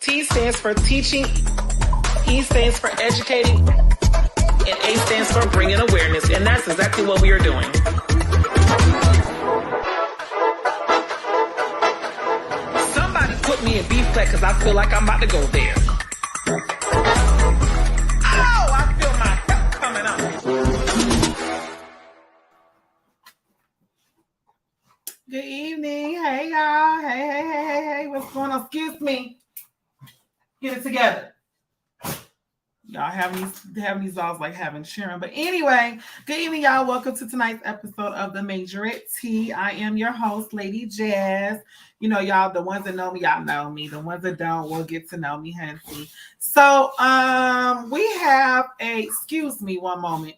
T stands for teaching, E stands for educating, and A stands for bringing awareness, and that's exactly what we are doing. Somebody put me in B flat because I feel like I'm about to go there. Oh, I feel my hip coming up. Hey, y'all. Hey. What's going on? Excuse me. Get it together. Y'all having these dolls like having Sharon. But anyway, good evening, y'all. Welcome to tonight's episode of the Majorette Tea. I am your host, Lady Jazz. You know, y'all, the ones that know me, y'all know me. The ones that don't will get to know me, Hancy. So we have excuse me one moment.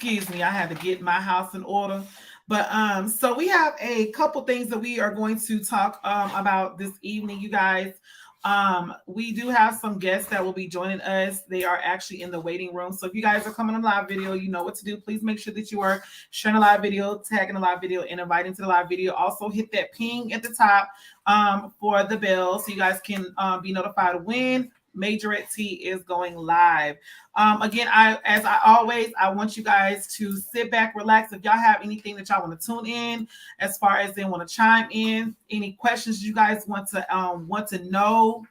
Excuse me, I had to get my house in order. But so we have a couple things that we are going to talk about this evening, you guys. We do have some guests that will be joining us. They are actually in the waiting room. So if you guys are coming on live video, you know what to do. Please make sure that you are sharing a live video, tagging a live video, and inviting to the live video. Also hit that ping at the top for the bell so you guys can be notified when Majorette Tea is going live. Again, as I always, I want you guys to sit back, relax. If y'all have anything that y'all want to tune in, as far as they want to chime in, any questions you guys want to know,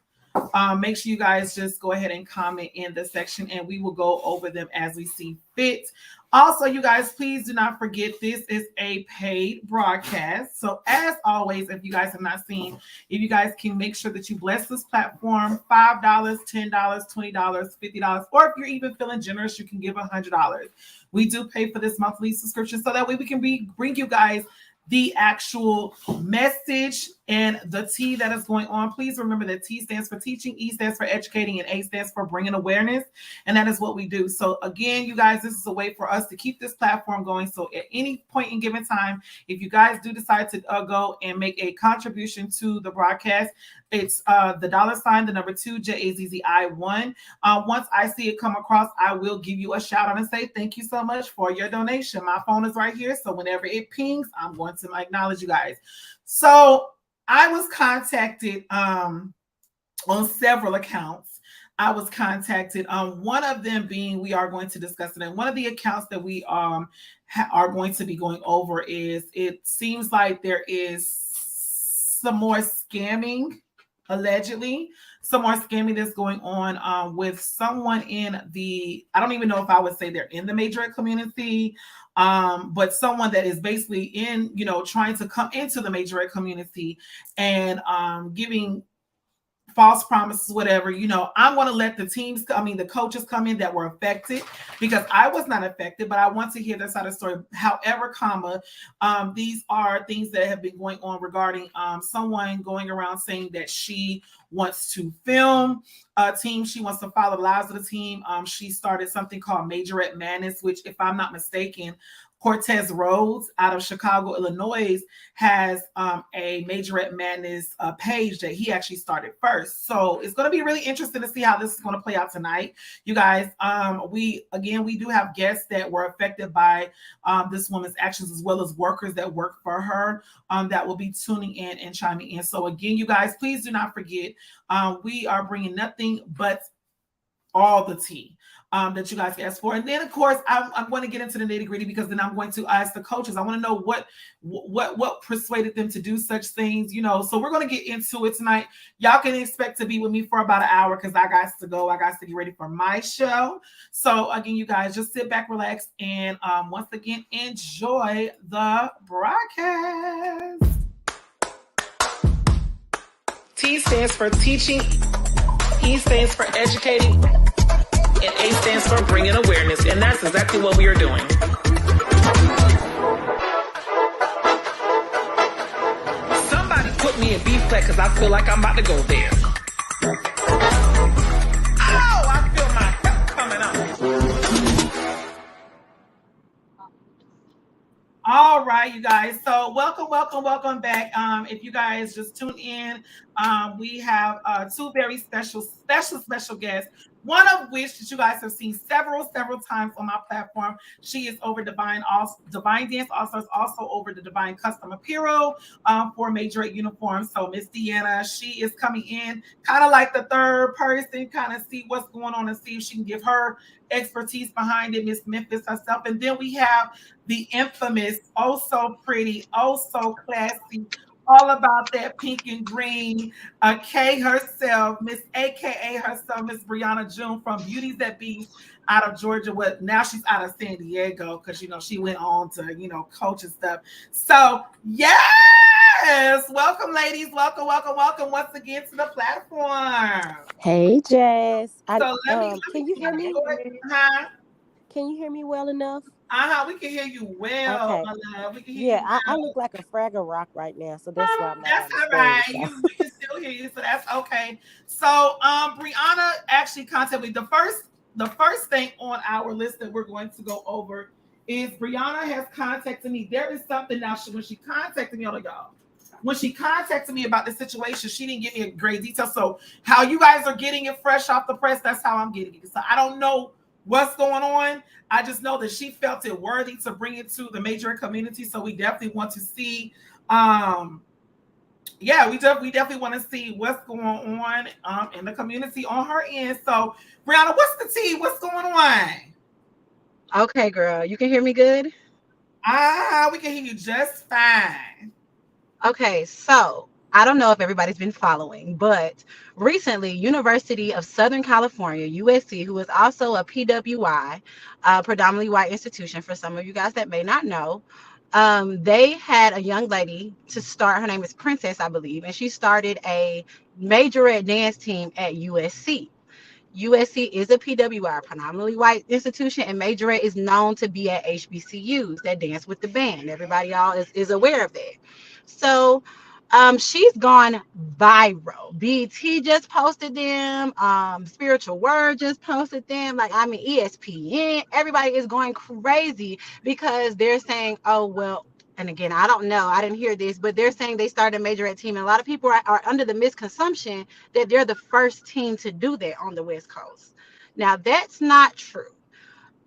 make sure you guys just go ahead and comment in the section, and we will go over them as we see fit. Also, you guys, please do not forget this is a paid broadcast. So as always, if you guys have not seen, if you guys can make sure that you bless this platform, $5, $10, $20, $50, or if you're even feeling generous, you can give $100. We do pay for this monthly subscription so that way we can bring you guys the actual message and the T that is going on. Please remember that T stands for teaching, E stands for educating, and A stands for bringing awareness. And that is what we do. So again, you guys, this is a way for us to keep this platform going. So at any point in given time, if you guys do decide to go and make a contribution to the broadcast, it's the $, the number 2, JAZZI1. Once I see it come across, I will give you a shout out and say thank you so much for your donation. My phone is right here. So whenever it pings, I'm going to acknowledge you guys. So I was contacted on several accounts. I was contacted on one of them being, we are going to discuss it. And one of the accounts that we are going to be going over is, it seems like there is some more scamming, allegedly, some more scamming that's going on with someone in the, I don't even know if I would say they're in the Majorette community, but someone that is basically in, trying to come into the Majorette community and giving false promises, whatever. I'm going to let the coaches come in that were affected, because I was not affected, but I want to hear their side of the story. However, these are things that have been going on regarding someone going around saying that she wants to film a team. She wants to follow the lives of the team. She started something called Majorette Madness, which, if I'm not mistaken, Cortez Rhodes out of Chicago, Illinois, has a Majorette Madness page that he actually started first. So it's going to be really interesting to see how this is going to play out tonight. You guys, we do have guests that were affected by this woman's actions, as well as workers that work for her that will be tuning in and chiming in. So again, you guys, please do not forget, we are bringing nothing but all the tea that you guys asked for. And then, of course, I'm going to get into the nitty-gritty, because then I'm going to ask the coaches. I want to know what persuaded them to do such things, So we're going to get into it tonight. Y'all can expect to be with me for about an hour, because I got to go. I got to get ready for my show. So again, you guys, just sit back, relax, and once again, enjoy the broadcast. T stands for teaching, E stands for educating, and A stands for bringing awareness. And that's exactly what we are doing. Somebody put me in B flat, because I feel like I'm about to go there. Oh, I feel my hip coming up. All right, you guys. So welcome back. If you guys just tuned in, we have two very special guests. One of which that you guys have seen several times on my platform. She is over Divine Dance All-Stars, also over the Divine Custom Apparel for Majorette uniforms. So Miss Deanna, she is coming in kind of like the third person, kind of see what's going on and see if she can give her expertise behind it. Miss Memphis herself. And then we have the infamous, oh so pretty, oh so classy, all about that pink and green. K herself, Miss AKA herself, Miss Brianna June from Beauties That Beast out of Georgia. What now she's out of San Diego because she went on to coach and stuff. So yes, welcome ladies, welcome once again to the platform. Hey Jazz, So can you hear me? uh-huh. Can you hear me well enough? We can hear you well, Okay. my love. We can hear Yeah, you I well. look like a Fraggle Rock right now, so that's why I'm not That's on the all right. stage. So. We can still hear you, so that's okay. So, Brianna actually contacted me. The first thing on our list that we're going to go over is Brianna has contacted me. There is something now. When she contacted me on y'all, when she contacted me about the situation, she didn't give me a great detail. So, how you guys are getting it fresh off the press, that's how I'm getting it. So, I don't know what's going on. I just know that she felt it worthy to bring it to the Majorette community. So, we definitely want to see. Yeah, we definitely want to see what's going on in the community on her end. So, Brianna, what's the tea? What's going on? Okay, girl, you can hear me good? We can hear you just fine. Okay, so I don't know if everybody's been following, but recently, University of Southern California, USC, who is also a PWI, predominantly white institution, for some of you guys that may not know, they had a young lady to start. Her name is Princess, I believe, and she started a majorette dance team at USC. USC is a PWI, predominantly white institution, and Majorette is known to be at HBCUs that dance with the band. Everybody all is aware of that. So she's gone viral. BT just posted them. Spiritual Word just posted them. Like, I mean, ESPN, everybody is going crazy because they're saying, oh, well, and again, I don't know, I didn't hear this, but they're saying they started a Majorette team. And a lot of people are under the misconception that they're the first team to do that on the West Coast. Now, that's not true.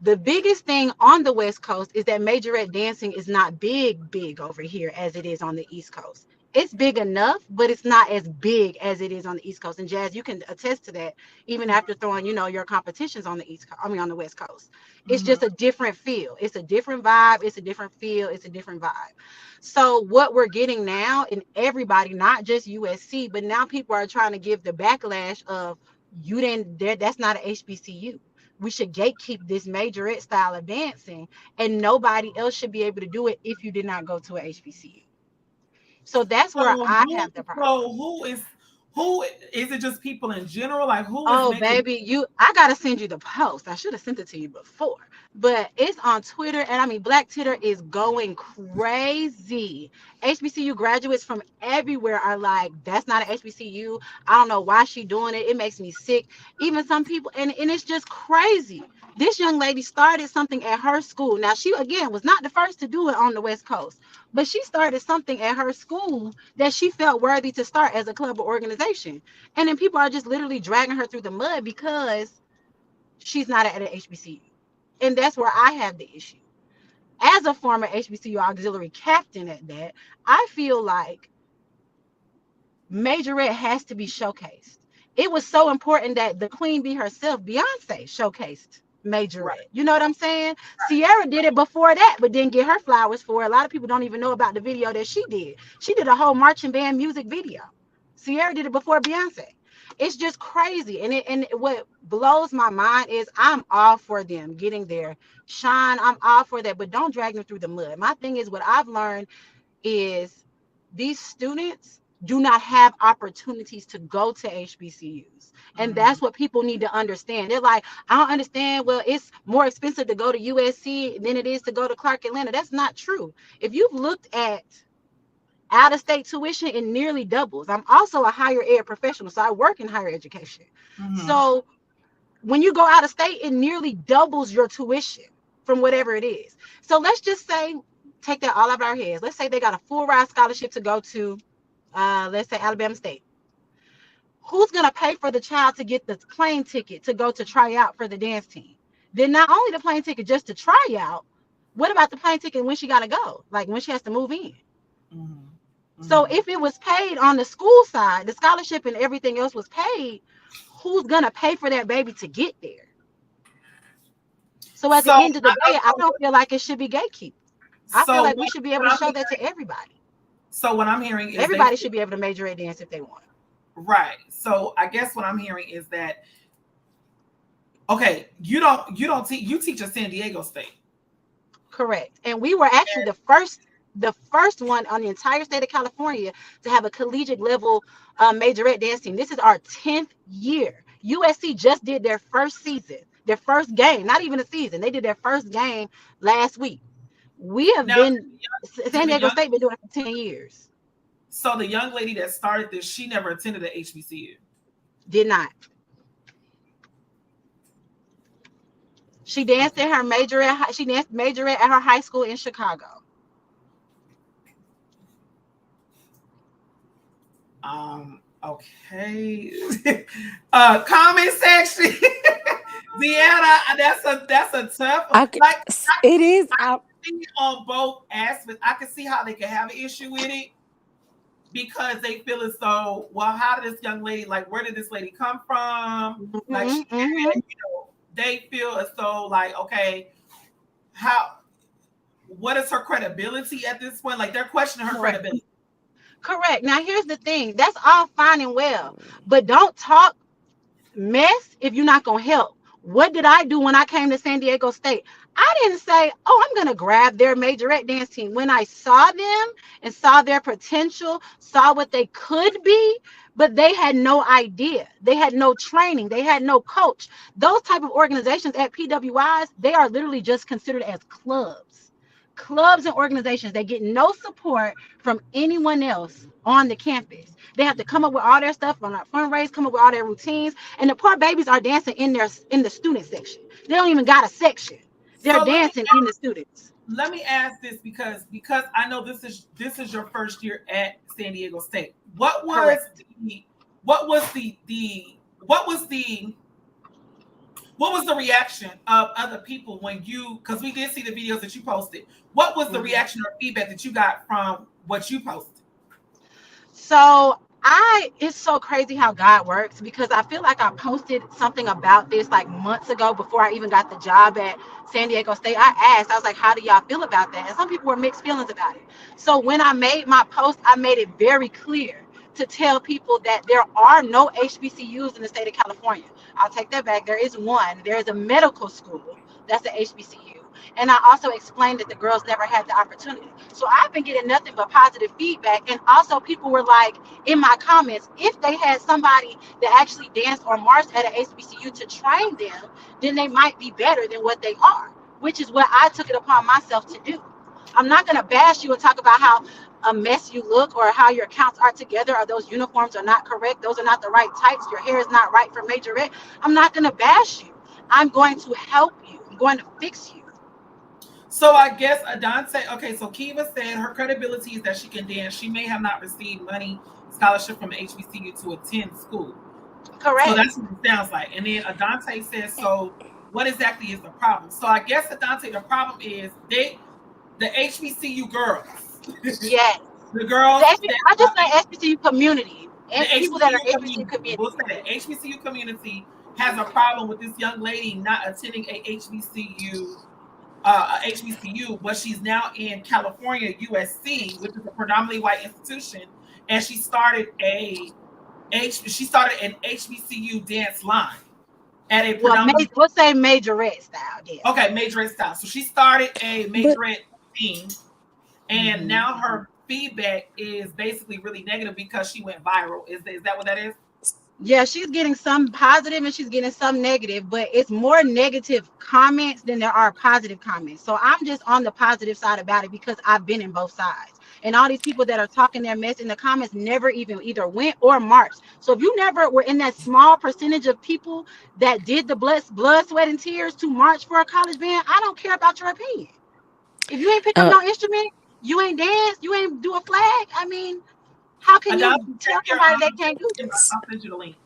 The biggest thing on the West Coast is that Majorette dancing is not big over here as it is on the East Coast. It's big enough, but it's not as big as it is on the East Coast. And Jazz, you can attest to that, even after throwing, your competitions on the on the West Coast. It's Mm-hmm. just a different feel. It's a different vibe. It's a different feel. It's a different vibe. So what we're getting now, and everybody, not just USC, but now people are trying to give the backlash of you didn't. That's not an HBCU. We should gatekeep this majorette style of dancing, and nobody else should be able to do it if you did not go to a HBCU. So that's where So I have the problem. who is it? Just people in general? Like who is Oh, making? baby, I gotta send you the post. I should have sent it to you before, but it's on Twitter, and I mean, Black Twitter is going crazy. HBCU graduates from everywhere are like, "That's not an HBCU. I don't know why she doing it. It makes me sick." Even some people, and it's just crazy. This young lady started something at her school. Now, she again was not the first to do it on the West Coast, but she started something at her school that she felt worthy to start as a club or organization. And then people are just literally dragging her through the mud because she's not at an HBCU. And that's where I have the issue. As a former HBCU auxiliary captain at that, I feel like Majorette has to be showcased. It was so important that the queen bee herself, Beyonce, showcased Majorette. Right. You know what I'm saying? Sierra did it before that, but didn't get her flowers for it. A lot of people don't even know about the video that she did. She did a whole marching band music video. Sierra did it before Beyonce. It's just crazy. And what blows my mind is I'm all for them getting their shine. I'm all for that, but don't drag them through the mud. My thing is, what I've learned is these students do not have opportunities to go to HBCUs. And Mm-hmm. that's what people need to understand. They're like, I don't understand. Well, it's more expensive to go to USC than it is to go to Clark Atlanta. That's not true. If you've looked at out of state tuition, it nearly doubles. I'm also a higher ed professional, so I work in higher education. Mm-hmm. So when you go out of state, it nearly doubles your tuition from whatever it is. So let's just say, take that all out of our heads. Let's say they got a full ride scholarship to go to, let's say, Alabama State. Who's going to pay for the child to get the plane ticket to go to try out for the dance team? Then not only the plane ticket just to try out, what about the plane ticket when she got to go? Like when she has to move in? Mm-hmm. So if it was paid on the school side, the scholarship and everything else was paid, who's going to pay for that baby to get there? So at the So end of the day, I don't feel like it should be gatekeeping. I feel so like we should be able to show that to everybody. So what I'm hearing is Everybody should be able to majorette dance if they want. right. So I guess what I'm hearing is that okay, you don't teach, you teach at San Diego State. Correct. And we were actually the first one on the entire state of California to have a collegiate level majorette dance team. This is our 10th year. USC just did their first season, their first game, not even a season. They did their first game last week. We have Now, been to San the Diego young, State been doing it for 10 years. so the young lady that started this, she never attended the HBCU. Did not. She danced Okay. in her majorette. She danced majorette at her high school in Chicago. Okay. Comment section. Deanna, that's a tough one. Like It is. I see on both aspects. I can see how they can have an issue with it because they feel as though, well, how did this young lady, like, where did this lady come from? Like, she, they feel as though, like, okay, how, what is her credibility at this point? Like, they're questioning her credibility. Correct. Now, here's the thing. That's all fine and well, but don't talk mess if you're not going to help. What did I do when I came to San Diego State? I didn't say, oh, I'm going to grab their majorette dance team. When I saw them and saw their potential, saw what they could be, but they had no idea. They had no training. They had no coach. Those type of organizations at PWIs, they are literally just considered as clubs. Clubs and organizations, they get no support from anyone else on the campus. They have to come up with all their stuff on our fundraise, come up with all their routines, and the poor babies are dancing in the student section. They don't even got a section. They're So dancing in the students. let me ask this because I know this is your first year at San Diego State. What was the reaction of other people when you, because we did see the videos that you posted. What was the reaction or feedback that you got from what you posted? So it's so crazy how God works, because I feel like I posted something about this like months ago before I even got the job at San Diego State. I was like, how do y'all feel about that? And some people were mixed feelings about it. So when I made my post, I made it very clear to tell people that there are no HBCUs in the state of California. I'll take that back. There is one. There is a medical school that's an HBCU. And I also explained that the girls never had the opportunity. So I've been getting nothing but positive feedback. And also people were like, in my comments, if they had somebody that actually danced or marched at an HBCU to train them, then they might be better than what they are, which is what I took it upon myself to do. I'm not going to bash you and talk about how a mess you look or how your counts are together or those uniforms are not correct. Those are not the right tights. Your hair is not right for majorette. I'm not going to bash you. I'm going to help you. I'm going to fix you. So I guess Adante, okay, so Kiva said her credibility is that she can dance. She may have not received money scholarship from HBCU to attend school. Correct. So that's what it sounds like. And then Adante says, so what exactly is the problem? So I guess Adante, the problem is the HBCU girls. Yes. The girls. I just say HBCU community. The people that are HBCU community. We'll say that HBCU community has a problem with this young lady not attending a HBCU, but she's now in California, USC, which is a predominantly white institution, and she started an HBCU dance line at a predominantly. We'll say majorette style. Yeah. Okay, majorette style. So she started a majorette theme, and now her feedback is basically really negative because she went viral. Is that what that is? Yeah, she's getting some positive and she's getting some negative, but it's more negative comments than there are positive comments. So I'm just on the positive side about it because I've been in both sides. And all these people that are talking their mess in the comments never even either went or marched. So if you never were in that small percentage of people that did the blood, sweat, and tears to march for a college band, I don't care about your opinion. If you ain't pick up no instrument, you ain't dance, you ain't do a flag, I mean, how can you tell somebody they can't do this? I'll send you the link.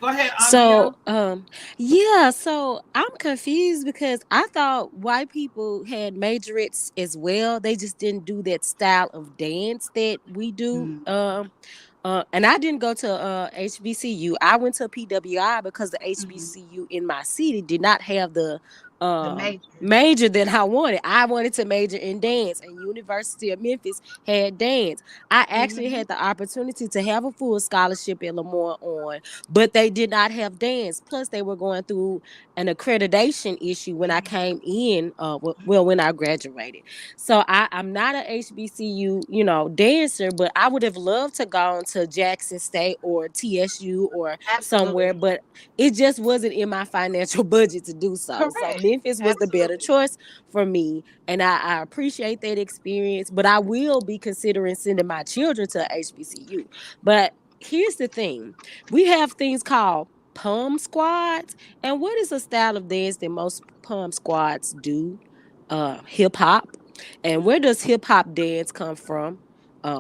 Go ahead. So, so I'm confused because I thought white people had majorettes as well. They just didn't do that style of dance that we do. And I didn't go to HBCU. I went to PWI because the HBCU in my city did not have the The major. major than I wanted. I wanted to major in dance, and University of Memphis had dance. I actually Hmm. had the opportunity to have a full scholarship at Lamar on, but they did not have dance. Plus, they were going through an accreditation issue when I came in. Well, when I graduated. So I'm not an HBCU, dancer, but I would have loved to go to Jackson State or TSU or somewhere, Absolutely. but it just wasn't in my financial budget to do so. So Correct. Memphis was the better Absolutely. choice for me, and I appreciate that experience. But I will be considering sending my children to HBCU. But here's the thing: we have things called pom squads, and what is a style of dance that most pom squads do? Hip hop. And where does hip hop dance come from?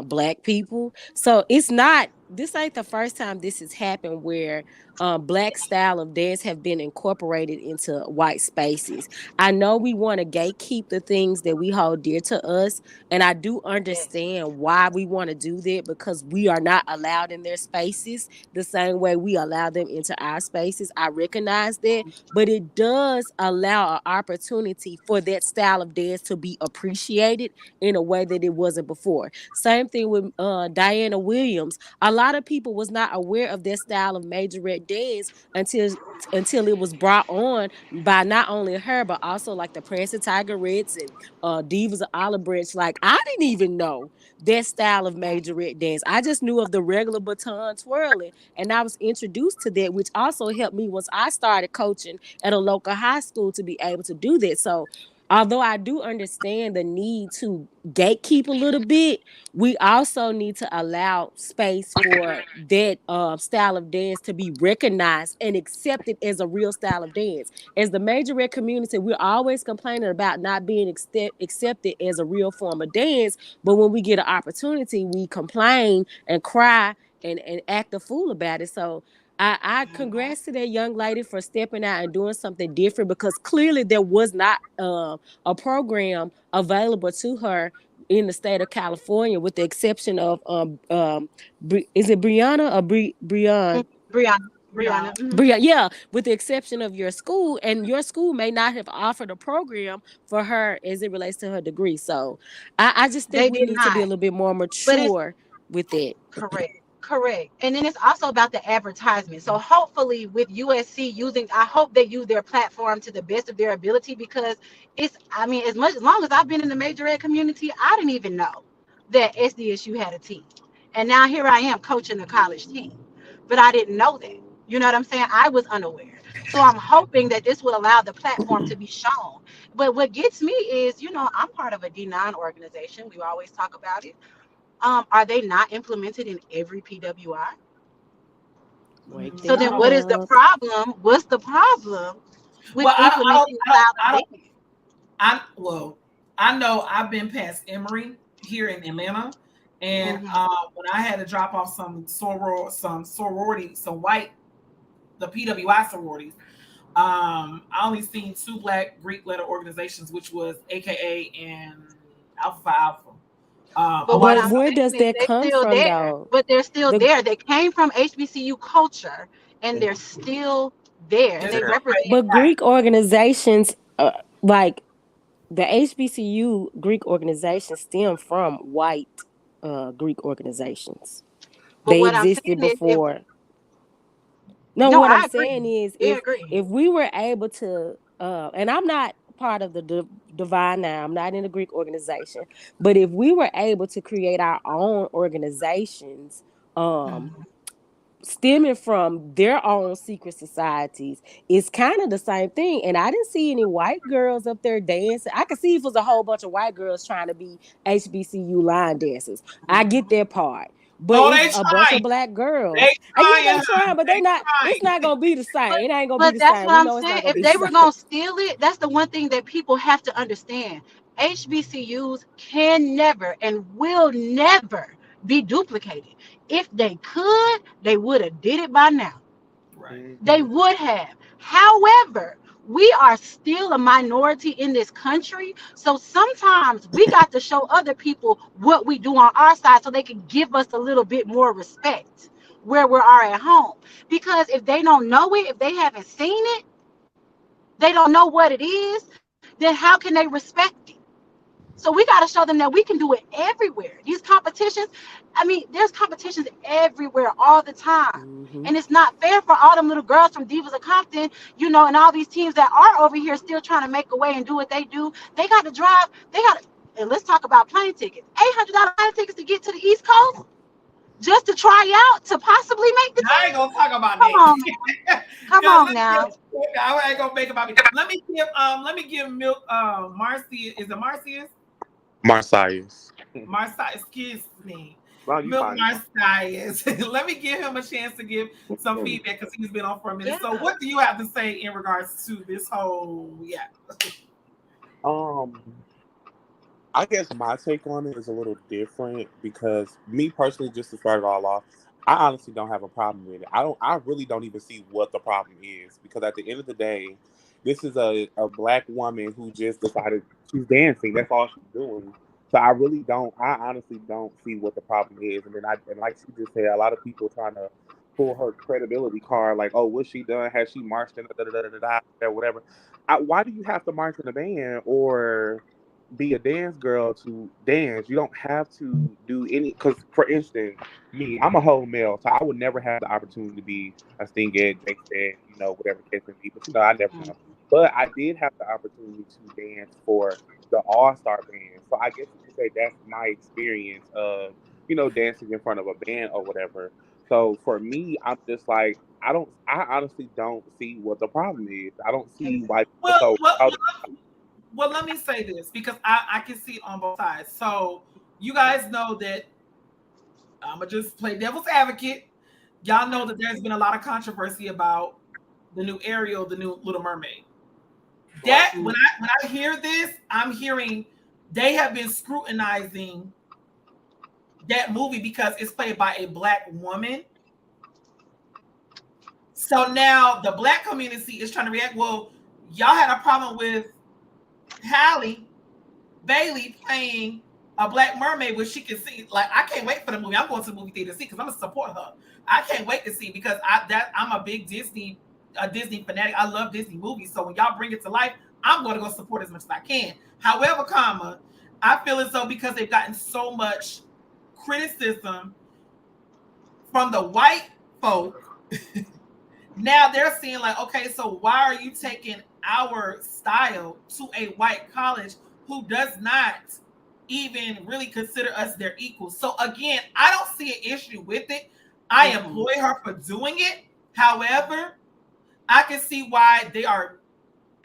Black people. So it's not, this ain't the first time this has happened where black style of dance have been incorporated into white spaces. I know we want to gatekeep the things that we hold dear to us, and I do Yes. understand why we want to do that, because we are not allowed in their spaces the same way we allow them into our spaces. I recognize that, but it does allow an opportunity for that style of dance to be appreciated in a way that it wasn't before. Same thing with Diana Williams. A lot of people was not aware of that style of majorette dance until it was brought on by not only her but also like the Prince and Tigerettes and Divas of Olive Branch. Like, I didn't even know that style of majorette dance. I just knew of the regular baton twirling, and I was introduced to that, which also helped me once I started coaching at a local high school to be able to do that. So although I do understand the need to gatekeep a little bit, we also need to allow space for that style of dance to be recognized and accepted as a real style of dance. As the majorette community, we're always complaining about not being accepted as a real form of dance, but when we get an opportunity, we complain and cry and act a fool about it. So I congrats to that young lady for stepping out and doing something different, because clearly there was not a program available to her in the state of California, with the exception of is it Brianna or Brian? Brianna. Yeah. Brianna. Hmm. Yeah, with the exception of your school, and your school may not have offered a program for her as it relates to her degree. So I just think They we did need to be not. a little bit more But it's mature with it. correct. Correct. And then it's also about the advertisement. So hopefully with USC using, I hope they use their platform to the best of their ability, because it's, I mean, as long as I've been in the major ed community, I didn't even know that SDSU had a team. And now here I am coaching a college team. But I didn't know that. You know what I'm saying? I was unaware. So I'm hoping that this will allow the platform to be shown. But what gets me is, I'm part of a D9 organization. We always talk about it. Are they not implemented in every PWI? Wake So then them what No. is the up. problem? What's the problem with Well, implementing style I of don't, dance? well, I know I've been past Emory here in Atlanta, and Hmm. when I had to drop off some sorority, some white, the PWI sororities, I only seen two black Greek letter organizations, which was AKA and Alpha Phi Alpha. But A lot what But of I'm where saying does is that they're come still from there. though? But they're still The there. They came from HBCU culture and they're still there and it's they represent. but Greek organizations, like the HBCU Greek organizations, stem from white Greek organizations. But They what I'm existed saying is if before. No, no, what I'm I agree. saying is, We if agree. we were able to, and I'm not part of the divine now, I'm not in a Greek organization, but if we were able to create our own organizations, um, Mhm. stemming from their own secret societies, it's kind of the same thing. And I didn't see any white girls up there dancing. I could see if it was a whole bunch of white girls trying to be HBCU line dancers. I get Mhm. that part. But oh, it's they a bunch trying, of black they girls. And yeah, trying, they trying, but they they not, it's trying. not gonna be the same. But It ain't gonna be but the that's same. what We I'm know it's saying. not gonna If be the they were same. gonna steal it, that's the one thing that people have to understand. HBCUs can never and will never be duplicated. If they could, they would have did it by now. Right. They Mhm. would have. However, we are still a minority in this country. So sometimes we got to show other people what we do on our side so they can give us a little bit more respect where we are at home. Because if they don't know it, if they haven't seen it, they don't know what it is, then how can they respect it? So we got to show them that we can do it everywhere. These competitions, I mean, there's competitions everywhere all the time. Mm-hmm. And it's not fair for all them little girls from Divas of Compton, and all these teams that are over here still trying to make a way and do what they do. They got to drive, and let's talk about plane tickets. $800 plane tickets to get to the East Coast just to try out to possibly make the I ain't team. gonna talk about Come that. on now. Come Cause on let me now. I ain't gonna make about me. Let me give Milk Marcy, is it Marcius? Marcius. Marcius, excuse me. Well, you Milk fine. Marcius. Let me give him a chance to give some feedback because he's been on for a minute. So Yeah. what do you have to say in regards to this whole Um, I guess my take on it is a little different because me personally, just to start it all off, I honestly don't have a problem with it. I really don't even see what the problem is because at the end of the day, this is a black woman who just decided she's dancing. That's all she's doing. So I honestly don't see what the problem is. And like she just said, a lot of people trying to pull her credibility card, like, oh, what's she done? Has she marched in or whatever? Why do you have to march in a band or be a dance girl to dance? You don't have to do any. Because, for instance, me, I'm a whole male, so I would never have the opportunity to be a stinghead, Jake said, whatever the case may be. But I never know. But I did have the opportunity to dance for the All Star band, so I guess you could say that's my experience of dancing in front of a band or whatever. So for me, I'm just like I honestly don't see what the problem is. I don't see why people well so well proud. well let me say this because I can see it on both sides. So you guys know that I'm gonna just play devil's advocate. Y'all know that there's been a lot of controversy about the new Ariel, the new Little Mermaid. That when I hear this, I'm hearing they have been scrutinizing that movie because it's played by a black woman. So now the black community is trying to react. Well, y'all had a problem with Halle Bailey playing a black mermaid where she can see. Like, I can't wait for the movie. I'm going to the movie theater to see because I'm gonna support her. I can't wait to see because I'm a big Disney fanatic. I love Disney movies. So when y'all bring it to life, I'm going to go support as much as I can. However, I feel as though because they've gotten so much criticism from the white folk, now they're seeing like, okay, so why are you taking our style to a white college who does not even really consider us their equals? So again, I don't see an issue with it. I employ her for doing it. However, I can see why they are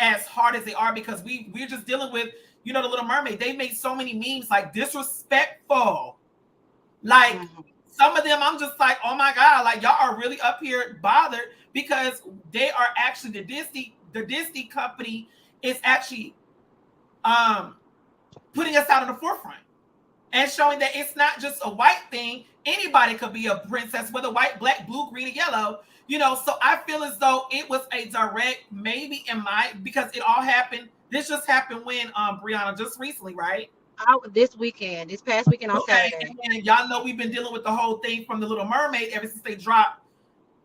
as hard as they are because we're just dealing with, the Little Mermaid. They made so many memes like disrespectful. Like some of them, I'm just like, oh my God, like y'all are really up here bothered because they are actually the Disney company is actually putting us out in the forefront and showing that it's not just a white thing. Anybody could be a princess, whether white, black, blue, green, or yellow. So I feel as though it was a direct, maybe because it all happened. This just happened when Brianna just recently, right? This past weekend on Okay, Saturday. and y'all know we've been dealing with the whole thing from the Little Mermaid ever since they dropped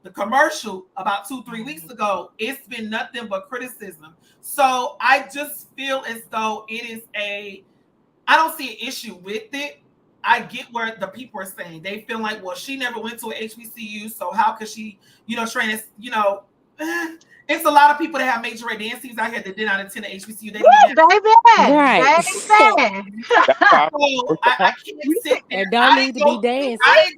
the commercial about 2-3 weeks ago. It's been nothing but criticism. So I just feel as though I don't see an issue with it. I get where the people are saying. They feel like, well, she never went to a HBCU, so how could she, train as, it's a lot of people that have Majorette dance teams out here that did not attend an HBCU. They didn't even Right. baby. That's why so I can't sit there. And don't need to be dancing. I didn't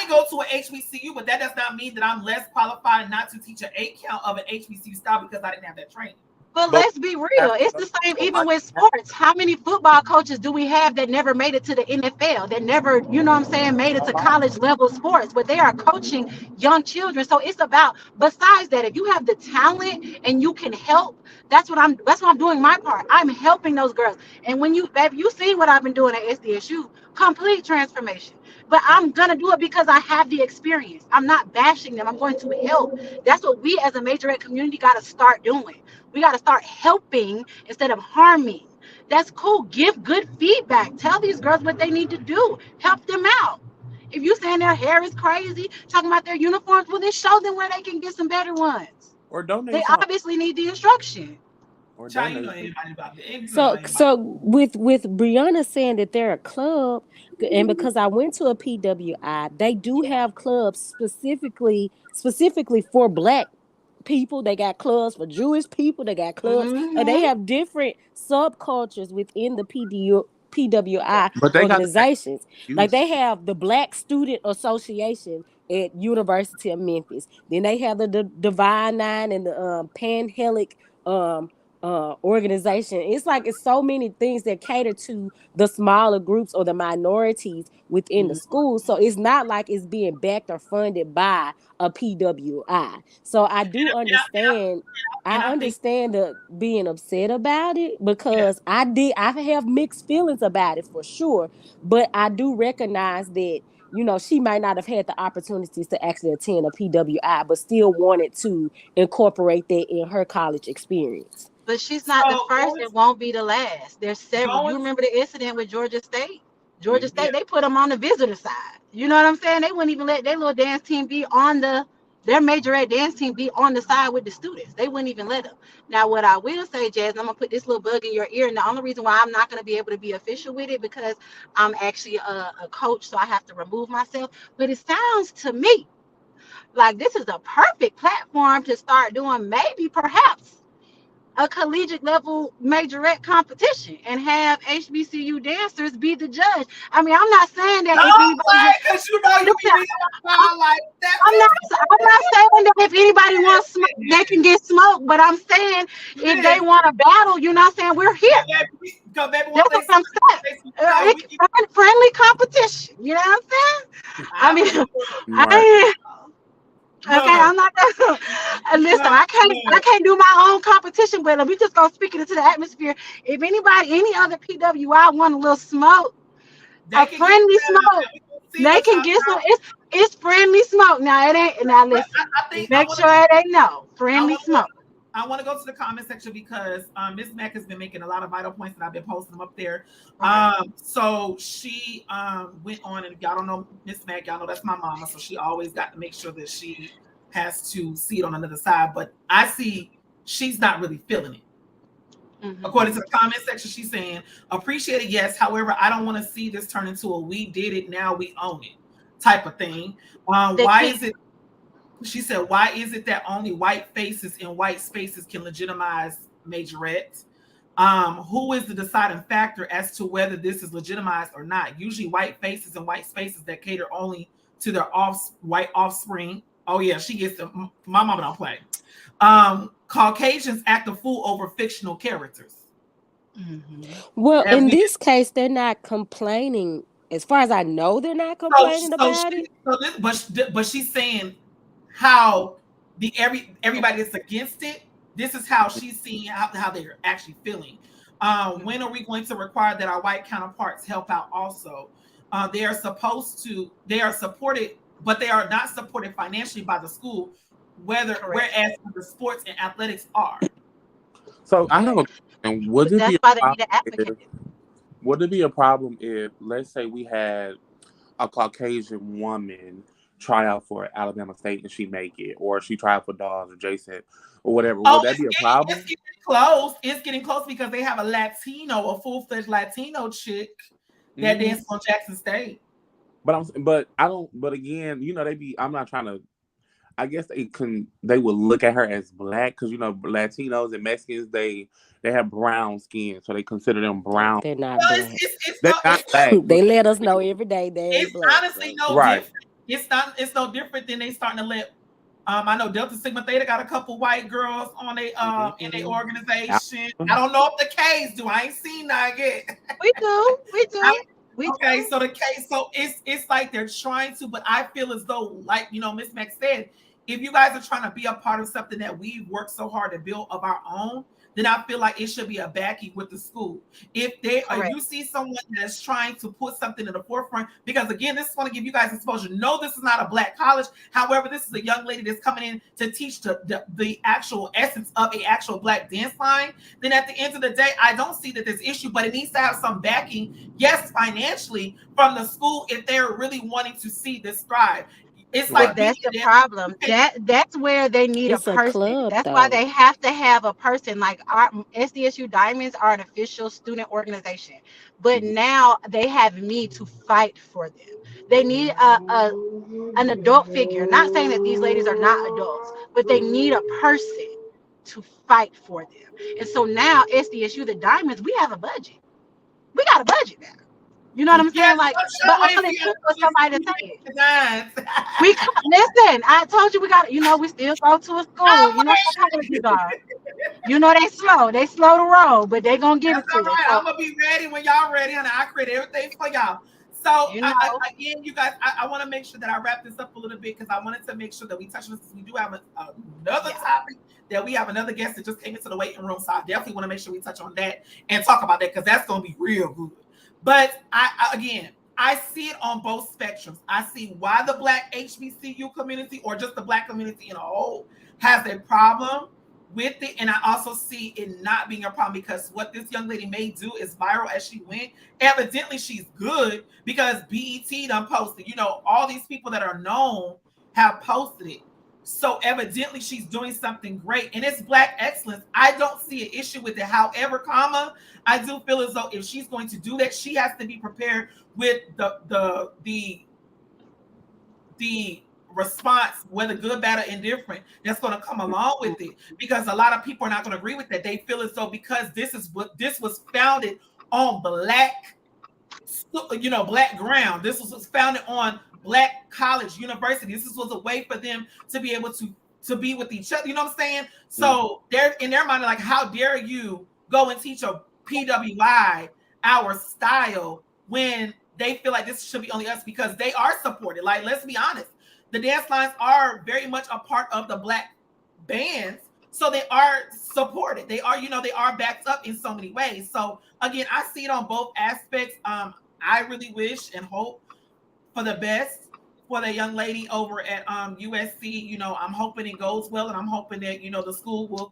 go to an HBCU, but that does not mean that I'm less qualified not to teach an 8 count of an HBCU style because I didn't have that training. But But let's be real. It's the same even with sports. How many football coaches do we have that never made it to the NFL, that never, made it to college level sports, but they are coaching young children. So it's about, besides that, if you have the talent and you can help, that's what I'm doing my part. I'm helping those girls. And have you seen what I've been doing at SDSU? Complete transformation. But I'm gonna do it because I have the experience. I'm not bashing them. I'm going to help. That's what we as a majorette community got to start doing. We got to start helping instead of harming. That's cool. Give good feedback. Tell these girls what they need to do. Help them out. If you saying their hair is crazy, talking about their uniforms, well, then show them where they can get some better ones. or They donate some, obviously need the instruction. or Child, you know donate some. anybody about that. You know So anybody. so with Brianna saying that they're a club, and because I went to a PWI, they do have clubs specifically for black people. They got clubs for Jewish people. They got clubs. They Mm-hmm. have different subcultures within the PWI But they got the same organizations. Like use. they have the Black Student Association at University of Memphis. Then they have the Divine Nine and the Panhellenic um organization. It's like it's so many things that cater to the smaller groups or the minorities within the school. So it's not like it's being backed or funded by a PWI. So I do understand. I And I think, understand the being upset about it yeah. because I have mixed feelings about it for sure. But I do recognize that she might not have had the opportunities to actually attend a PWI, but still wanted to incorporate that in her college experience. But she's not the So first and won't be the last. There's several. You going, remember the incident with Georgia State? Georgia Mhm. yeah. State, they put them on the visitor side. You know what I'm saying? They wouldn't even let their little dance team be on their majorette dance team be on the side with the students. They wouldn't even let them. Now, what I will say, Jazz, I'm gonna put this little bug in your ear, and the only reason why I'm not gonna be able to be official with it because I'm actually a coach, so I have to remove myself. But it sounds to me like this is a perfect platform to start doing maybe perhaps a collegiate level majorette competition and have HBCU dancers be the judge. I mean, I'm not saying that if Don't anybody play, because you know you be listen, being on like that. I'm not saying that if anybody wants smoke, they can get smoked. But I'm saying if they Listen, want to battle, you know what I'm saying? We're here. because baby, once That's they what see I'm saying. they see show, we can. Friendly competition. You know what I'm saying? I I mean, would Right. I ain't. Okay, look, I'm not gonna listen. look, I look. can't do my own competition, but we just gonna speak it into the atmosphere. If anybody, any other PWI want a little smoke, They a can get friendly together smoke, and we can see they what y'all can get some. got. It's friendly smoke. Now it ain't. Now But listen. I think I Make want sure to go. it ain't no I friendly want to go. smoke. I want to go to the comment section because Miss Mac has been making a lot of vital points and I've been posting them up there. Okay. So she went on, and if y'all don't know Miss Mac, y'all know that's my mama. So she always got to make sure that she has to see it on another side. But I see she's not really feeling it. Mm-hmm. According to the comment section, she's saying, appreciate it, yes. However, I don't want to see this turn into a we did it, now we own it type of thing. The Why key. is it She said, why is it that only white faces in white spaces can legitimize Majorette? Who is the deciding factor as to whether this is legitimized or not? Usually white faces in white spaces that cater only to their white offspring. Oh yeah, she gets my mama don't play. Caucasians act a fool over fictional characters. Mm-hmm. Well, Have in we this case, they're not complaining. As far as I know, they're not so complaining so about she it. so this, but she's saying how everybody that's against it, this is how she's seeing how they're actually feeling. When are we going to require that our white counterparts help out also? They are supported, but they are not supported financially by the school, Correct. whereas the sports and athletics are. So I have a question. Would But it be that's a why they need problem an advocate. if would it be a problem if, let's say, we had a Caucasian woman try out for Alabama State and she make it, or she try out for Dawes or Jason or whatever? Oh, Would that be a it's problem? getting close. It's getting close because they have a full-fledged Latino chick that Hmm. dances on Jackson State. But I don't. But again, they be. I'm not trying to. I guess they would look at her as black because Latinos and Mexicans they have brown skin, so they consider them brown. They're not Well, black. They're not black, but They let us know every day they ain't it's black. honestly So no right. different. It's no different than they starting to let. I know Delta Sigma Theta got a couple white girls on a in their Hmm. organization. I don't know if the K's do. I ain't seen that yet. We do. We I, do. We okay, do. so the case, so it's like they're trying to, but I feel as though, like Miss Max said, if you guys are trying to be a part of something that we've worked so hard to build of our own, then I feel like it should be a backing with the school. If Correct. you see someone that's trying to put something in the forefront, because again, this is going to give you guys exposure. No, this is not a black college. However, this is a young lady that's coming in to teach the actual essence of a actual black dance line. Then at the end of the day, I don't see that there's issue, but it needs to have some backing, yes, financially from the school if they're really wanting to see this thrive. It's Right. like But being that's the there. problem. That's where they need a It's a person. club That's why though. they have to have a person. Like our SDSU Diamonds are an official student organization, but Mhm. now they have me to fight for them. They need a an adult figure. Not saying that these ladies are not adults, but they need a person to fight for them. And so now SDSU the Diamonds, we have a budget. We got a budget now. You know what I'm Yes, saying? Like, I'm but sure all waiting for it you took was to somebody to see say it. the designs. We listen. I told you we got. You know, we still go to a school. I'm You know how ready. colleges are. You know they slow. They slow to roll, but they gonna give That's it to all us. right. So I'm gonna be ready when y'all ready, honey. I create everything for y'all. So you know, again, you guys, I want to make sure that I wrap this up a little bit because I wanted to make sure that we touch on this. We do have another yeah. topic that we have another guest that just came into the waiting room. So I definitely want to make sure we touch on that and talk about that because that's gonna be real good. But again, I see it on both spectrums. I see why the Black HBCU community or just the Black community in a whole has a problem with it. And I also see it not being a problem because what this young lady may do is viral as she went. Evidently, she's good because BET done posted. You know, all these people that are known have posted it. So evidently she's doing something great. And it's Black excellence. I don't see an issue with it. However, I do feel as though if she's going to do that, she has to be prepared with the response, whether good, bad, or indifferent, that's going to come along with it. Because a lot of people are not going to agree with that. They feel as though because this was founded on Black, Black ground. This was founded on Black college, university. This was a way for them to be able to be with each other. You know what I'm saying? So they're in their mind like, how dare you go and teach a PWI our style when they feel like this should be only us because they are supported. Like, let's be honest, the dance lines are very much a part of the Black bands. So they are supported. They are, they are backed up in so many ways. So again, I see it on both aspects. I really wish and hope for the best for the young lady over at USC. I'm hoping it goes well, and I'm hoping that the school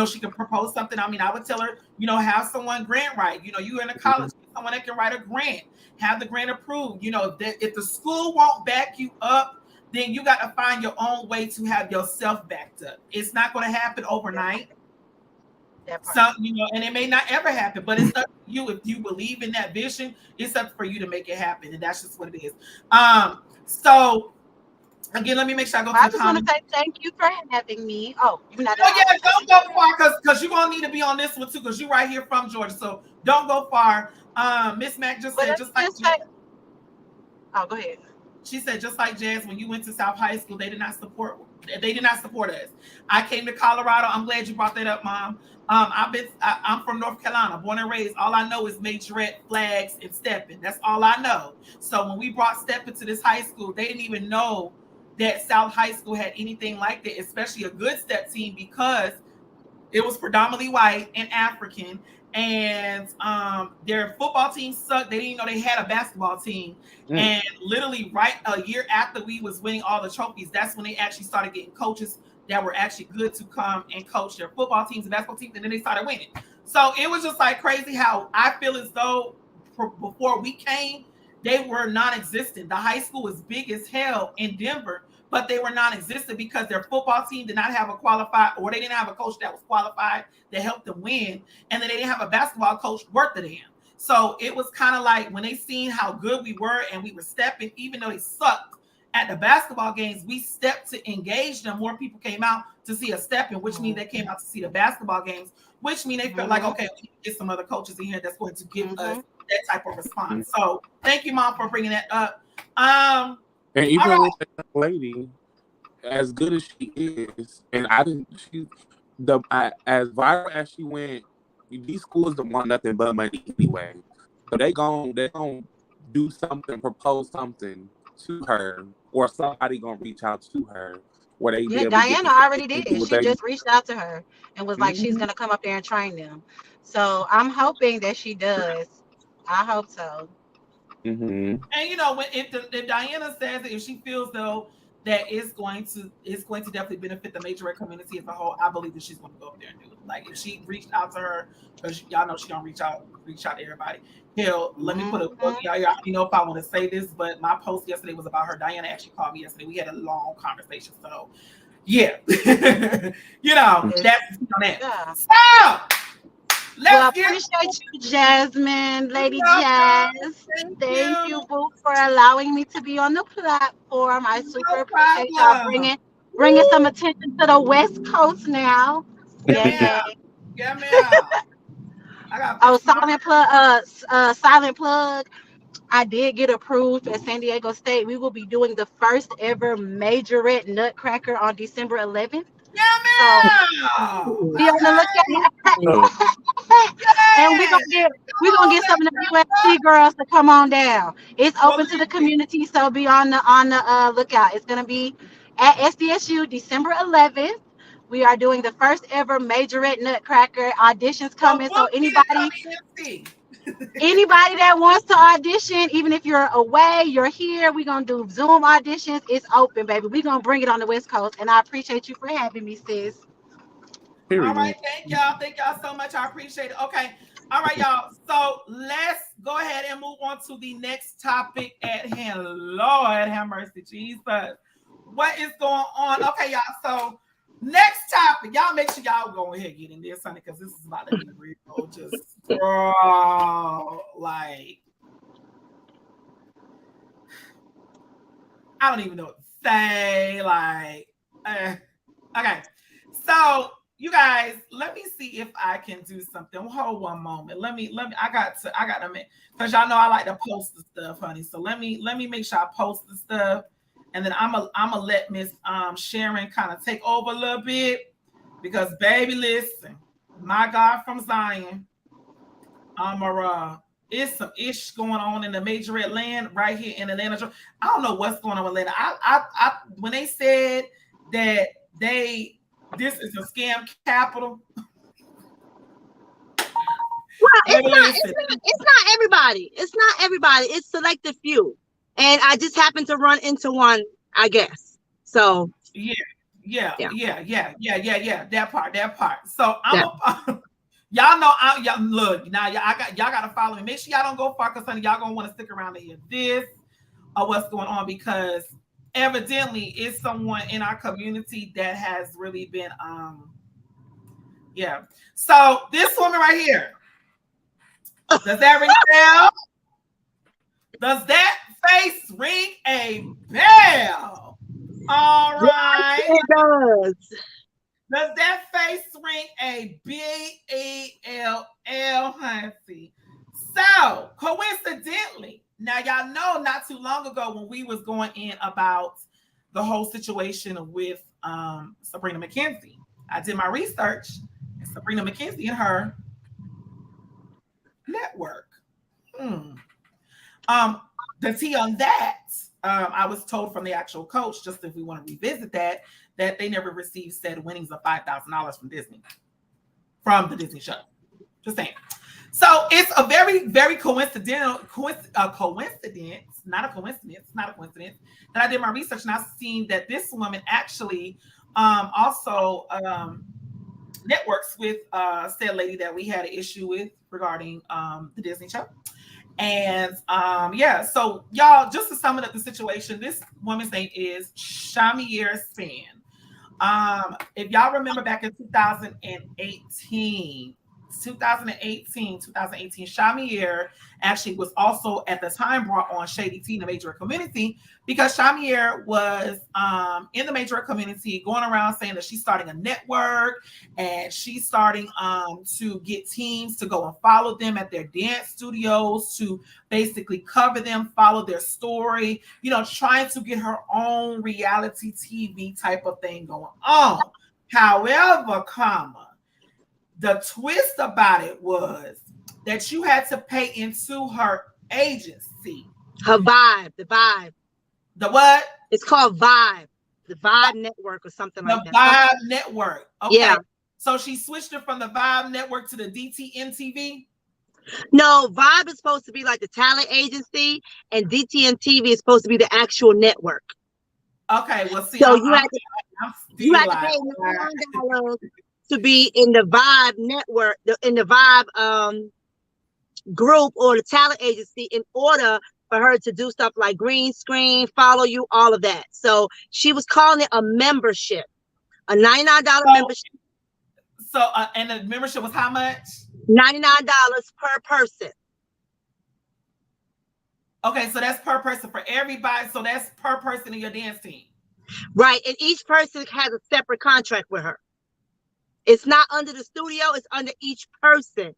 she can propose something. I mean, I would tell her, have someone grant write. You're in a college, someone that can write a grant, have the grant approved. If the school won't back you up, then you got to find your own way to have yourself backed up. It's not going to happen overnight. That part. So, and it may not ever happen, but it's up to you. If you believe in that vision, it's up for you to make it happen. And that's just what it is. So again, let me make sure I go to I the just want to comments. say thank you for having me. Oh, you're not Oh done. yeah, don't go far because you're gonna need to be on this one too, because you're right here from Georgia. So don't go far. Miss Mac just But said let just me like just say, oh, go ahead. she said, just like Jazz, when you went to South High School, they did not support us. I came to Colorado. I'm glad you brought that up, Mom. I'm from North Carolina, born and raised. All I know is Majorette, flags, and stepping. That's all I know. So when we brought stepping to this high school, they didn't even know that South High School had anything like that, especially a good step team, because it was predominantly white and African, and their football team sucked. They didn't know they had a basketball team. And literally right a year after we was winning all the trophies, that's when they actually started getting coaches that were actually good to come and coach their football teams and basketball teams, and then they started winning. So it was just like crazy how I feel as though before we came, they were non-existent. The high school was big as hell in Denver, but they were non-existent because their football team did not have a qualified, or they didn't have a coach that was qualified that helped them win, and then they didn't have a basketball coach worth a damn. So it was kind of like when they seen how good we were and we were stepping, even though they sucked at the basketball games, we stepped to engage them. More people came out to see us stepping, which means they came out to see the basketball games, which means they felt like, okay, we need to get some other coaches in here that's going to give us that type of response. So thank you, Mom, for bringing that up. And even all right. with that young lady, as good as she is, and I didn't, as viral as she went, these schools don't want nothing but money anyway. So they gon' do something, propose something to her, or somebody gonna reach out to her where they be Yeah, able to get Diana the already and do did. what She they. just reached out to her and was like, she's Mhm. gonna come up there and train them. So I'm hoping that she does. I hope so. Mhm. And when if Diana says that if she feels though that is going to definitely benefit the Majorette community as a whole, I believe that she's going to go up there and do it. Like if she reached out to her, because y'all know she don't reach out to everybody. Hell, let me put a plug. Y'all already know if I want to say this, but my post yesterday was about her. Diana actually called me yesterday. We had a long conversation. So yeah, you know that's on that. Yeah. So Well, let's get. appreciate you, Jasmine, Lady Welcome. Jazz. Thank Thank you. you, Boo, for allowing me to be on the platform. I super No appreciate y'all problem. bringing some attention to the West Coast now. Yeah, man. Yay. Yeah, man. I got to Oh, fix my. silent plug. I did get approved at San Diego State. We will be doing the first ever Majorette Nutcracker on December 11th. Yeah, So man. be on the Okay. lookout. And Yeah. we're Come gonna on, get some of the USC girls to come on down. It's well, open to the community, so be on the lookout. It's gonna be at SDSU December 11th. We are doing the first ever Majorette Nutcracker auditions well, coming. So book me to come and see. anybody that wants to audition, even if you're away, you're here, we're gonna do Zoom auditions. It's open, baby. We're gonna bring it on the West Coast. And I appreciate you for having me, sis. All Period. right, thank y'all. Thank y'all so much. I appreciate it. Okay. All right, y'all. So let's go ahead and move on to the next topic at hand. Lord have mercy, Jesus. What is going on? Okay, y'all. So next topic. Y'all make sure y'all go ahead and get in there, Sonny, because this is about to be real. Just like I don't even know what to say. Like, okay. So you guys, let me see if I can do something. Hold one moment. Let me. I got to make, because y'all know I like to post the stuff, honey. So let me make sure I post the stuff, and then I'm let Miss Sharon kind of take over a little bit, because baby, listen, my God from Zion, it's some ish going on in the Majorette land right here in Atlanta. I don't know what's going on with Atlanta. I when they said that this is a scam capital. Well, Baby, listen. it's not everybody. It's not everybody. It's selected few. And I just happened to run into one, I guess. So Yeah. Yeah. That part. So y'all know y'all look now. Y'all gotta follow me. Make sure y'all don't go far, because honey, y'all gonna want to stick around to hear this or what's going on, because evidently it's someone in our community that has really been yeah. So this woman right here, does that ring a bell? Does that face ring a bell? All right. it does. Does that face ring a BELL, honey? So coincidentally, now y'all know not too long ago when we was going in about the whole situation with Sabrina McKenzie, I did my research, and Sabrina McKenzie and her network. The tea on that, I was told from the actual coach, just if we want to revisit that they never received said winnings of $5,000 from Disney, from the Disney show. Just saying. So it's a very, very coincidental coincidence, not a coincidence, that I did my research and I've seen that this woman actually also networks with said lady that we had an issue with regarding the Disney show. And yeah, so y'all, just to sum it up the situation, this woman's name is Shamier Span. If y'all remember back in 2018, Shamier actually was also at the time brought on Shady T in the Majorette community, because Shamier was in the Majorette community going around saying that she's starting a network and she's starting to get teams to go and follow them at their dance studios, to basically cover them, follow their story, trying to get her own reality TV type of thing going on. However, the twist about it was that you had to pay into her agency. Her Vibe, the Vibe. The what? It's called Vibe. The Vibe Network or something like that. The Vibe Network. Okay. Yeah. So she switched it from the Vibe Network to the DTN TV? No, Vibe is supposed to be like the talent agency, and DTN TV is supposed to be the actual network. Okay, well, see, So I'm you still had to like, pay $99 to be in the Vibe network, in the Vibe group or the talent agency in order for her to do stuff like green screen, follow you, all of that. So she was calling it a membership, a $99 membership, and the membership was how much? $99 per person. Okay, so that's per person for everybody. So that's per person in your dance team. Right. And each person has a separate contract with her. It's not under the studio, it's under each person.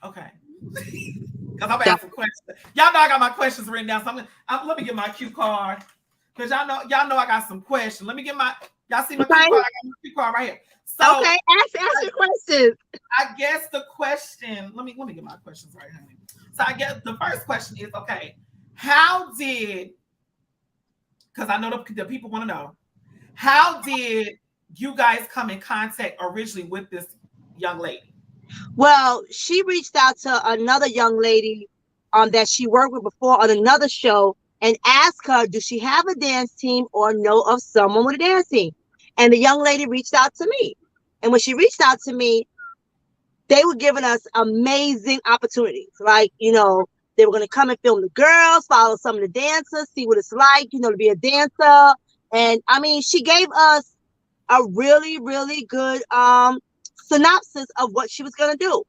Okay. Because I'm asking questions. Y'all know I got my questions written down. So let me get my cue card. Because y'all know I got some questions. Let me get y'all see my cue card? I got my cue card right here. So okay, ask your questions. I guess the question, let me get my questions right, honey. So I guess the first question is, okay, how did, because I know the people want to know, how did you guys come in contact originally with this young lady? Well, she reached out to another young lady that she worked with before on another show and asked her, does she have a dance team or know of someone with a dance team? And the young lady reached out to me. And when she reached out to me, they were giving us amazing opportunities. Like, they were going to come and film the girls, follow some of the dancers, see what it's like, to be a dancer. And I mean, she gave us a really, really good synopsis of what she was going to do.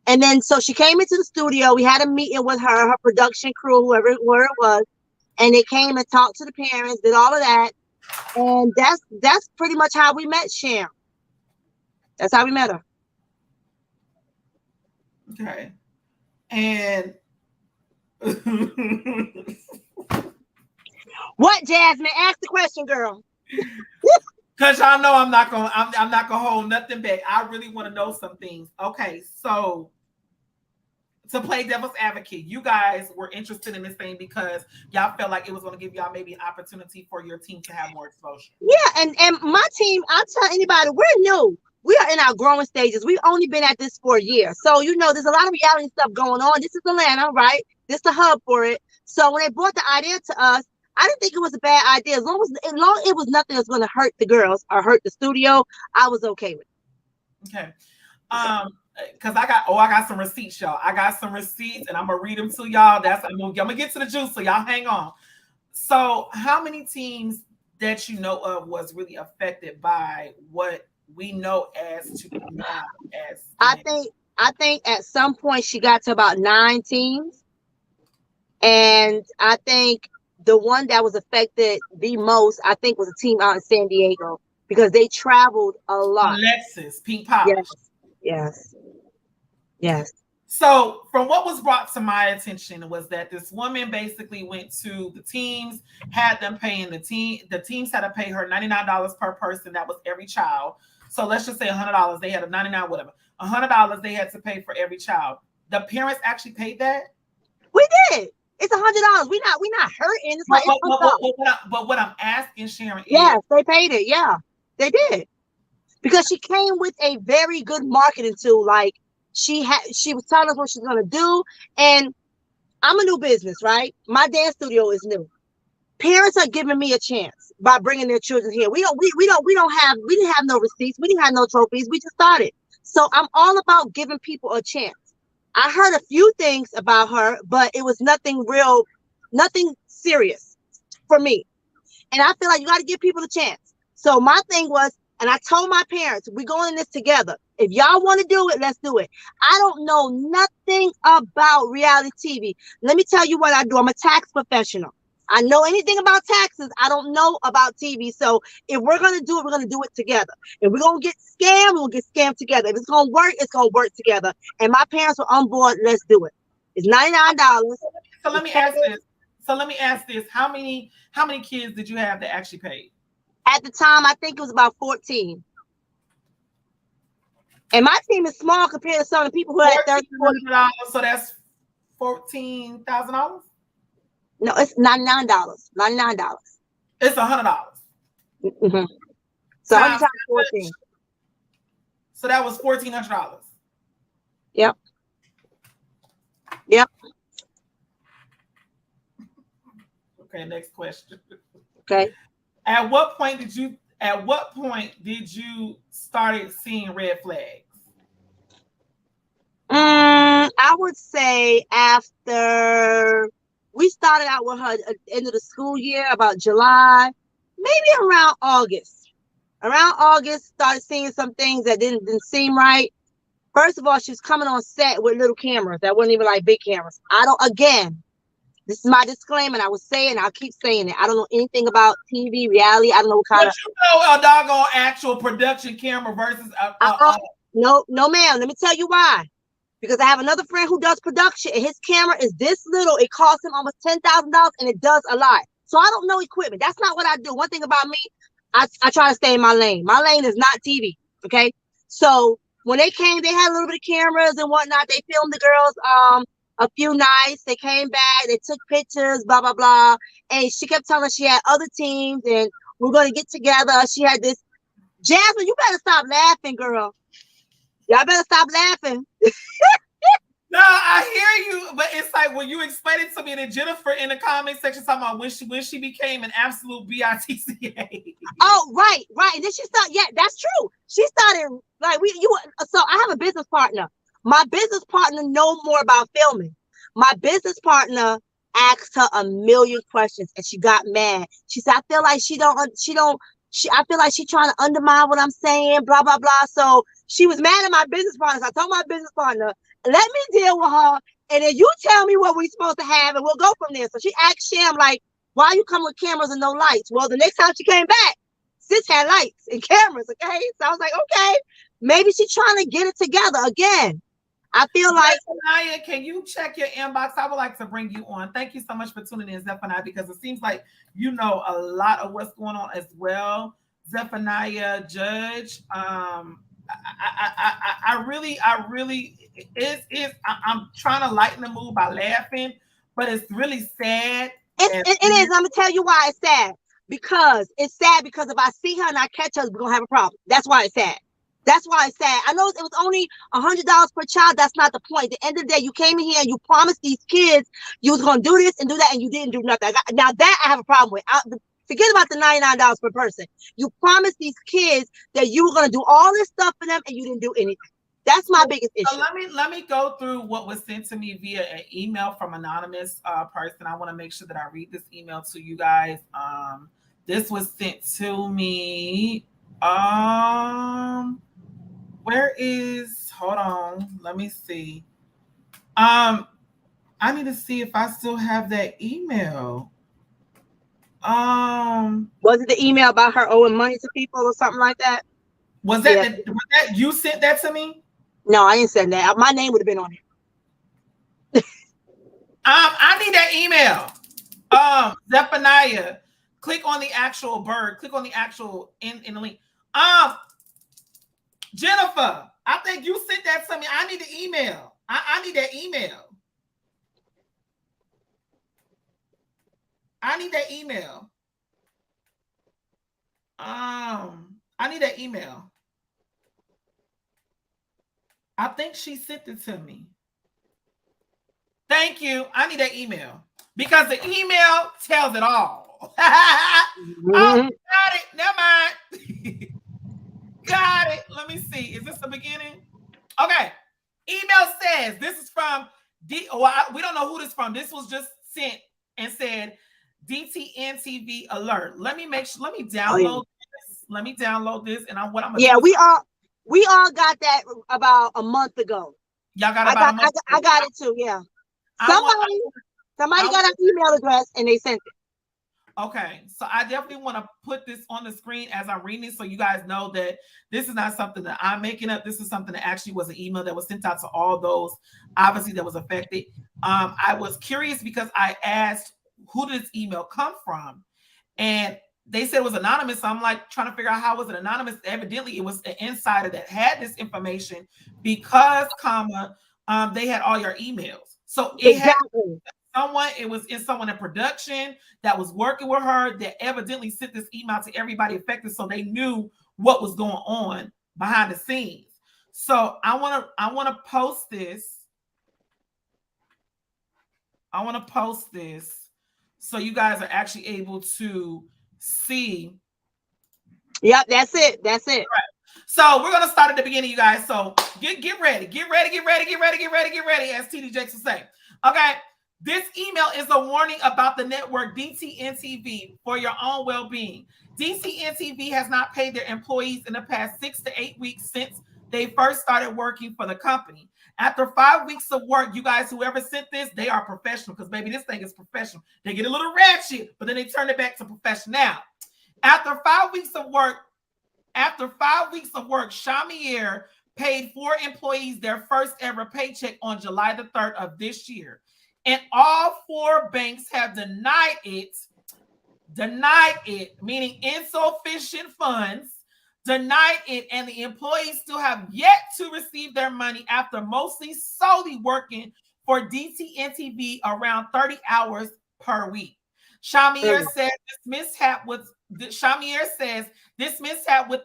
And then so she came into the studio. We had a meeting with her production crew, whoever it was, and they came and talked to the parents, did all of that. And that's pretty much how we met Sharon. That's how we met her. Okay. And what, Jasmine? Ask the question, girl. Because y'all know I'm not gonna hold nothing back. I really want to know some things. Okay, so to play devil's advocate, you guys were interested in this thing because y'all felt like it was going to give y'all maybe an opportunity for your team to have more exposure. Yeah, and my team, I'll tell anybody, we're new. We are in our growing stages. We've only been at this for a year. So, there's a lot of reality stuff going on. This is Atlanta, right? This is the hub for it. So when they brought the idea to us, I didn't think it was a bad idea. As long as it was nothing that's going to hurt the girls or hurt the studio, I was okay with it. Okay. Because I got some receipts, y'all. I got some receipts and I'm gonna read them to y'all. I'm gonna get to the juice, so y'all hang on. So how many teams that you know of was really affected by what we know as to now as I think at some point she got to about 9 teams. And I think the one that was affected the most, I think, was a team out in San Diego because they traveled a lot. Alexis, Pink Polish. Yes. So from what was brought to my attention was that this woman basically went to the teams, had them paying the teams had to pay her $99 per person. That was every child. So let's just say $100. They had a $99, whatever. $100 they had to pay for every child. The parents actually paid that? We did. It's $100. We're not hurting. It's like but what I'm asking, Sharon, yes, they paid it. Yeah, they did. Because she came with a very good marketing tool. Like she was telling us what she's gonna do. And I'm a new business, right? My dance studio is new. Parents are giving me a chance by bringing their children here. We didn't have no receipts. We didn't have no trophies. We just started. So I'm all about giving people a chance. I heard a few things about her, but it was nothing real, nothing serious for me. And I feel like you got to give people a chance. So my thing was, and I told my parents, we're going in this together. If y'all want to do it, let's do it. I don't know nothing about reality TV. Let me tell you what I do. I'm a tax professional. I know anything about taxes. I don't know about TV. So if we're going to do it, we're going to do it together. If we're going to get scammed, we'll get scammed together. If it's going to work, it's going to work together. And my parents were on board. Let's do it. It's $99. So let me ask this. How many kids did you have that actually paid? At the time, I think it was about 14. And my team is small compared to some of the people who had $30, $40. So that's $14,000? No, it's $99. $99. It's $100. Mm-hmm. So 100 times 14. So that was $1,400. Yep. Okay, next question. Okay. At what point did you started seeing red flags? I would say after we started out with her at the end of the school year, about July, maybe around August. Around August, started seeing some things that didn't seem right. First of all, she was coming on set with little cameras that weren't even like big cameras. I don't. Again, this is my disclaimer, and I will say it, and I'll keep saying it. I don't know anything about TV, reality. I don't know what kind But you know a doggone actual production camera versus of. No, no, ma'am. Let me tell you why. Because I have another friend who does production, and his camera is this little. It costs him almost $10,000, and it does a lot. So I don't know equipment. That's not what I do. One thing about me, I try to stay in my lane. My lane is not TV. Okay. So when they came, they had a little bit of cameras and whatnot. They filmed the girls a few nights. They came back, they took pictures, blah blah blah. And she kept telling us she had other teams and we're gonna get together. She had this. Jasmine, you better stop laughing, girl. Y'all better stop laughing. No, I hear you, but it's like when you explain it to me, that Jennifer in the comment section talking about when she became an absolute bitca. Oh, right. And then she started. Yeah, that's true. She started like So I have a business partner. My business partner know more about filming. My business partner asked her a million questions, and she got mad. She said, "I feel like I feel like she's trying to undermine what I'm saying, blah, blah, blah." So she was mad at my business partner. So I told my business partner, let me deal with her. And then you tell me what we're supposed to have and we'll go from there. So she asked Sham, like, why you come with cameras and no lights? Well, the next time she came back, sis had lights and cameras, okay? So I was like, okay, maybe she's trying to get it together again. I feel like Zephaniah, can you check your inbox? I would like to bring you on. Thank you so much for tuning in, Zephaniah, because it seems like you know a lot of what's going on as well. Zephaniah Judge. I really I'm trying to lighten the mood by laughing, but it's really sad. it is. I'm gonna tell you why it's sad. Because it's sad because if I see her and I catch her, we're gonna have a problem. That's why it's sad. That's why it's sad. I know it was only $100 per child. That's not the point. At the end of the day, you came in here and you promised these kids you was gonna do this and do that, and you didn't do nothing. Now that I have a problem with. Forget about the $99 per person. You promised these kids that you were gonna do all this stuff for them, and you didn't do anything. That's my biggest issue. So let me go through what was sent to me via an email from anonymous person. I want to make sure that I read this email to you guys. This was sent to me. Where is? Hold on. Let me see. I need to see if I still have that email. Was it the email about her owing money to people or something like that? Was that you sent that to me? No, I didn't send that. My name would have been on it. I need that email. Zephaniah, click on the actual bird. Click on the actual in the link. Jennifer, I think you sent that to me. I need the email. I need that email. I need that email. I need that email. I think she sent it to me. Thank you. I need that email because the email tells it all. Oh, got it. Never mind. Got it. Let me see. Is this the beginning? Okay. Email says this is from we don't know who this is from. This was just sent and said DTN TV alert. Let me make sure. Let me download this. Let me download this. And I'm gonna do. We all got that about a month ago. Y'all got about a month ago. I got it too. Yeah. Somebody got an email address and they sent it. Okay, so I definitely want to put this on the screen as I'm reading it so you guys know that this is not something that I'm making up. This is something that actually was an email that was sent out to all those, obviously, that was affected. I was curious because I asked, who did this email come from? And they said it was anonymous. So I'm like trying to figure out how was it anonymous. Evidently, it was an insider that had this information because, they had all your emails. So it had someone in production that was working with her that evidently sent this email to everybody affected so they knew what was going on behind the scenes. So I want to post this. I want to post this so you guys are actually able to see. Yep, that's it. That's it. So we're gonna start at the beginning, you guys. So get ready, as TD Jakes will say. Okay, this email is a warning about the network DTNTV for your own well-being. DTNTV has not paid their employees in the past 6 to 8 weeks since they first started working for the company. After 5 weeks of work, you guys, whoever sent this, they are professional, because baby, this thing is professional. They get a little ratchet, but then they turn it back to professional. After 5 weeks of work, Shamier paid 4 employees their first ever paycheck on July the 3rd of this year. And all 4 banks have denied it, meaning insufficient funds, denied it, and the employees still have yet to receive their money after mostly solely working for DTNTV around 30 hours per week. Shamier says this mishap with the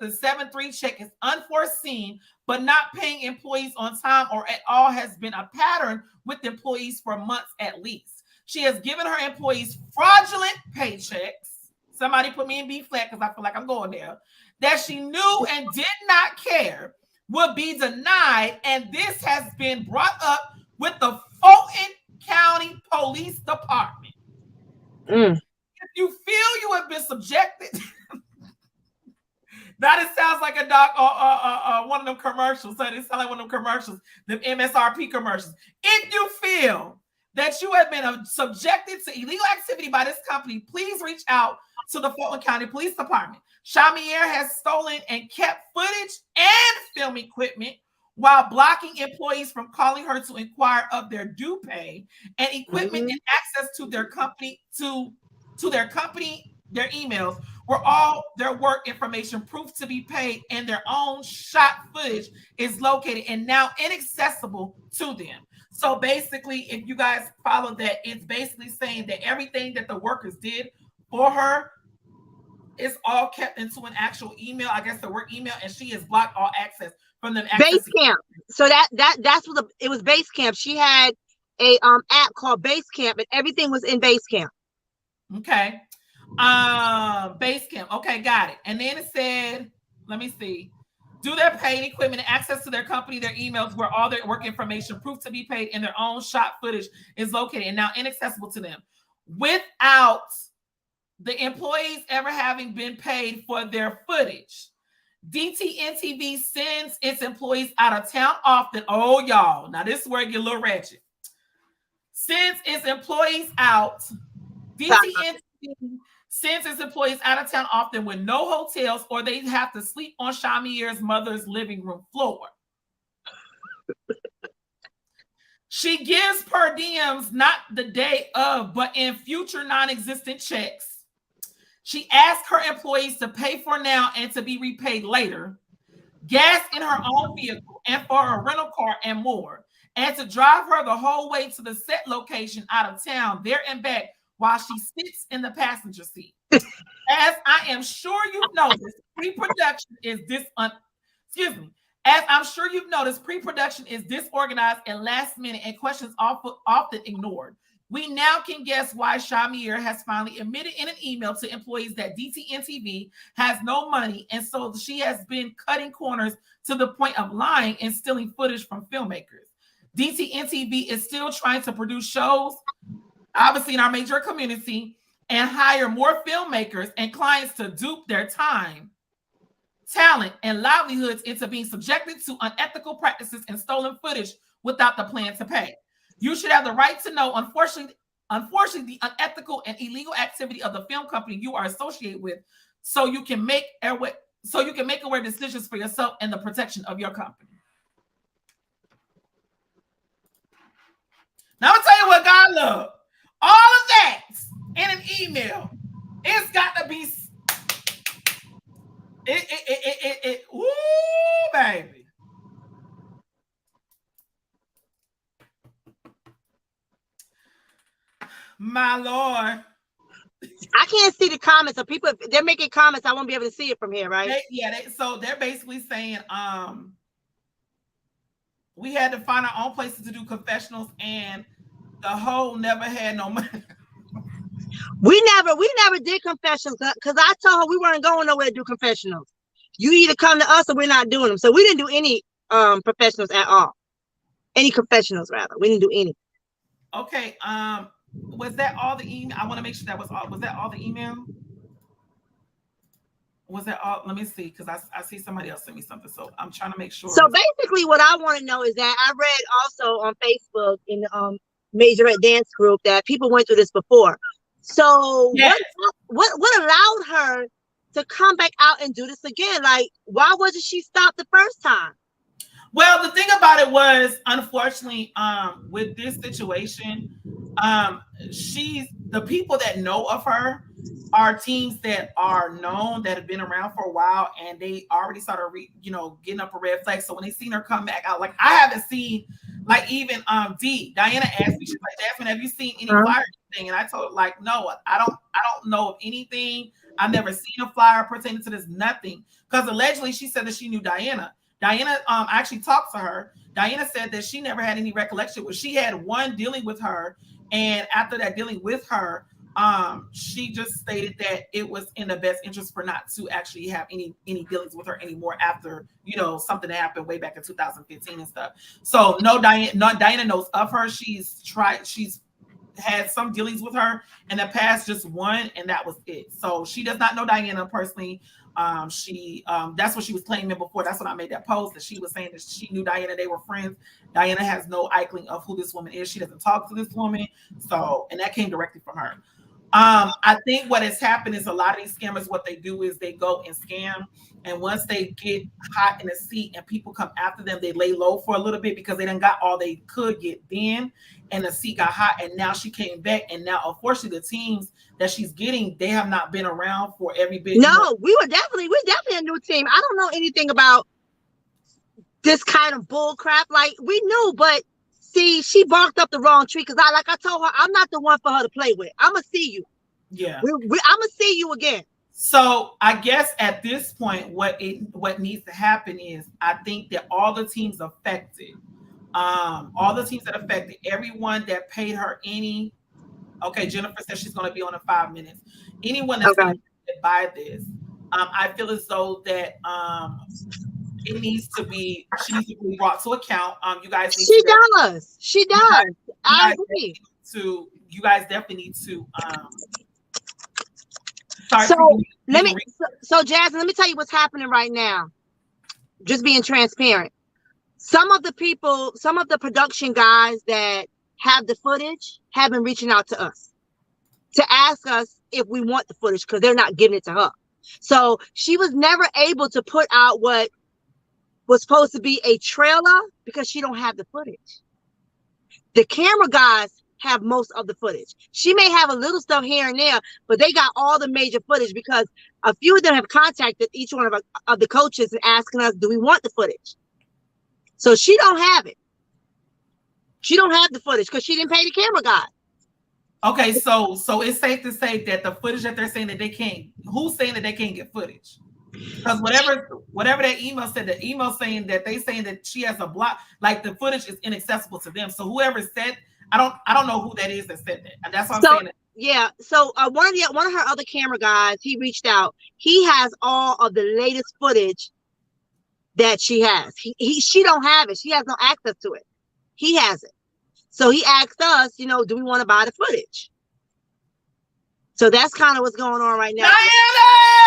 7-3 check is unforeseen, but not paying employees on time or at all has been a pattern with employees for months at least. She has given her employees fraudulent paychecks. Somebody put me in B flat because I feel like I'm going there. That she knew and did not care would be denied, and this has been brought up with the Fulton County Police Department. If you feel you have been subjected, that it sounds like a doc one of them commercials. So it sounds like one of them commercials, the MSRP commercials. If you feel that you have been subjected to illegal activity by this company, please reach out to the Fulton County Police Department. Shamier has stolen and kept footage and film equipment while blocking employees from calling her to inquire of their due pay, and equipment and access to their company, their emails, where all their work information proved to be paid and their own shot footage is located and now inaccessible to them. So basically, if you guys follow that, it's basically saying that everything that the workers did for her is all kept into an actual email, I guess the work email, and she has blocked all access from them. Basecamp. So that's what it was. Basecamp. She had a app called Basecamp, and everything was in Basecamp. Okay. Basecamp. Okay, got it. And then it said, let me see. Do their paid equipment and access to their company, their emails, where all their work information proved to be paid and their own shot footage is located and now inaccessible to them, without the employees ever having been paid for their footage. DTNTV sends its employees out of town often. Oh, y'all. Now, this is where it gets a little ratchet. Sends its employees out. DTNTV sends its employees out of town often with no hotels, or they have to sleep on Shamier's mother's living room floor. She gives per diems not the day of, but in future non-existent checks. She asks her employees to pay for now and to be repaid later, gas in her own vehicle and for a rental car and more, and to drive her the whole way to the set location out of town, there and back, while she sits in the passenger seat. As I am sure you've noticed, pre-production is disorganized and last minute, and questions often ignored. We now can guess why Shamier has finally admitted in an email to employees that DTNTV has no money, and so she has been cutting corners to the point of lying and stealing footage from filmmakers. DTNTV is still trying to produce shows, obviously in our major community, and hire more filmmakers and clients to dupe their time, talent, and livelihoods into being subjected to unethical practices and stolen footage without the plan to pay. You should have the right to know, unfortunately, the unethical and illegal activity of the film company you are associated with, so you can make aware decisions for yourself and the protection of your company. Now, I'm gonna tell you what God loves. All of that in an email, it's got to be ooh, baby. My Lord. I can't see the comments. So people, they're making comments. I won't be able to see it from here, right? So they're basically saying, we had to find our own places to do confessionals, and the whole never had no money. We never did confessionals because I told her we weren't going nowhere to do confessionals. You either come to us or we're not doing them. So we didn't do any professionals at all. Any confessionals rather. We didn't do any. Okay. Was that all the email? I want to make sure that was all. Was that all the email? Was that all? Let me see, because I see somebody else sent me something. So I'm trying to make sure. So basically what I want to know is that I read also on Facebook in the Majorette dance group that people went through this before. So Yes. what allowed her to come back out and do this again? Like, why wasn't she stopped the first time? Well, the thing about it was, unfortunately, with this situation, she's the people that know of her are teams that are known, that have been around for a while, and they already started getting up a red flag. So when they seen her come back out, like I haven't seen, like even Diana asked me, she's like, Jasmine, have you seen any flyer thing? And I told her, like, no, I don't know of anything. I've never seen a flyer pertaining to this, nothing. Because allegedly she said that she knew Diana. Diana, I actually talked to her. Diana said that she never had any recollection. She had one dealing with her, and after that dealing with her, she just stated that it was in the best interest for not to actually have any dealings with her anymore after something that happened way back in 2015 and stuff. So Diana knows of her. She's had some dealings with her in the past, just one, and that was it. So she does not know Diana personally. That's what she was claiming before. That's when I made that post, that she was saying that she knew Diana, they were friends. Diana has no inkling of who this woman is. She doesn't talk to this woman. So, and that came directly from her. I think what has happened is a lot of these scammers, what they do is they go and scam. And once they get hot in the seat and people come after them, they lay low for a little bit because they done got all they could get then. And the seat got hot. And now she came back. And now, unfortunately, the teams that she's getting, they have not been around for every bit. No, we're definitely a new team. I don't know anything about this kind of bull crap. Like, we knew, but see, she barked up the wrong tree because I told her, I'm not the one for her to play with. I'm gonna see you. Yeah, I'm gonna see you again. So I guess at this point, what needs to happen is, I think that all the teams affected, everyone that paid her any. Okay, Jennifer says she's going to be on in 5 minutes. Anyone that's going to buy this, I feel as though that she needs to be brought to account. You guys need She does. I agree. You guys definitely need to So Jasmine, let me tell you what's happening right now. Just being transparent. Some of the production guys that have the footage have been reaching out to us to ask us if we want the footage because they're not giving it to her. So she was never able to put out what was supposed to be a trailer because she don't have the footage. The camera guys have most of the footage. She may have a little stuff here and there, but they got all the major footage because a few of them have contacted each one of the coaches and asking us, do we want the footage? So she don't have it. She don't have the footage because she didn't pay the camera guy. Okay, so it's safe to say that the footage that they're saying that they can't, who's saying that they can't get footage? Because whatever that email said, the email saying that she has a block, like the footage is inaccessible to them. So whoever said, I don't know who that is that said that. And that's what I'm saying. Yeah. So one of her other camera guys, he reached out. He has all of the latest footage that she has. She don't have it. She has no access to it. He has it. So he asked us, do we want to buy the footage? So that's kind of what's going on right now.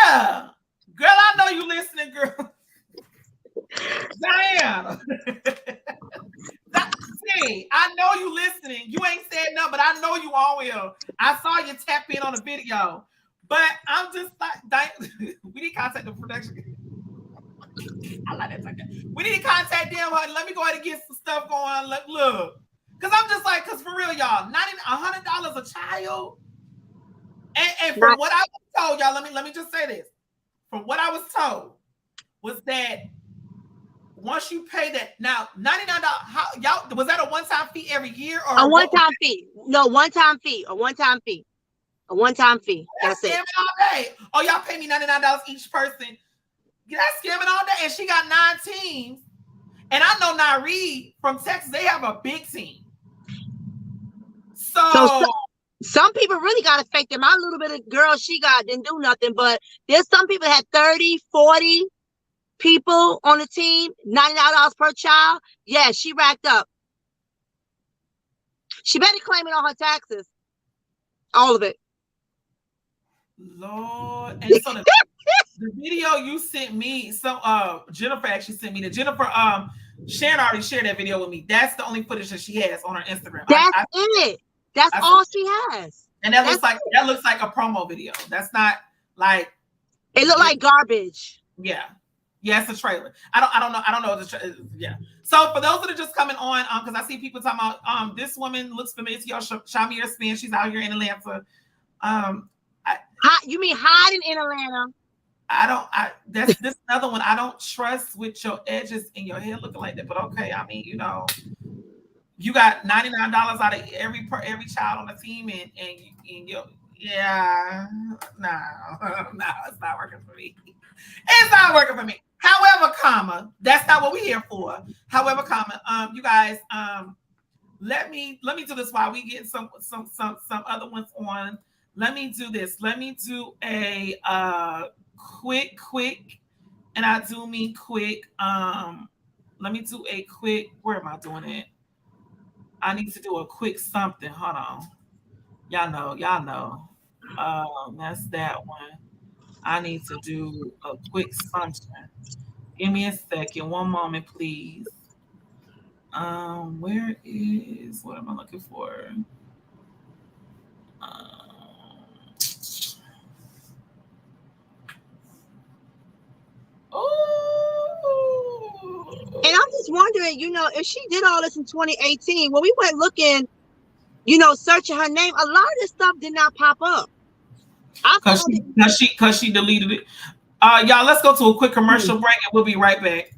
Diana! Girl, I know you listening, girl. Diana. See, I know you listening. You ain't said nothing, but I know you all will. I saw you tap in on the video. But I'm just like, we need to contact the production. I like that. We need to contact them. Let me go ahead and get some stuff going. Look. Because I'm just like, because for real, y'all, $100 a child. And from what I was told, y'all, let me just say this. From what I was told was that once you pay that, now $99, y'all, was that a one-time fee every year or a one-time fee? No, one-time fee. A one-time fee. That's it. All day. Oh, y'all pay me $99 each person. That's scamming all day. And she got 9 teams. And I know Nyree from Texas, they have a big team. So Some people really got affected. My little bit of girl she got didn't do nothing, but there's some people that had 30, 40 people on the team, $99 per child. Yeah, she racked up. She better claim it on her taxes. All of it. Lord. And so the video you sent me, so Jennifer actually sent me the Jennifer Sharon already shared that video with me. That's the only footage that she has on her Instagram. That's it. That's all she has. And that looks like a promo video. That's not like it looked like garbage. Yeah. Yeah, it's a trailer. I don't know. Yeah. So for those that are just coming on, because I see people talking about this woman looks familiar to y'all, Shamir Spin. She's out here in Atlanta. You mean hiding in Atlanta? That's another one. I don't trust with your edges in your hair looking like that. But okay, I mean, you got $99 out of every child on the team, and you no, it's not working for me. It's not working for me. However, that's not what we're here for. However, you guys, let me do this while we get some other ones on. Let me do this. Let me do a quick, and I do mean quick. Let me do a quick. Where am I doing it? I need to do a quick something. Hold on. Y'all know. That's that one. I need to do a quick something. Give me a second. One moment, please. Where is what am I looking for? And I'm just wondering, if she did all this in 2018, when we went looking, searching her name, a lot of this stuff did not pop up. Because she deleted it. Y'all, let's go to a quick commercial break and we'll be right back.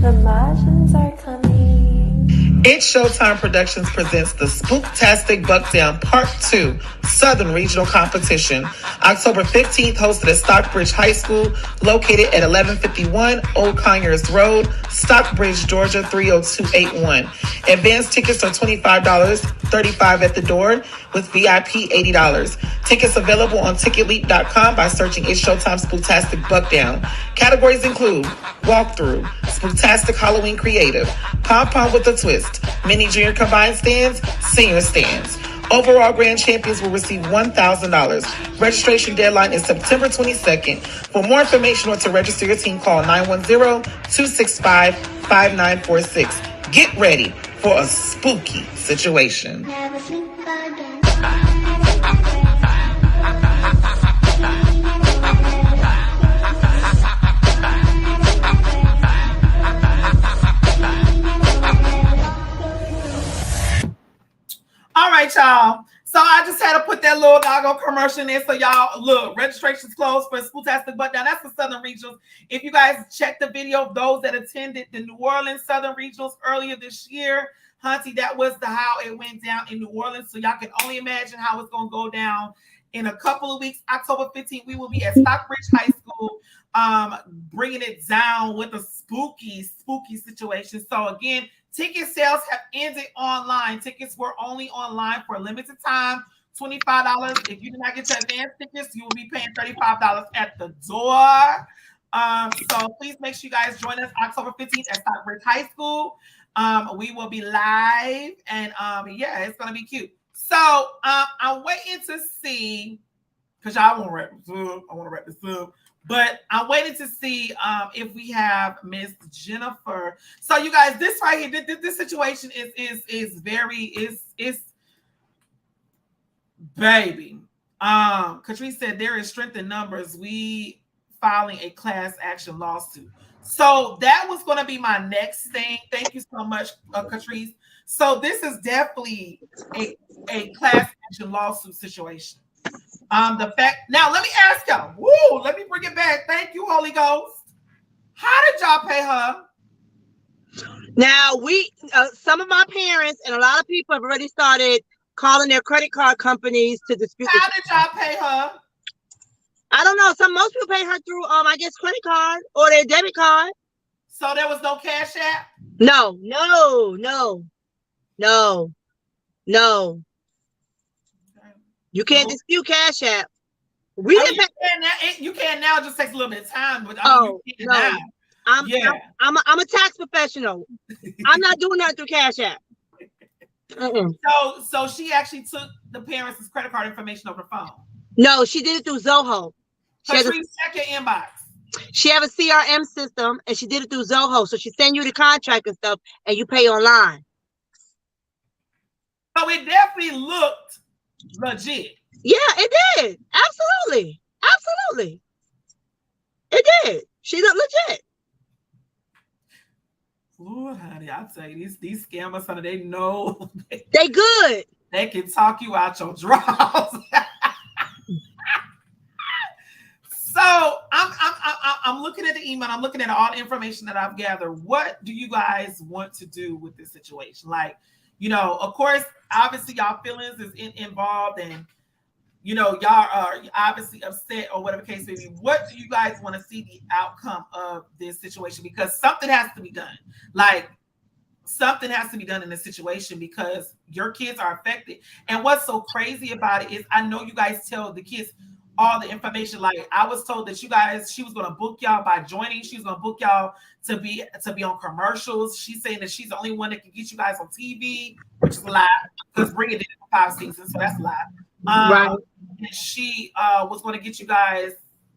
The Majorette are coming. It's Showtime Productions presents the Spooktastic Buckdown Part 2 Southern Regional Competition. October 15th, hosted at Stockbridge High School, located at 1151 Old Conyers Road, Stockbridge, Georgia 30281. Advance tickets are $25, $35 at the door, with VIP $80. Tickets available on ticketleap.com by searching It's Showtime Spooktastic Buckdown. Categories include walkthrough, Spooktastic Halloween Creative, Pom-Pom with a Twist, Mini Junior Combined Stands, Senior Stands. Overall grand champions will receive $1,000. Registration deadline is September 22nd. For more information or to register your team, call 910-265-5946. Get ready for a spooky situation. Never sleep again. All right, y'all. So I just had to put that little doggone commercial in there. So y'all, look, registration's closed for Spooktastic Buckdown. That's the Southern Regionals. If you guys check the video of those that attended the New Orleans Southern Regionals earlier this year, Hunty, that was how it went down in New Orleans. So y'all can only imagine how it's going to go down in a couple of weeks. October 15th, we will be at Stockbridge High School, bringing it down with a spooky situation. So again, ticket sales have ended online. Tickets were only online for a limited time. $25. If you do not get your advance tickets, you will be paying $35 at the door. So please make sure you guys join us October 15th at Stockbridge High School. We will be live, and yeah, it's gonna be cute. So I'm waiting to see, because y'all want to wrap this up. I want to wrap this up. But I'm waiting to see if we have Miss Jennifer. So you guys, this right here, this situation is very baby. Catrice said there is strength in numbers. We filing a class action lawsuit. So that was going to be my next thing. Thank you so much, Catrice. So this is definitely a class action lawsuit situation. The fact now, let me ask y'all. Woo, let me bring it back. Thank you, Holy Ghost. How did y'all pay her? Now we, some of my parents and a lot of people have already started calling their credit card companies to dispute. How did y'all pay her? I don't know. Most people pay her through I guess credit card or their debit card. So there was no Cash App? No, no, no, no, no. You can't dispute Cash App. We I didn't mean, pay. you can now. It just takes a little bit of time, but I mean, Oh you can no, now. I'm a tax professional. I'm not doing that through Cash App. So she actually took the parents' credit card information over the phone. No, she did it through Zoho. Patrice, check your inbox. She have a CRM system, and she did it through Zoho. So she send you the contract and stuff, and you pay online. So it definitely looked legit. Yeah, it did. Absolutely, absolutely, it did. She looked legit. Ooh, honey, I tell you, these scammers, honey, they know they good. They can talk you out your drawers. So I'm looking at the email. I'm looking at all the information that I've gathered. What do you guys want to do with this situation? Like, you know, of course, obviously, y'all feelings is involved, and you know, y'all are obviously upset or whatever case may be. What do you guys want to see the outcome of this situation? Because something has to be done. Like, something has to be done in this situation because your kids are affected. And what's so crazy about it is I know you guys tell the kids all the information. Like, I was told that she was going to book y'all by joining. She was going to book y'all to be on commercials. She's saying that she's the only one that can get you guys on TV, which is a lie, because Bring It did it for 5 seasons, so that's a lie. Right. She was going to get you guys.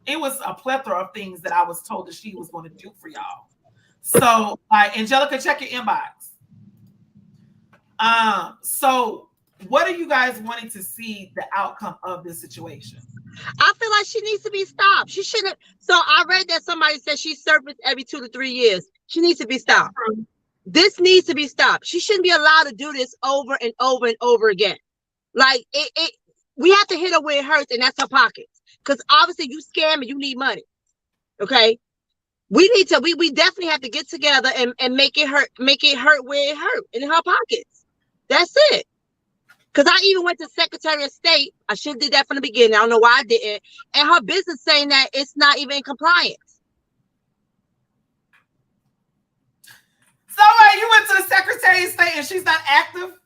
It was a plethora of things that I was told that she was going to do for y'all. So, Angelica, check your inbox. So what are you guys wanting to see the outcome of this situation? I feel like she needs to be stopped. She shouldn't. So I read that somebody said she surfaced every 2 to 3 years. She needs to be stopped. This needs to be stopped. She shouldn't be allowed to do this over and over and over again. Like we have to hit her where it hurts, and that's her pockets. Because obviously you scam and you need money. Okay. We definitely have to get together and make it hurt where it hurt, in her pockets. That's it. Because I even went to Secretary of State. I should have did that from the beginning. I don't know why I didn't. And her business saying that it's not even in compliance. So you went to the Secretary of State and she's not active?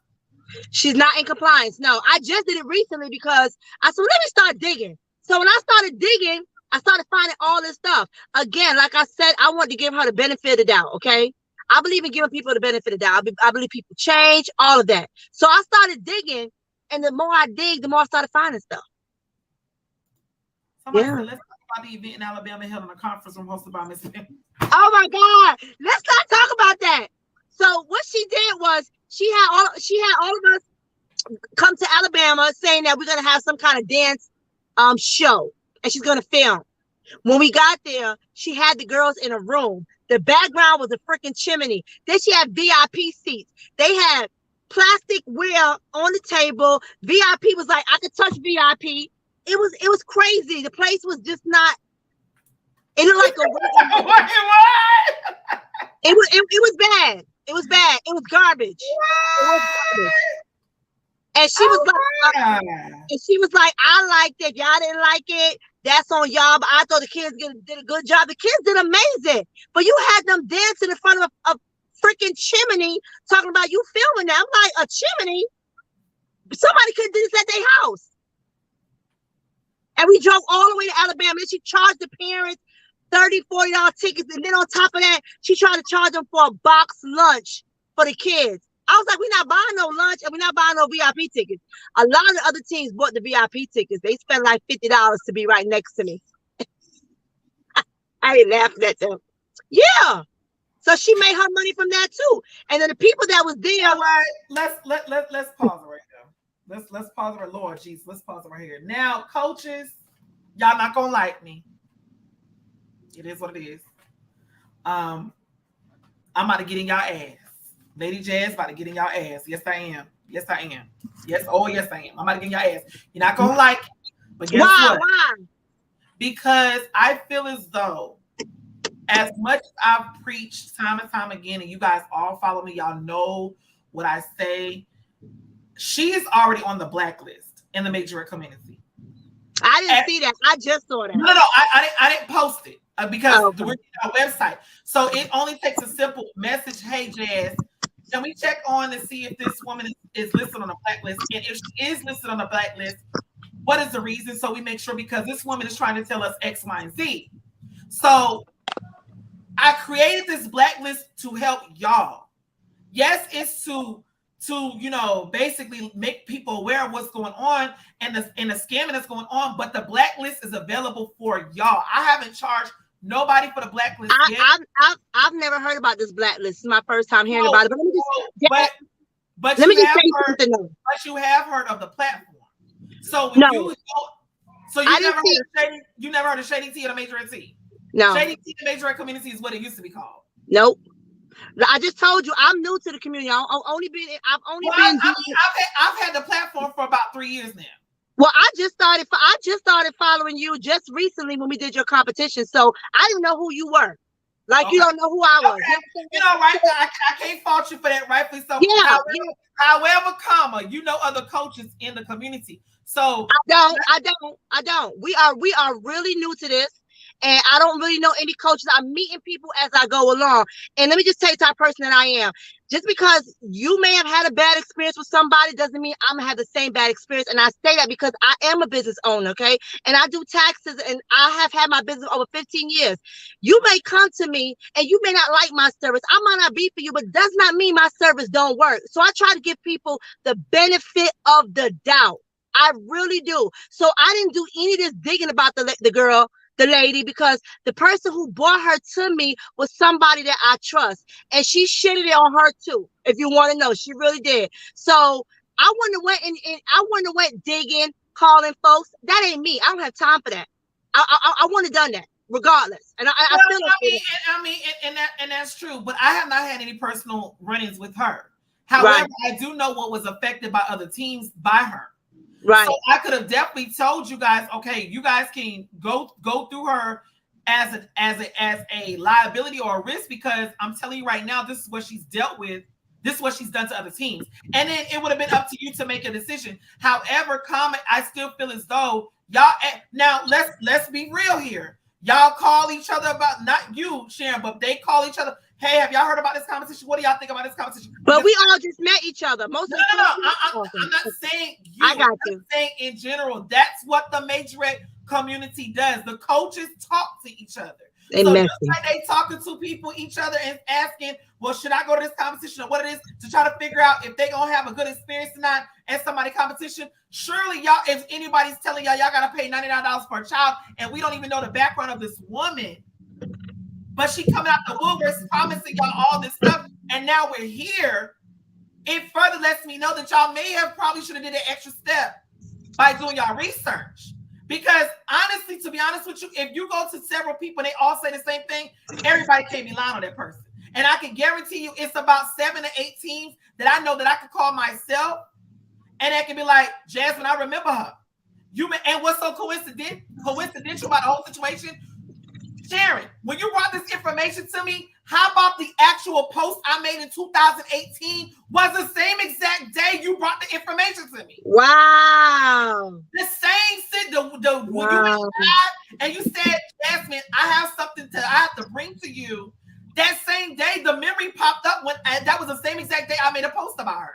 She's not in compliance. No, I just did it recently because I said, let me start digging. So when I started digging, I started finding all this stuff. Again, like I said, I want to give her the benefit of the doubt, okay? I believe in giving people the benefit of the doubt. I believe people change, all of that. So I started digging, and the more I dig, the more I started finding stuff. Somebody said, let's talk about the event in Alabama held in a conference room hosted by Miss Pam. Oh my God. Let's not talk about that. So what she did was she had all of us come to Alabama saying that we're gonna have some kind of dance show, and she's gonna film. When we got there, she had the girls in a room. The background was a freaking chimney. Then she had VIP seats. They had plastic ware on the table. VIP was like, I could touch VIP. It was crazy. The place was just not. It looked like a. What? It was bad. It was bad. It was garbage. It was garbage. And she was like, I liked it. Y'all didn't like it. That's on y'all. But I thought the kids did a good job. The kids did amazing. But you had them dancing in front of a freaking chimney, talking about you filming that. I'm like, a chimney? Somebody could do this at their house. And we drove all the way to Alabama. And she charged the parents $30, $40 tickets. And then on top of that, she tried to charge them for a box lunch for the kids. I was like, we're not buying no lunch and we're not buying no VIP tickets. A lot of the other teams bought the VIP tickets. They spent like $50 to be right next to me. I ain't laughing at them. Yeah. So she made her money from that too. And then the people that was there. All right, let's pause it right now. Let's pause it right, Lord Jesus. Let's pause it right here. Now, coaches, y'all not gonna like me. It is what it is. I'm about to get in y'all ass. Lady Jazz about to get in y'all ass. Yes, I am. Yes, I am. Yes, oh yes, I am. I'm about to get in y'all ass. You're not gonna like it. But guess what? Why? Because I feel as though, as much as I've preached time and time again, and you guys all follow me, y'all know what I say. She is already on the blacklist in the Majorette community. I didn't And- see that. I just saw that. No, I didn't post it because Okay. we're on our website. So it only takes a simple message. Hey, Jazz, can we check on to see if this woman is listed on a blacklist? And if she is listed on a blacklist, what is the reason? So we make sure, because this woman is trying to tell us X, Y, and Z. So I created this blacklist to help y'all. Yes, it's to basically make people aware of what's going on and the scamming that's going on. But the blacklist is available for y'all. I haven't charged nobody for the blacklist yet. I've never heard about this blacklist. This is my first time hearing about it. But But let me you just have say heard, something though. but you have heard of the platform. So No. you never heard of Shady Tea or the Majorette Tea? No. Shady Tea and Majorette community is what it used to be called. Nope. I just told you I'm new to the community. I've only been. I've had the platform for about 3 years now. Well, I just started following you just recently when we did your competition. So I didn't know who you were. Like Okay. you don't know who I was. Okay. Right? I can't fault you for that, rightfully so. Yeah. However, you know other coaches in the community. So I don't. We are really new to this. And I don't really know any coaches. I'm meeting people as I go along. And let me just tell you the type of person that I am. Just because you may have had a bad experience with somebody doesn't mean I'm going to have the same bad experience. And I say that because I am a business owner, okay? And I do taxes, and I have had my business over 15 years. You may come to me and you may not like my service. I might not be for you, but does not mean my service don't work. So I try to give people the benefit of the doubt. I really do. So I didn't do any of this digging about the lady, because the person who brought her to me was somebody that I trust, and she shitted it on her too. If you want to know, she really did. So I wouldn't have went digging, calling folks. That ain't me. I don't have time for that. I wouldn't have done that regardless. And and that's true. But I have not had any personal run-ins with her. However, I do know what was affected by other teams by her. Right. So I could have definitely told you guys, okay, you guys can go through her as a liability or a risk, because I'm telling you right now, this is what she's dealt with. This is what she's done to other teams. And then it would have been up to you to make a decision. However, I still feel as though y'all, now let's be real here. Y'all call each other about, not you, Sharon, but they call each other. Hey, have y'all heard about this competition? What do y'all think about this competition? But we all just met each other. No. I'm not saying you. I got you. I'm saying in general. That's what the Majorette community does. The coaches talk to each other. They so messy. just like they talking to people, each other, and asking, well, should I go to this competition or what it is, to try to figure out if they're gonna have a good experience or not at somebody competition. Surely y'all, if anybody's telling y'all gotta pay $99 for a child, and we don't even know the background of this woman, but she coming out the woodworks promising y'all all this stuff, and now we're here. It further lets me know that y'all may have probably should have did an extra step by doing y'all research. Because honestly, to be honest with you, if you go to several people and they all say the same thing, everybody can't be lying on that person. And I can guarantee you it's about 7 to 8 teams that I know that I could call myself, and I can be like, Jasmine, I remember her. And what's so coincidental about the whole situation? Sharon, when you brought this information to me, how about the actual post I made in 2018 was the same exact day you brought the information to me? Wow. The same when you went live and you said, Jasmine, I have something I have to bring to you. That same day, the memory popped up that was the same exact day I made a post about her.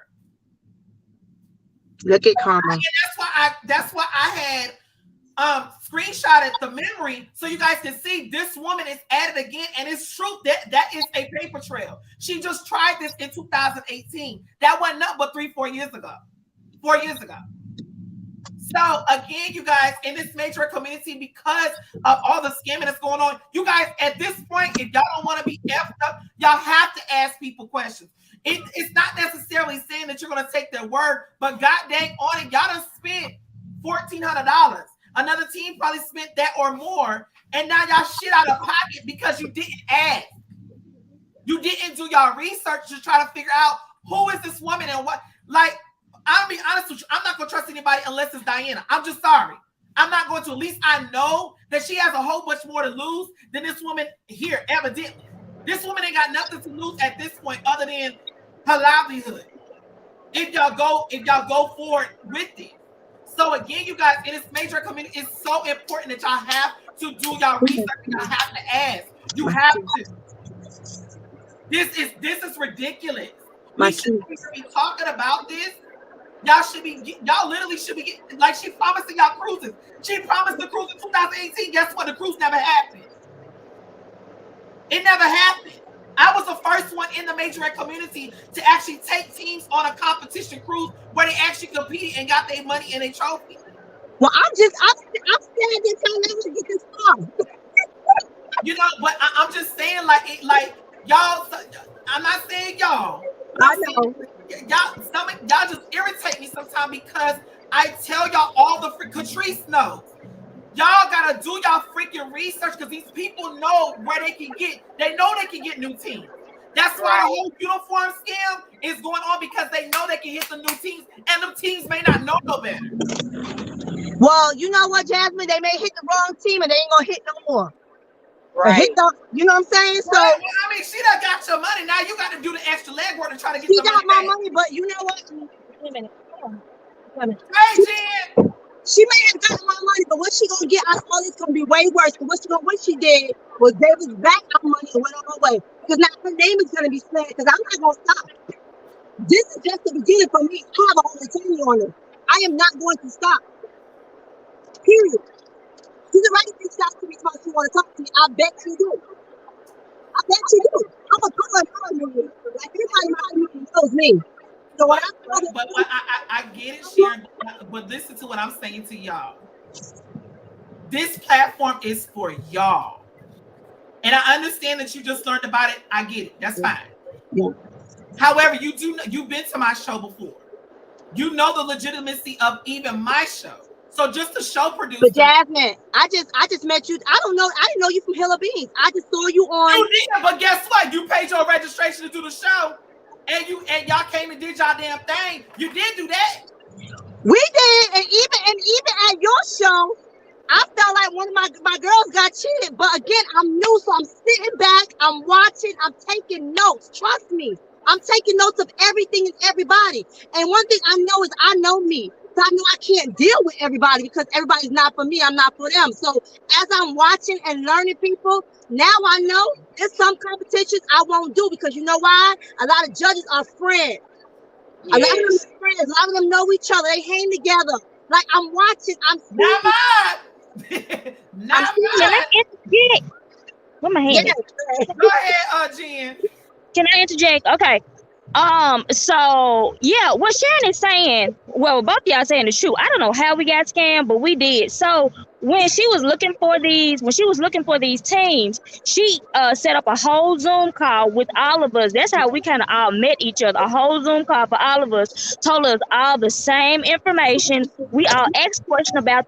Look at karma. And that's why I had screenshotted the memory so you guys can see this woman is at it again, and it's true that is a paper trail. She just tried this in 2018. That wasn't up but 4 years ago. 4 years ago. So again, you guys, in this Majorette community, because of all the scamming that's going on, you guys, at this point, if y'all don't want to be effed up, y'all have to ask people questions. It's not necessarily saying that you're going to take their word, but god dang on it, y'all done spent $1,400. Another team probably spent that or more, and now y'all shit out of pocket because you didn't ask. You didn't do y'all research to try to figure out who is this woman and what. Like, I'll be honest with you, I'm not going to trust anybody unless it's Diana. I'm just sorry. I'm not going to. At least I know that she has a whole bunch more to lose than this woman here, evidently. This woman ain't got nothing to lose at this point other than her livelihood. If y'all go forward with it. So again, you guys, in this major community, it's so important that y'all have to do y'all research. Y'all have to ask. You have to. This is ridiculous. My We shouldn't key. even be talking about this. Y'all literally should be like she promising y'all cruises. She promised the cruise in 2018. Guess what? The cruise never happened. It never happened. I was the first one in the Majorette community to actually take teams on a competition cruise where they actually competed and got their money and their trophy. Well, I'm sad that y'all never get this far. But I'm just saying, like y'all. I'm not saying y'all, but I I'm saying know. y'all just irritate me sometimes because I tell y'all all the Catrice knows. Y'all gotta do y'all freaking research because these people know where they can get. They know they can get new teams. That's why the whole uniform scam is going on because they know they can hit the new teams, and them teams may not know no better. Well, you know what, Jasmine? They may hit the wrong team and they ain't gonna hit no more. Right. You know what I'm saying? So Right. Well, I mean, she done got your money. Now you got to do the extra legwork to try to get she the got money my back. money, but you know what? Wait a minute. Hold on. Hey, Jen. She may have gotten my money, but what she gonna get out of all this gonna be way worse. Because what she did was gave us back our money and went on her way. Because now her name is gonna be slanted. Because I'm not gonna stop. This is just the beginning for me. I have a whole attorney on it. I am not going to stop. Period. She's already reached out to me because she want to talk to me. I bet she do. I bet she do. I'm a good like everybody knows me. So when I get it, Sharon. But listen to what I'm saying to y'all. This platform is for y'all. And I understand that you just learned about it. I get it. That's fine. Yeah. However, you've been to my show before. You know the legitimacy of even my show. So just the show producer. But Jasmine, I just met you. I didn't know you from Hill of Beans. I just saw you on. You did, but guess what? You paid your registration to do the show, and y'all came and did y'all damn thing. You did do that. We did, and even at your show, I felt like one of my girls got cheated. But again, I'm new, so I'm sitting back, I'm watching, I'm taking notes. Trust me, I'm taking notes of everything and everybody. And one thing I know is I know me. So I know I can't deal with everybody because everybody's not for me. I'm not for them. So as I'm watching and learning people, now I know there's some competitions I won't do because you know why? A lot of judges are friends. Yes. A lot of them are friends. A lot of them know each other. They hang together. Like I'm watching. I'm seeing. Not mine. Not mine. Can I interject? Where my hand? Yes. Go ahead, Jen. Can I interject? Okay. So yeah, what Sharon is saying, well, both of y'all saying the truth. I don't know how we got scammed, but we did. So when she was looking for these teams, she set up a whole Zoom call with all of us. That's how we kind of all met each other. A whole Zoom call for all of us, told us all the same information. We all asked questions about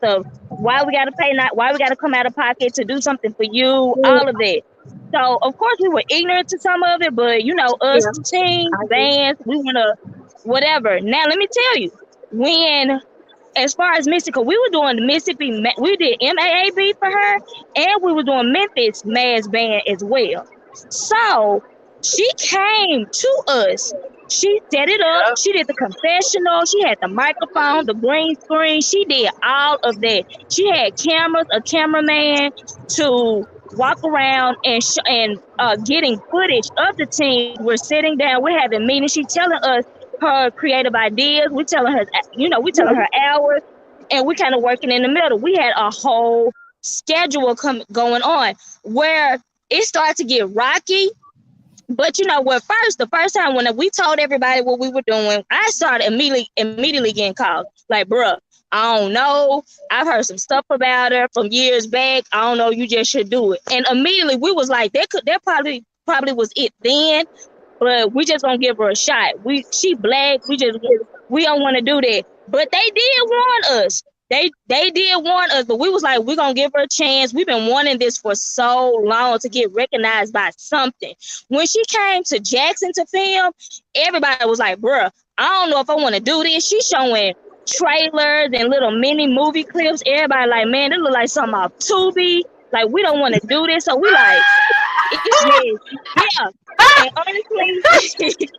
why we gotta pay, not why we gotta come out of pocket to do something for you, all of that. So of course we were ignorant to some of it, but you know, us teens, bands, we wanna whatever. Now let me tell you, when as far as Mystical, we were doing the Mississippi, we did MAAB for her, and we were doing Memphis Mass Band as well. So she came to us. She set it up. She did the confessional. She had the microphone, the green screen. She did all of that. She had cameras, a cameraman to walk around and getting footage of the team. We're sitting down. We're having meetings. She's telling us her creative ideas. We're telling her, we're telling her hours, and we're kind of working in the middle. We had a whole schedule going on where it started to get rocky. But you know what? The first time when we told everybody what we were doing, I started immediately getting calls. Like, bruh, I don't know. I've heard some stuff about her from years back. I don't know. You just should do it. And immediately we was like, that probably was it then. But we just gonna give her a shot. She black. We don't want to do that. But they did warn us. They did warn us, but we was like, we're gonna give her a chance. We've been wanting this for so long to get recognized by something. When she came to Jackson to film, everybody was like, bruh, I don't know if I want to do this. She's showing trailers and little mini movie clips. Everybody like, man, it look like something off Tubi. Like, we don't want to do this. So we like, yeah. And honestly,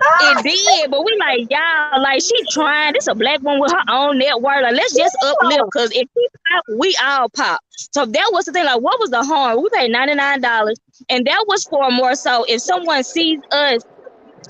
It did, but we like y'all, like she trying. This a black woman with her own network. Like let's just uplift, cause if she pop, we all pop. So that was the thing. Like, what was the harm? We paid $99, and that was for more so if someone sees us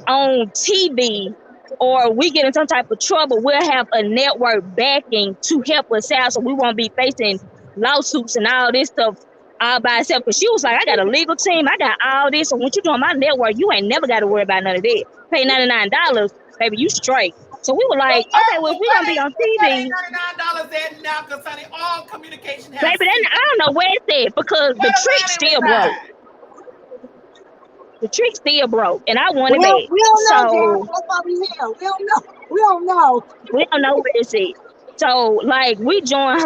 on TV or we get in some type of trouble, we'll have a network backing to help us out, so we won't be facing lawsuits and all this stuff all by itself. Because she was like, I got a legal team, I got all this. So once you join my network, you ain't never got to worry about none of that. Pay $99, baby, you straight. So we were like, okay, well, if we're gonna be on TV, $99 at now, because honey, all communication has. baby, then I don't know where it's at because the trick still broke. The trick still broke, and I want it back. We don't know, So Dad. That's why we here. We don't know. We don't know. we don't know where it's at. So like we joined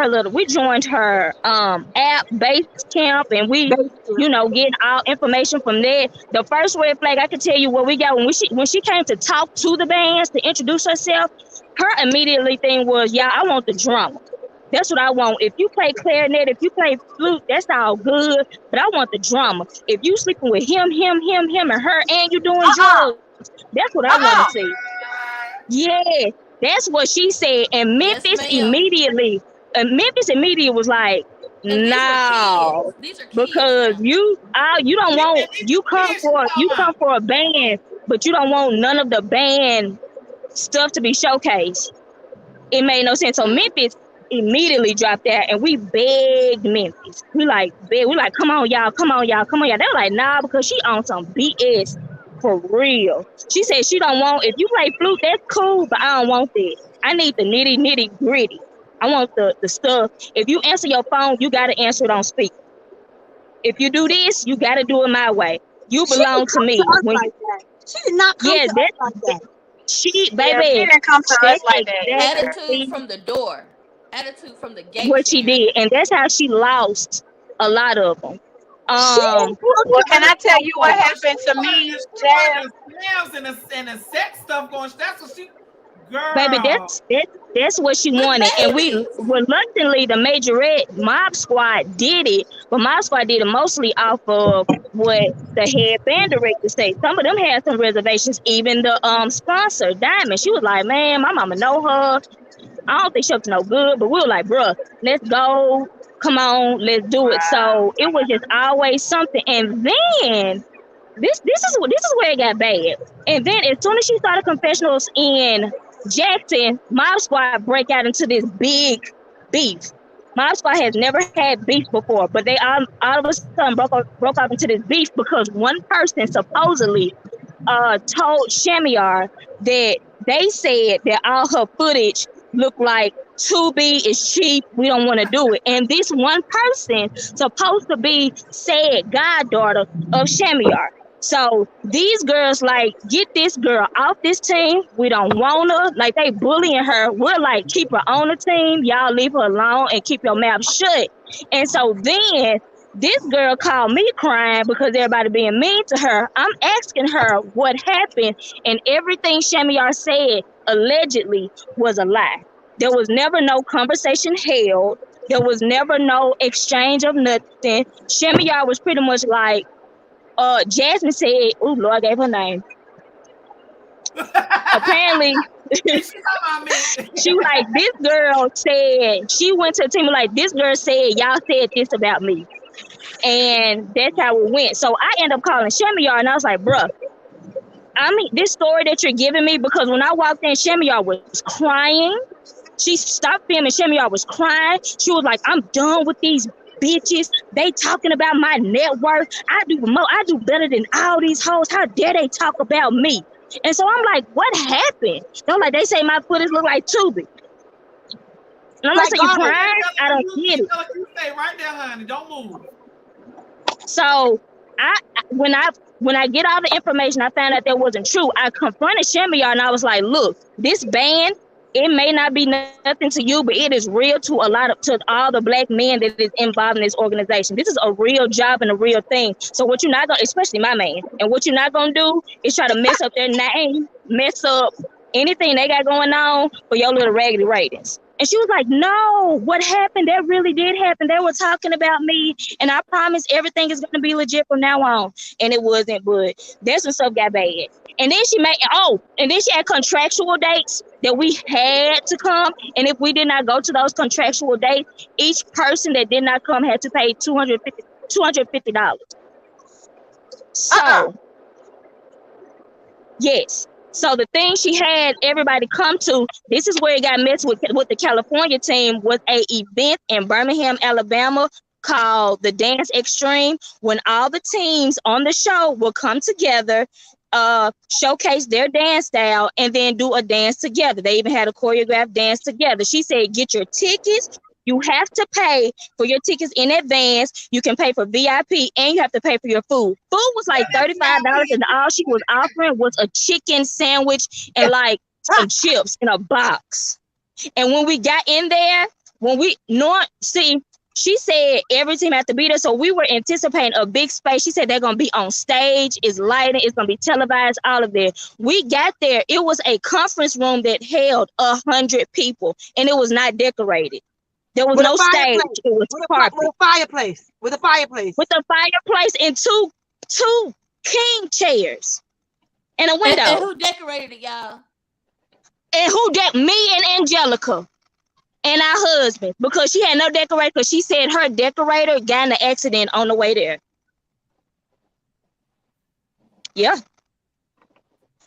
her app base camp, and we getting all information from there. The first red flag I can tell you what we got when she came to talk to the bands to introduce herself, her immediately thing was, yeah, I want the drama. That's what I want. If you play clarinet, if you play flute, that's all good. But I want the drama. If you sleeping with him, and her, and you doing drugs, that's what I want to see. Yeah, that's what she said. And Memphis immediately was like, no, because you don't want, you come for a band, but you don't want none of the band stuff to be showcased. It made no sense. So Memphis immediately dropped that, and we begged Memphis. We like, come on, y'all. They were like, nah, because she on some BS for real. She said she don't want, if you play flute, that's cool, but I don't want that. I need the nitty gritty. I want the stuff. If you answer your phone, you gotta answer it on speaker. If you do this, you gotta do it my way. You belong to me. She did not come to us like that. She didn't come to us like that. Attitude from the door. Attitude from the gate. What she did, and that's how she lost a lot of them. Well, can I tell you what happened to me, Jazz? And the sex stuff going. That's what she, girl. Baby, that's what she wanted, and we reluctantly, the Majorette Mob Squad did it, but Mob Squad did it mostly off of what the head band director said. Some of them had some reservations. Even the sponsor, Diamond, she was like, man, my mama know her. I don't think she was no good, but we were like, bruh, let's go. Come on, let's do it. So it was just always something. And then this is where it got bad. And then as soon as she started confessionals in Jackson, Mob Squad break out into this big beef. Mob Squad has never had beef before, but they all of a sudden broke up into this beef because one person supposedly told Shamiar that they said that all her footage looked like 2B is cheap, we don't want to do it. And this one person supposed to be said goddaughter of Shamiar. So these girls like, get this girl off this team. We don't want her. Like, they bullying her. We're like, keep her on the team. Y'all leave her alone and keep your mouth shut. And so then this girl called me crying because everybody being mean to her. I'm asking her what happened, and everything Shamiar said allegedly was a lie. There was never no conversation held. There was never no exchange of nothing. Shamiar was pretty much like, Jasmine said, oh Lord, I gave her name. Apparently, she was like, this girl said, she went to the team like, this girl said, y'all said this about me. And that's how it went. So I ended up calling Shamiar, and I was like, bruh, I mean, this story that you're giving me, because when I walked in, Shamiar was crying. She stopped filming. Shamiar was crying. She was like, I'm done with these bitches. They talking about my net worth. I do better than all these hoes. How dare they talk about me? And so I'm like, what happened? They're like, they say my footage look like Tubi. And I'm like, so you crying? I don't get it. You stay right there, honey. Don't move. So when I get all the information, I found out that wasn't true. I confronted Shamiar, and I was like, look, this band, it may not be nothing to you, but it is real to all the black men that is involved in this organization. This is a real job and a real thing. So what you're not gonna, especially my man, and what you're not gonna do is try to mess up their name, mess up anything they got going on for your little raggedy ratings. And she was like, no, what happened? That really did happen. They were talking about me, and I promise everything is going to be legit from now on. And it wasn't, but that's when stuff got bad. And then she had contractual dates that we had to come. And if we did not go to those contractual dates, each person that did not come had to pay $250. So yes. So the thing she had everybody come to, this is where it got messed with the California team, was a event in Birmingham, Alabama called the Dance Extreme, when all the teams on the show will come together, showcase their dance style, and then do a dance together. They even had a choreographed dance together. She said, get your tickets. You have to pay for your tickets in advance. You can pay for VIP, and you have to pay for your food. Food was like $35, and all she was offering was a chicken sandwich and like some chips in a box. And when we got in there, she said every team had to be there, so we were anticipating a big space. She said they're going to be on stage, it's lighting, it's going to be televised, all of that. We got there, it was a conference room that held 100 people, and it was not decorated. There was no stage. It was carpet. With a fireplace. With a fireplace and two king chairs and a window. And who decorated it, y'all? And me and Angelica and our husband, because she had no decorator, because she said her decorator got in an accident on the way there. Yeah.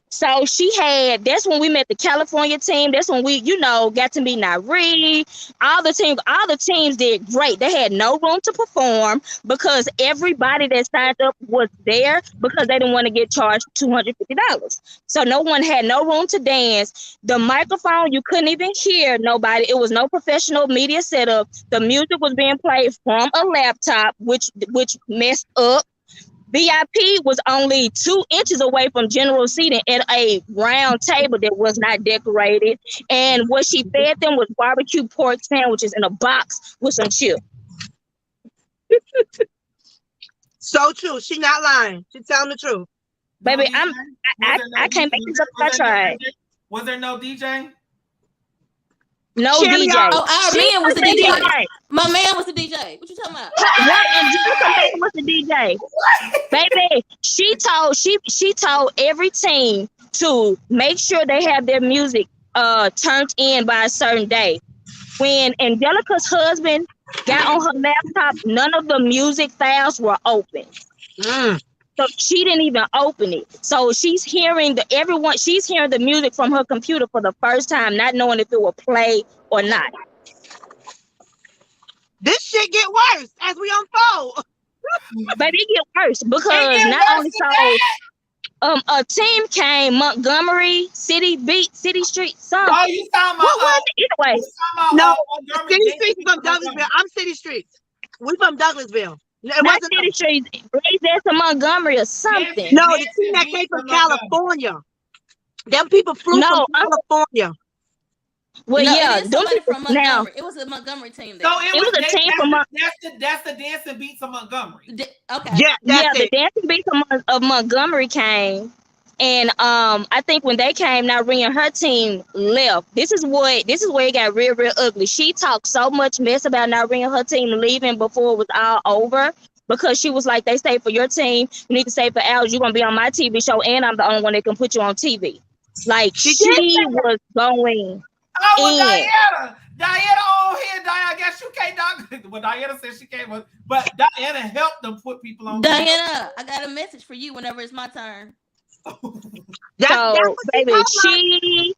So that's when we met the California team. That's when we, got to meet Nyree. All the teams did great. They had no room to perform because everybody that signed up was there because they didn't want to get charged $250. So no one had no room to dance. The microphone, you couldn't even hear nobody. It was no professional media setup. The music was being played from a laptop, which messed up. VIP was only 2 inches away from general seating at a round table that was not decorated. And what she fed them was barbecue pork sandwiches in a box with some chips. So true. She not lying. She telling the truth. Baby, I can't make this up if I tried. Was there no DJ? No DJ. Oh, our man was the DJ. My man was the DJ. What you talking about? What? And Jessica was the DJ. Baby, she told every team to make sure they have their music turned in by a certain day. When Angelica's husband got on her laptop, none of the music files were open. So she didn't even open it. So she's hearing the music from her computer for the first time, not knowing if it will play or not. This shit get worse as we unfold. Baby, it get worse because not only a team came, Montgomery, City Street, something. Oh, you talking about? What was it? Anyway. No, City Street from Douglasville. I'm City Streets. We from Douglasville. Not City Street, that's in Montgomery or something. No, the team that came from California. Them people flew from California. Well, no, yeah, it is from Montgomery. It was a Montgomery team. There. So it was a team from that's the dancing beats of Montgomery. Okay. Yeah, the dancing beats of Montgomery came, and I think when they came, Nyree and her team left. This is where it got real ugly. She talked so much mess about Nyree and her team leaving before it was all over. Because she was like, they stay for your team. You need to stay for ours. You're gonna be on my TV show, and I'm the only one that can put you on TV. Like she was going. Oh, well, Diana on here. Diana, I guess you can't knock. Well, Diana said she can't, but Diana helped them put people on. Diana, I got a message for you whenever it's my turn. So, baby, she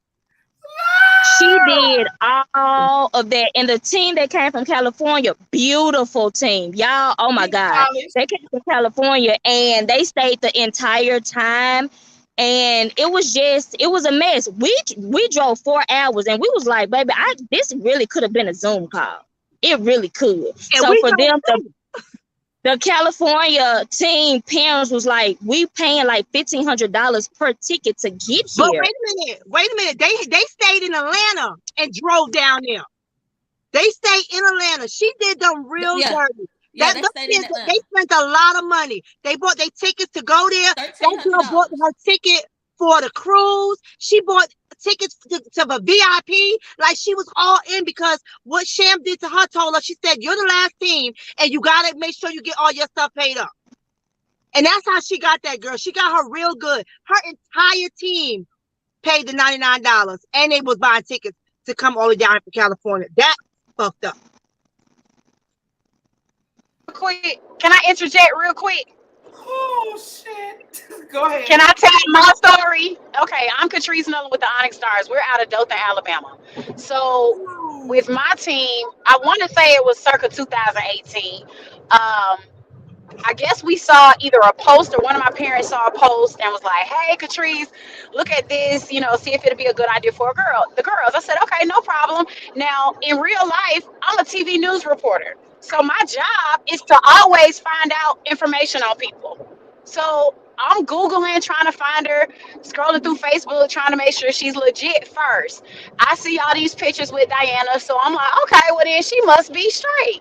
did all of that. And the team that came from California, beautiful team. Y'all, oh my God. They came from California and they stayed the entire time. And it was a mess. We drove 4 hours and we was like, baby, this really could have been a Zoom call. It really could. And so for them, the California team parents was like, we paying like $1,500 per ticket to get here. But wait a minute. They stayed in Atlanta and drove down there. They stayed in Atlanta. She did them real dirty. Yeah, they spent a lot of money. They bought their tickets to go there. That girl bought her ticket for the cruise. She bought tickets to the VIP. Like she was all in because what Sham did to her told her, she said, you're the last team and you got to make sure you get all your stuff paid up. And that's how she got that girl. She got her real good. Her entire team paid the $99, and they was buying tickets to come all the way down from California. That fucked up. Quick, can I interject real quick? Oh shit. Go ahead. Can I tell my story? Okay, I'm Catrice Nolan with the Onyx Stars. We're out of Dothan, Alabama. So with my team, I want to say it was circa 2018. I guess we saw either a post or one of my parents saw a post and was like, "Hey, Catrice, look at this. You know, see if it'd be a good idea for a girl." The girls. I said, "Okay, no problem." Now, in real life, I'm a TV news reporter, so my job is to always find out information on people. So I'm googling, trying to find her, scrolling through Facebook, trying to make sure she's legit first. I see all these pictures with Diana, so I'm like, "Okay, well then she must be straight."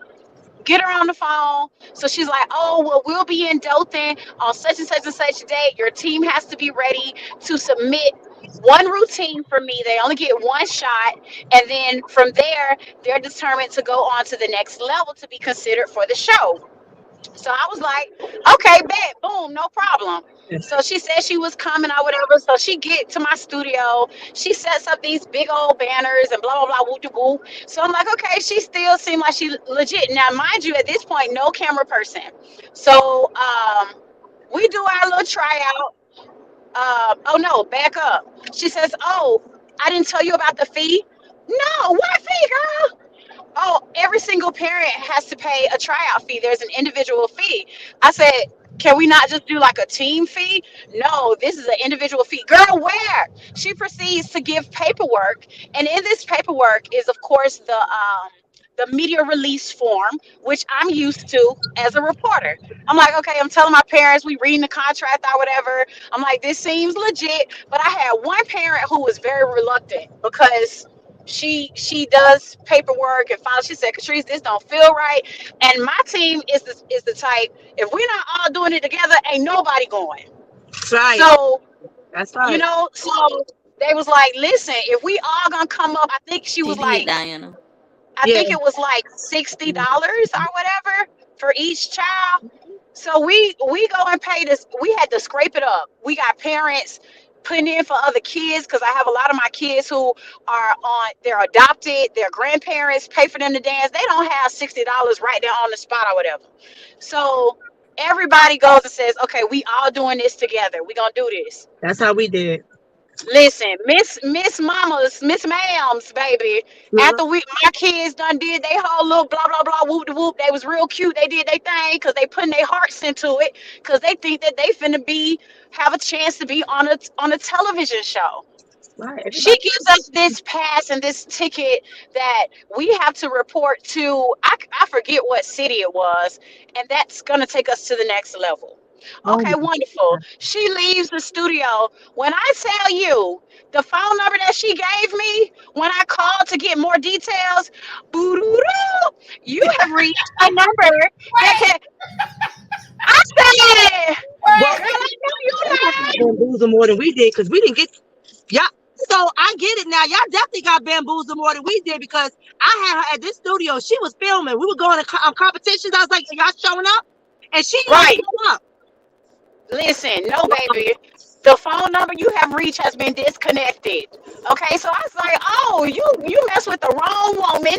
Get her on the phone. So she's like, "Oh, well, we'll be in Dothan on such and such and such date. Your team has to be ready to submit one routine for me. They only get one shot. And then from there, they're determined to go on to the next level to be considered for the show." So I was like, "Okay, bet, boom, no problem." So she said she was coming or whatever. So she get to my studio. She sets up these big old banners and blah blah blah woo de woo. So I'm like, okay, she still seemed like she legit. Now, mind you, at this point, no camera person. So we do our little tryout. Oh no, back up. She says, "Oh, I didn't tell you about the fee." "No, what fee, girl?" "Oh, every single parent has to pay a tryout fee. There's an individual fee." I said, "Can we not just do like a team fee?" "No, this is an individual fee." "Girl, where?" She proceeds to give paperwork, and in this paperwork is, of course, the media release form, which I'm used to as a reporter. I'm like, okay, I'm telling my parents, we reading the contract or whatever. I'm like, this seems legit. But I had one parent who was very reluctant because she does paperwork and files. She said, "Catrice, this don't feel right." And my team is the type, if we're not all doing it together, ain't nobody going. That's right. So, That's you right. know, so they was like, "Listen, if we all gonna come up," I think she She was did, like, Diana. I Yeah. think it was like $60 or whatever for each child. So we go and pay this. We had to scrape it up. We got parents putting in for other kids because I have a lot of my kids who are on. They're adopted. Their grandparents pay for them to dance. They don't have $60 right there on the spot or whatever. So everybody goes and says, "Okay, we all doing this together. We gonna do this." That's how we did. Listen, Miss Mamas, Miss Ma'ams, baby. After my kids done did they whole little blah blah blah whoop de whoop, they was real cute. They did their thing because they putting their hearts into it because they think that they finna have a chance to be on a television show. Right. She gives us this pass and this ticket that we have to report to. I forget what city it was, and that's gonna take us to the next level. Oh Okay, my wonderful. She leaves the studio. When I tell you the phone number that she gave me when I called to get more details, boo-doo-doo, "You have reached a number that can." I said, Well, "Girl, I know you y'all got lied." bamboozled more than we did because we didn't get y'all. So I get it now. Y'all definitely got bamboozled more than we did because I had her at this studio. She was filming. We were going to competitions. I was like, "Y'all showing up?" And she didn't Right. show up. Listen, no, baby. The phone number you have reached has been disconnected. Okay, so I was like, "Oh, you mess with the wrong woman."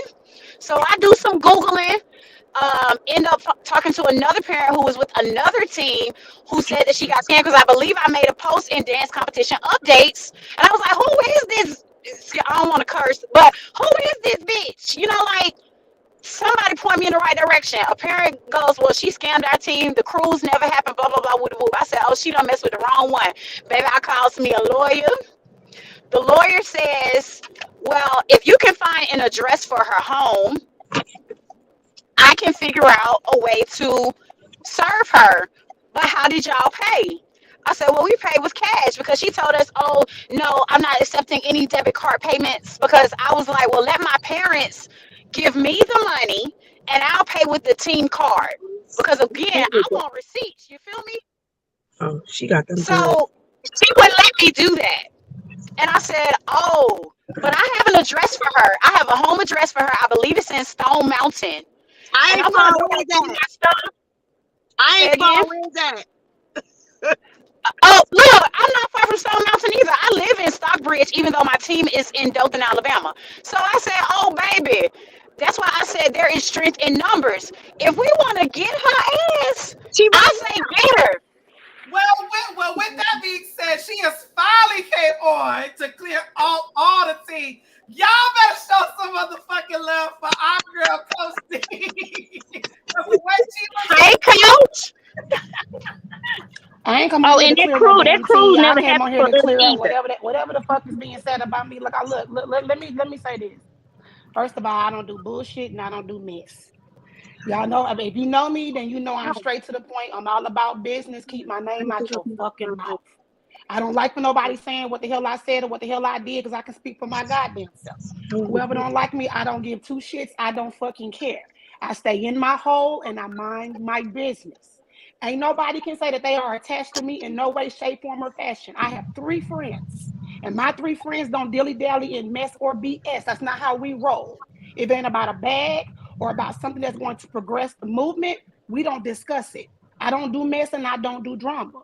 So I do some googling. End up talking to another parent who was with another team who said that she got scammed because I believe I made a post in dance competition updates, and I was like, "Who is this?" I don't want to curse, but who is this bitch? You know, like somebody point me in the right direction. A parent goes, "Well, she scammed our team. The cruise never happened. Blah blah blah." Woo, woo. I said, "Oh, she don't mess with the wrong one, baby." I calls me a lawyer. The lawyer says, "Well, if you can find an address for her home, I can figure out a way to serve her. But how did y'all pay?" I said, "Well, we paid with cash," because she told us, "Oh, no, I'm not accepting any debit card payments." Because I was like, "Well, let my parents give me the money and I'll pay with the team card." Because again, I want receipts. You feel me? Oh, she got them. So she wouldn't let me do that. And I said, "Oh, but I have an address for her. I have a home address for her. I believe it's in Stone Mountain. I And ain't I'm far. gonna go Where's and do that? my stuff." I Say ain't far. again. Where's that? Oh, look, I'm not far from Stone Mountain either. I live in Stockbridge, even though my team is in Dothan, Alabama. So I said, oh, baby. That's why I said there is strength in numbers. If we want to get her ass, She I right. say get her. With that being said, she has finally came on to clear all the tea. Y'all better show some motherfucking love for our girl Coach D. Because the way she was Hey, coach. I ain't come on Oh, here and to that clear no crew, that damn cruise tea. I never came on happened here for to us clear up either. whatever the fuck is being said about me. Look, let me say this. First of all, I don't do bullshit and I don't do mess. Y'all know, I mean, if you know me, then you know I'm straight to the point. I'm all about business. Keep my name out your fucking mouth. I don't like for nobody saying what the hell I said or what the hell I did because I can speak for my goddamn self. Whoever don't like me, I don't give two shits. I don't fucking care. I stay in my hole and I mind my business. Ain't nobody can say that they are attached to me in no way, shape, form, or fashion. I have 3 friends, and my 3 friends don't dilly-dally in mess or BS. That's not how we roll. If it ain't about a bag or about something that's going to progress the movement, we don't discuss it. I don't do mess and I don't do drama.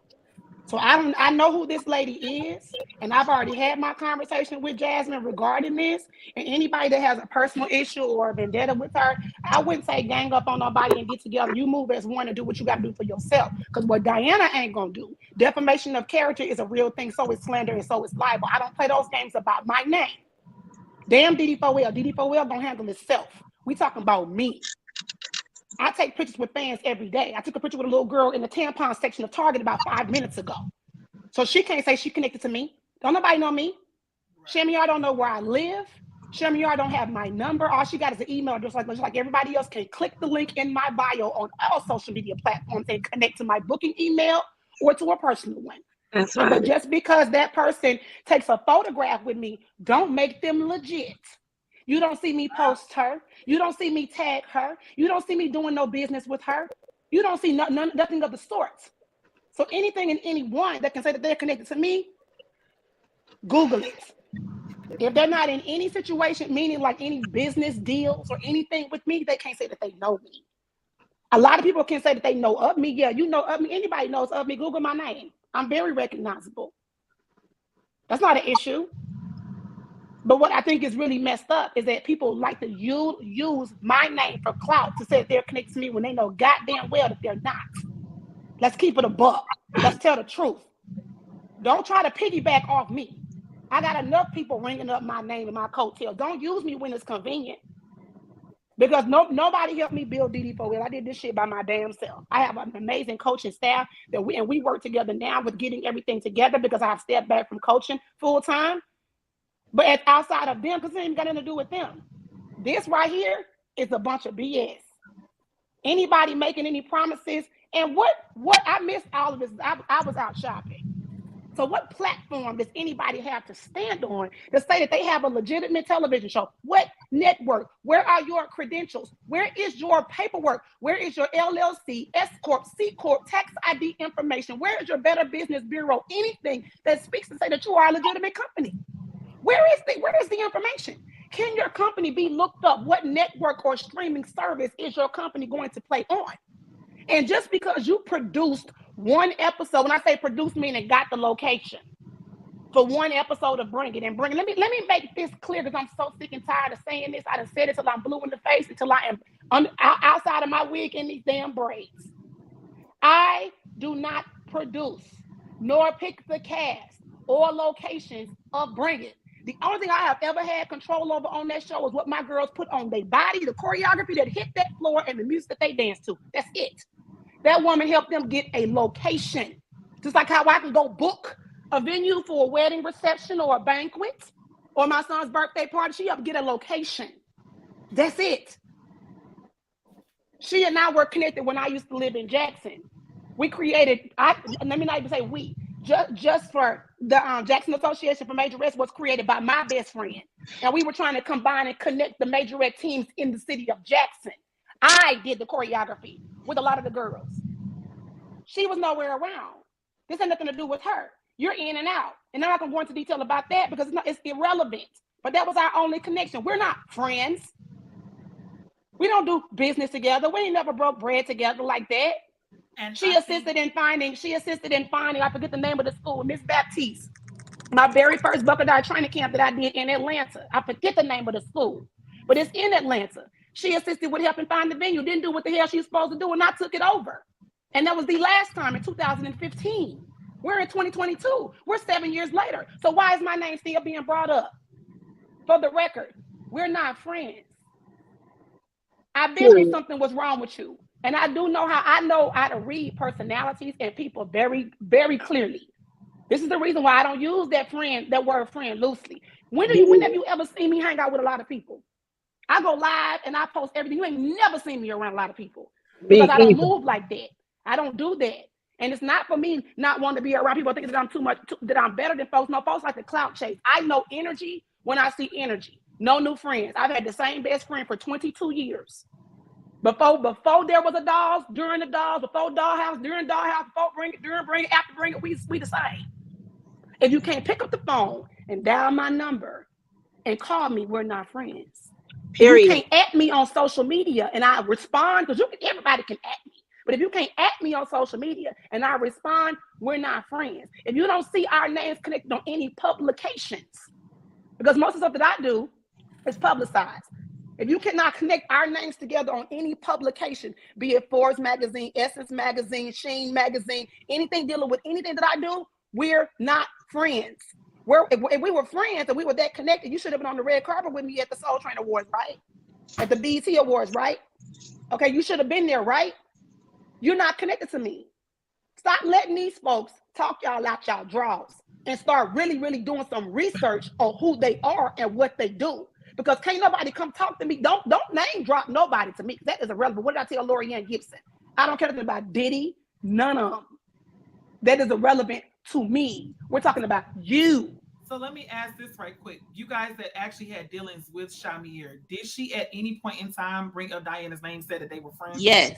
So I know who this lady is, and I've already had my conversation with Jasmine regarding this. And anybody that has a personal issue or a vendetta with her, I wouldn't say gang up on nobody and get together. You move as one and do what you got to do for yourself. Because what Diana ain't gonna do, defamation of character is a real thing. So is slander and so is libel. I don't play those games about my name. Damn DD4L. DD4L gonna handle itself. We talking about me. I take pictures with fans every day. I took a picture with a little girl in the tampon section of Target about 5 minutes ago. So she can't say she connected to me. Don't nobody know me. Shamiar don't know where I live. Shamiar don't have my number. All she got is an email, just like everybody else can click the link in my bio on all social media platforms and connect to my booking email or to a personal one. That's But right. just because that person takes a photograph with me, don't make them legit. You don't see me post her. You don't see me tag her. You don't see me doing no business with her. You don't see nothing of the sort. So anything and anyone that can say that they're connected to me, Google it. If they're not in any situation, meaning like any business deals or anything with me, they can't say that they know me. A lot of people can say that they know of me. Yeah, you know of me. Anybody knows of me. Google my name. I'm very recognizable. That's not an issue. But what I think is really messed up is that people like to use my name for clout to say that they're connected to me when they know goddamn well that they're not. Let's keep it a buck. Let's tell the truth. Don't try to piggyback off me. I got enough people ringing up my name and my coattail. Don't use me when it's convenient. Because nobody helped me build DD4L. I did this shit by my damn self. I have an amazing coaching staff that we work together now with getting everything together because I have stepped back from coaching full time. But it's outside of them, because it ain't got nothing to do with them. This right here is a bunch of BS. Anybody making any promises, and what I missed all of this. I was out shopping. So what platform does anybody have to stand on to say that they have a legitimate television show? What network? Where are your credentials? Where is your paperwork? Where is your LLC, S Corp, C Corp, tax ID information? Where is your Better Business Bureau? Anything that speaks to say that you are a legitimate company. Where is the information? Can your company be looked up? What network or streaming service is your company going to play on? And just because you produced one episode, when I say produced, meaning got the location for one episode of Bring It and Bring It. Let me make this clear because I'm so sick and tired of saying this. I done said it till I'm blue in the face, until I am outside of my wig in these damn braids. I do not produce nor pick the cast or locations of Bring It. The only thing I have ever had control over on that show is what my girls put on their body, the choreography that hit that floor, and the music that they dance to. That's it. That woman helped them get a location. Just like how I can go book a venue for a wedding reception or a banquet or my son's birthday party. She helped get a location. That's it. She and I were connected when I used to live in Jackson. We created, let me not even say we, just for the Jackson Association for Majorette was created by my best friend. And we were trying to combine and connect the Majorette teams in the city of Jackson. I did the choreography with a lot of the girls. She was nowhere around. This had nothing to do with her. You're in and out. And I'm not going to go into detail about that because it's irrelevant. But that was our only connection. We're not friends. We don't do business together. We ain't never broke bread together like that. And She assisted in finding, I forget the name of the school, Miss Baptiste. My very first Buckeye training camp that I did in Atlanta. I forget the name of the school, but it's in Atlanta. She assisted with helping find the venue, didn't do what the hell she was supposed to do, and I took it over. And that was the last time in 2015. We're in 2022. We're 7 years later. So why is my name still being brought up? For the record, we're not friends. I've been through something was wrong with you. And I know how to read personalities and people very, very clearly. This is the reason why I don't use that word friend loosely. When have you ever seen me hang out with a lot of people? I go live and I post everything. You ain't never seen me around a lot of people because I don't move like that. I don't do that. And it's not for me not wanting to be around people thinking that I'm that I'm better than folks. No, folks like the clout chase. I know energy when I see energy. No new friends. I've had the same best friend for 22 years. Before there was a dolls, during the dolls, before dollhouse, during dollhouse, before bring it, during bring it, after bring it, we the same. If you can't pick up the phone and dial my number and call me, we're not friends. Period. If you can't at me on social media and I respond, because everybody can at me. But if you can't at me on social media and I respond, we're not friends. If you don't see our names connected on any publications, because most of the stuff that I do is publicized. If you cannot connect our names together on any publication, be it Forbes magazine, Essence magazine, Sheen magazine, anything dealing with anything that I do, we're not friends. If we were friends and we were that connected, you should have been on the red carpet with me at the Soul Train Awards, right? At the BET Awards, right? Okay, you should have been there, right? You're not connected to me. Stop letting these folks talk y'all out y'all draws and start really, really doing some research on who they are and what they do. Because can't nobody come talk to me. Don't name drop nobody to me. That is irrelevant. What did I tell Lorianne Gibson? I don't care nothing about Diddy, none of them. That is irrelevant to me. We're talking about you. So let me ask this right quick. You guys that actually had dealings with Shamir, did she at any point in time bring up Diana's name, said that they were friends? Yes.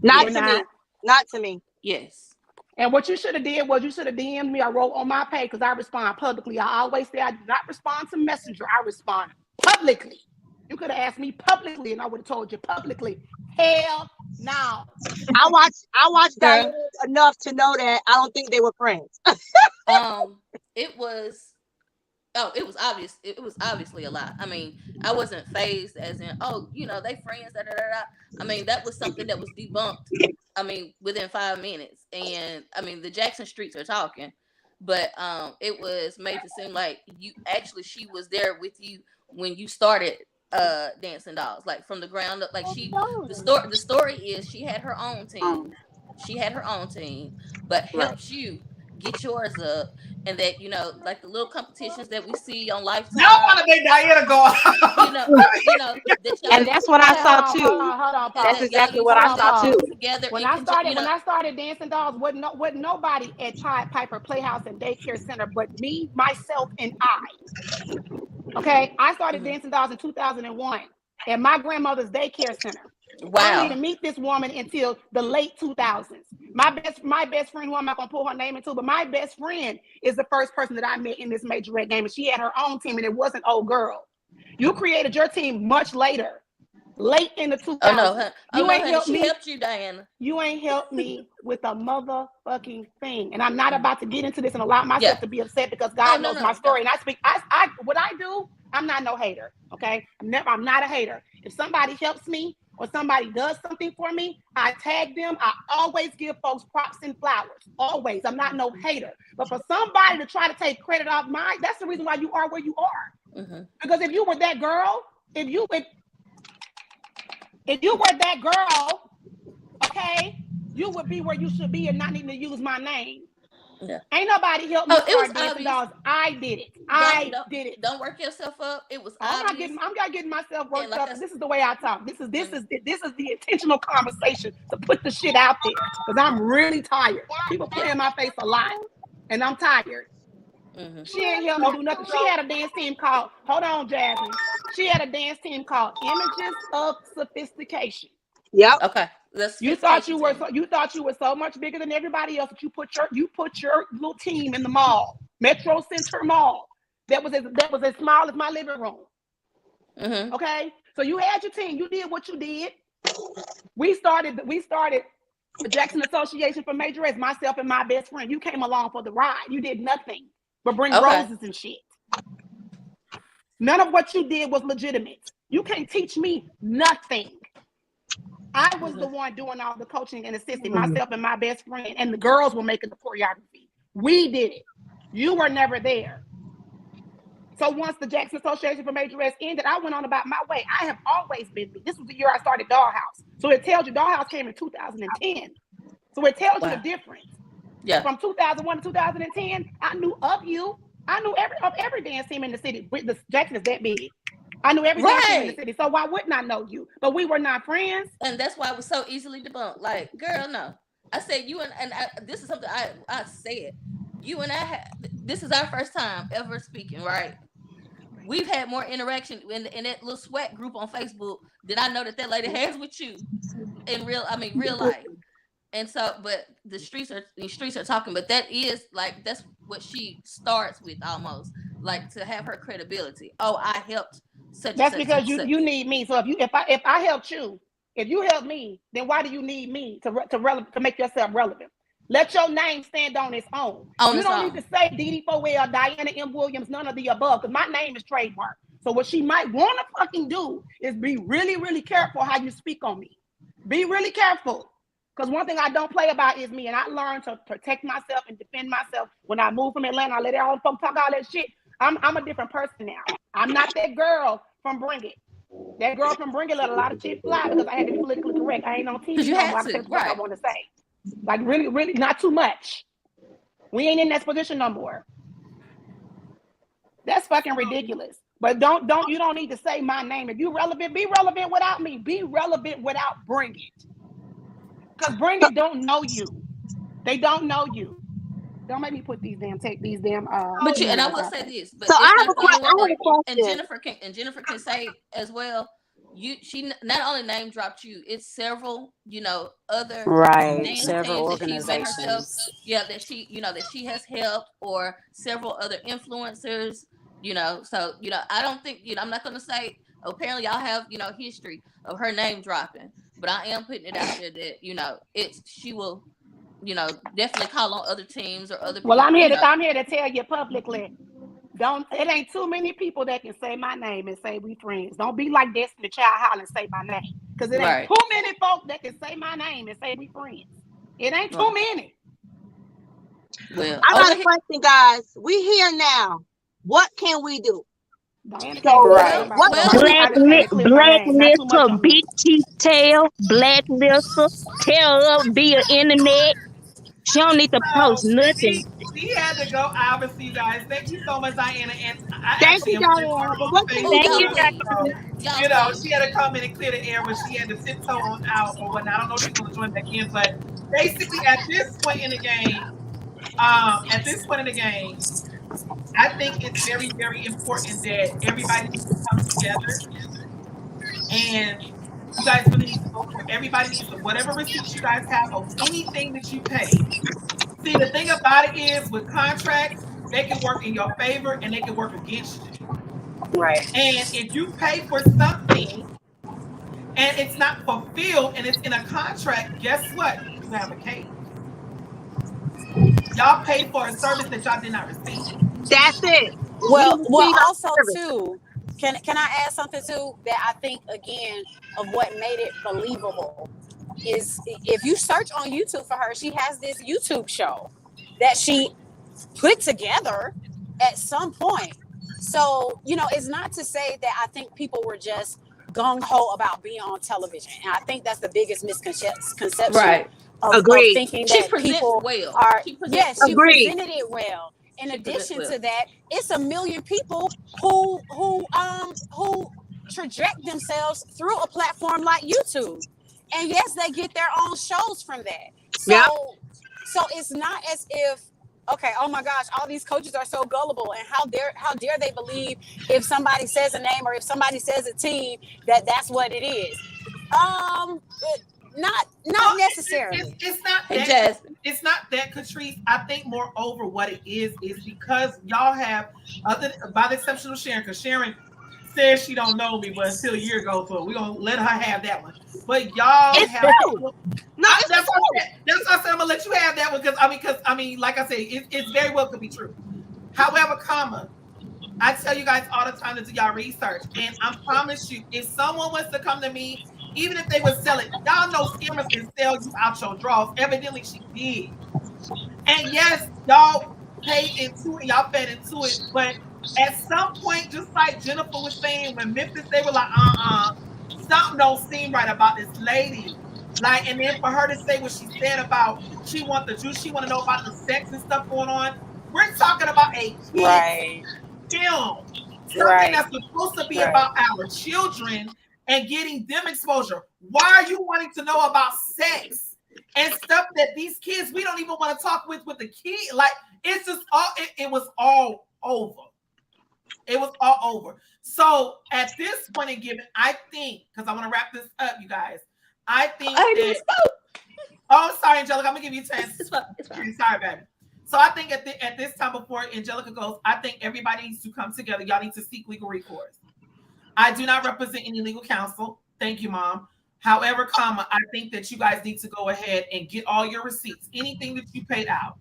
Not to me. Not to me. Yes. And what you should have did was you should have DM'd me. I wrote on my page because I respond publicly. I always say I do not respond to Messenger. I respond publicly. You could have asked me publicly and I would have told you publicly. Hell no. I watched Diana enough to know that I don't think they were friends. It was obvious. It was obviously a lie. I mean, I wasn't phased as in, oh, they friends. Da, da, da, da. I mean, that was something that was debunked. I mean, within 5 minutes. And I mean, the Jackson streets are talking, but it was made to seem like she was there with you when you started Dancing Dolls, like from the ground up. Like the story is she had her own team. But helped you get yours up, and that like the little competitions that we see on Lifetime. Y'all want to make Diana go. And that's what I saw too. Hold on, that's exactly what I saw too. Together when I started Dancing Dolls, wasn't nobody at Pied Piper Playhouse and Daycare Center but me, myself, and I. Okay, I started Dancing Dolls in 2001 at my grandmother's daycare center. Wow. I didn't even meet this woman until the late 2000s. My best friend, who I'm not gonna pull her name into, but my best friend is the first person that I met in this Majorette game, and she had her own team, and it wasn't old girl. You created your team much later, late in the 2000s. Helped you, Diana. You ain't helped me with a motherfucking thing, and I'm not about to get into this and allow myself to be upset because God knows my story, and I speak. What I do, I'm not no hater. Okay, I'm not a hater. If somebody helps me or somebody does something for me, I tag them. I always give folks props and flowers. Always. I'm not no hater. But for somebody to try to take credit off mine, that's the reason why you are where you are. Mm-hmm. Because if you were that girl, if you were that girl, okay, you would be where you should be and not needing to use my name. Yeah. Ain't nobody helped me start Dancing Dolls. I did it. I did it. Don't work yourself up. It was I'm not getting myself worked up. This is the way I talk. This is the intentional conversation to put the shit out there because I'm really tired. People play in my face a lot, and I'm tired. Mm-hmm. She ain't helped me do nothing. She had a dance team called. Hold on, Jasmine. She had a dance team called Images of Sophistication. Yep. Okay. You thought you were so much bigger than everybody else that you put your little team in the mall, Metro Center Mall, that was as small as my living room. Mm-hmm. Okay, so you had your team. You did what you did. We started The Jackson Association for Majorette, myself and my best friend. You came along for the ride. You did nothing but bring roses and shit. None of what you did was legitimate. You can't teach me nothing. I was the one doing all the coaching and assisting, myself and my best friend, and the girls were making the choreography. We did it. You were never there. So once the Jackson Association for Majorettes ended, I went on about my way. I have always been me. This was the year I started Dollhouse. So it tells you Dollhouse came in 2010. So it tells you the difference. Yeah. From 2001 to 2010, I knew of you. I knew every dance team in the city. The Jackson is that big. I knew every dance team in the city. So why wouldn't I know you? But we were not friends. And that's why it was so easily debunked. Like, girl, no. I said you and this is something I said. You and I this is our first time ever speaking, right? We've had more interaction in that little sweat group on Facebook than I know that lady has with you in real life. And so, but the streets are talking, but that's what she starts with almost, like, to have her credibility. Oh, I helped such. That's because you need me. So if I helped you, if you help me, then why do you need me to make yourself relevant? Let your name stand on its own. You don't need to say Dee Fowell, Diana M. Williams, none of the above, because my name is trademark. So what she might want to fucking do is be really, really careful how you speak on me. Be really careful. Because one thing I don't play about is me, and I learned to protect myself and defend myself. When I moved from Atlanta, I let all the folks talk all that shit. I'm a different person now. I'm not that girl from Bring It. That girl from Bring It let a lot of shit fly because I had to be politically correct. I ain't on TV no more. I can say what I want to say. Like, really, really, not too much. We ain't in that position no more. That's fucking ridiculous. But you don't need to say my name. If you relevant, be relevant without me. Be relevant without Bring It. Because Bring It don't know you. They don't know you. Don't make me put these damn. But and I will say this. But so I have a question. And Jennifer can say as well. She not only name dropped you, it's several, other several organizations. That she has helped, or several other influencers. So I don't think I'm not gonna say. Apparently, y'all have history of her name dropping, but I am putting it out there that she will definitely call on other teams or other people. Well, I'm here to tell you publicly. It ain't too many people that can say my name and say we friends. Don't be like Destiny Child Holler and say my name. Because it ain't too many folk that can say my name and say we friends. It ain't too many. Well, I got a question, guys. We here now. What can we do? Blacklist her, big teeth tail, blacklist her, tell her via internet. She don't need to post nothing. She had to go, obviously, you guys. Thank you so much, Diana. And thank you, Diana. She had to come in and clear the air, but she had to tiptoe on out or whatnot. I don't know if she's going to join back in, but basically, at this point in the game, I think it's very, very important that everybody needs to come together, and you guys really need to go for it. Everybody needs to, whatever receipts you guys have of anything that you pay. See, the thing about it is, with contracts, they can work in your favor and they can work against you. Right. And if you pay for something and it's not fulfilled and it's in a contract, guess what? You have a case. Y'all paid for a service that y'all did not receive. That's it. Well, also too, can I add something too that I think again of what made it believable is if you search on YouTube for her, she has this YouTube show that she put together at some point. So, it's not to say that I think people were just gung-ho about being on television. And I think that's the biggest misconception of thinking that people are. She presented it well. In addition to that, it's 1 million people who traject themselves through a platform like YouTube. And yes, they get their own shows from that. So it's not as if, okay, oh my gosh, all these coaches are so gullible, and how dare they believe if somebody says a name or if somebody says a team that's what it is. Not necessarily. It's not that. It's not that, Catrice. I think moreover what it is because y'all have by the exception of Sharon, because Sharon says she don't know me, but until a year ago, so we're gonna let her have that one. But y'all It's have true. No, it's that's what I true. said. That's what I said. I'm gonna let you have that one because like I said, it's very well could be true. However, I tell you guys all the time to do y'all research, and I promise you, if someone was to come to me, even if they would sell it, y'all know scammers can sell you out your drawers. Evidently, she did. And yes, y'all paid into it, y'all fed into it. But at some point, just like Jennifer was saying, when Memphis, they were like, something don't seem right about this lady. Like, and then for her to say what she said about she want the juice, she want to know about the sex and stuff going on. We're talking about a kid's Right. film, something Right. that's supposed to be Right. about our children and getting them exposure. Why are you wanting to know about sex and stuff that these kids we don't even want to talk with the kid? Like it's just all it was all over. It was all over. So at this point in given, I think because I want to wrap this up, you guys. I think I didn't that. spoke. Oh, sorry, Angelica. I'm gonna give you a chance. It's fine. It's fine. Sorry, baby. So I think at this time before Angelica goes, I think everybody needs to come together. Y'all need to seek legal recourse. I do not represent any legal counsel. Thank you, Mom. However, I think that you guys need to go ahead and get all your receipts, anything that you paid out.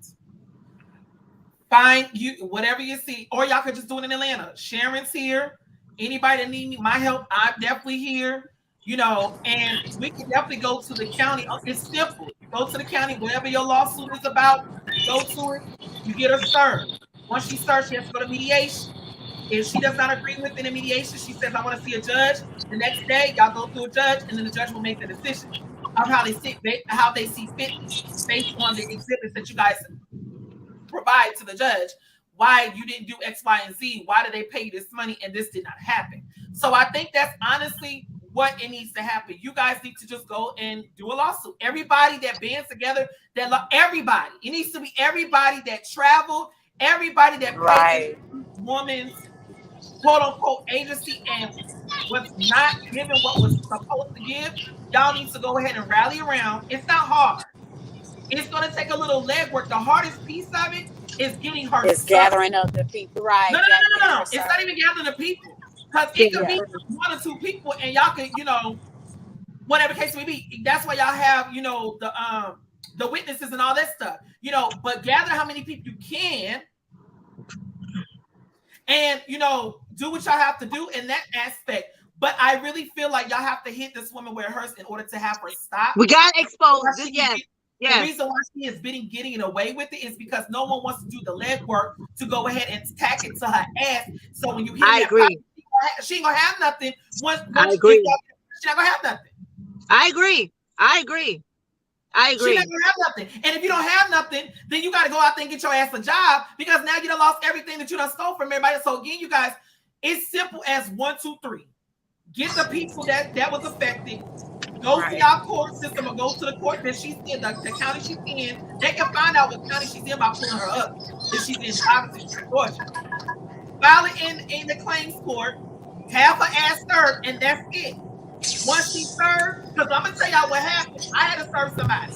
Find you whatever you see, or y'all could just do it in Atlanta. Sharon's here. Anybody that need my help, I'm definitely here. And we can definitely go to the county. It's simple. You go to the county, whatever your lawsuit is about, you go to it, you get her served. Once she starts, she has to go to mediation. If she does not agree with the mediation, she says, I want to see a judge. The next day, y'all go through a judge, and then the judge will make the decision of how they see fit based on the exhibits that you guys provide to the judge. Why you didn't do X, Y, and Z? Why did they pay you this money and this did not happen? So I think that's honestly what it needs to happen. You guys need to just go and do a lawsuit. Everybody that bands together, everybody. It needs to be everybody that traveled, everybody that paid Right. into woman's quote unquote agency and was not given what was supposed to give. Y'all need to go ahead and rally around. It's not hard. It's going to take a little legwork. The hardest piece of it is getting her It's served. gathering up the people. Right. No. Getting her It's not served. even gathering the people because it could Yeah. be one or two people, and y'all could, whatever case may be. That's why y'all have, the witnesses and all that stuff, But gather how many people you can, and do what y'all have to do in that aspect. But I really feel like y'all have to hit this woman where it hurts in order to have her stop. We got exposed. The Yes. reason why she is getting away with it is because no one wants to do the legwork to go ahead and tack it to her ass. So when you hit I that agree. pipe, she ain't gonna have nothing. I agree. She's not gonna have nothing. I agree. I agree. I She's agree. not gonna have nothing. And if you don't have nothing, then you got to go out there and get your ass a job because now you done lost everything that you done stole from everybody. So again, you guys, it's simple as 1, 2, 3. Get the people that was affected. Go to y'all court system or go to the court that she's in, the county she's in. They can find out what county she's in by pulling her up. If she's in, obviously she's in Georgia. File it in the claims court, have her ass served, and that's it. Once she served, because I'm gonna tell y'all what happened. I had to serve somebody.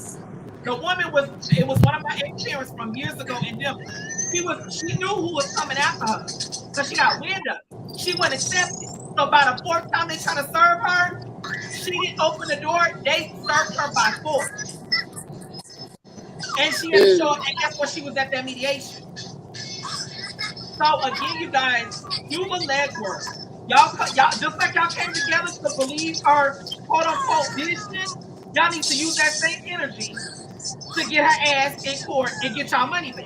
The woman it was one of my ex-parents from years ago in Denver. She knew who was coming after her because she got wind up. She wouldn't accept it. So by the fourth time they try to serve her, she didn't open the door. They served her by force. And she had to show up, and guess what? She was at that mediation. So again, you guys, do the legwork. Y'all just like y'all came together to believe her quote unquote vision, y'all need to use that same energy to get her ass in court and get y'all money back.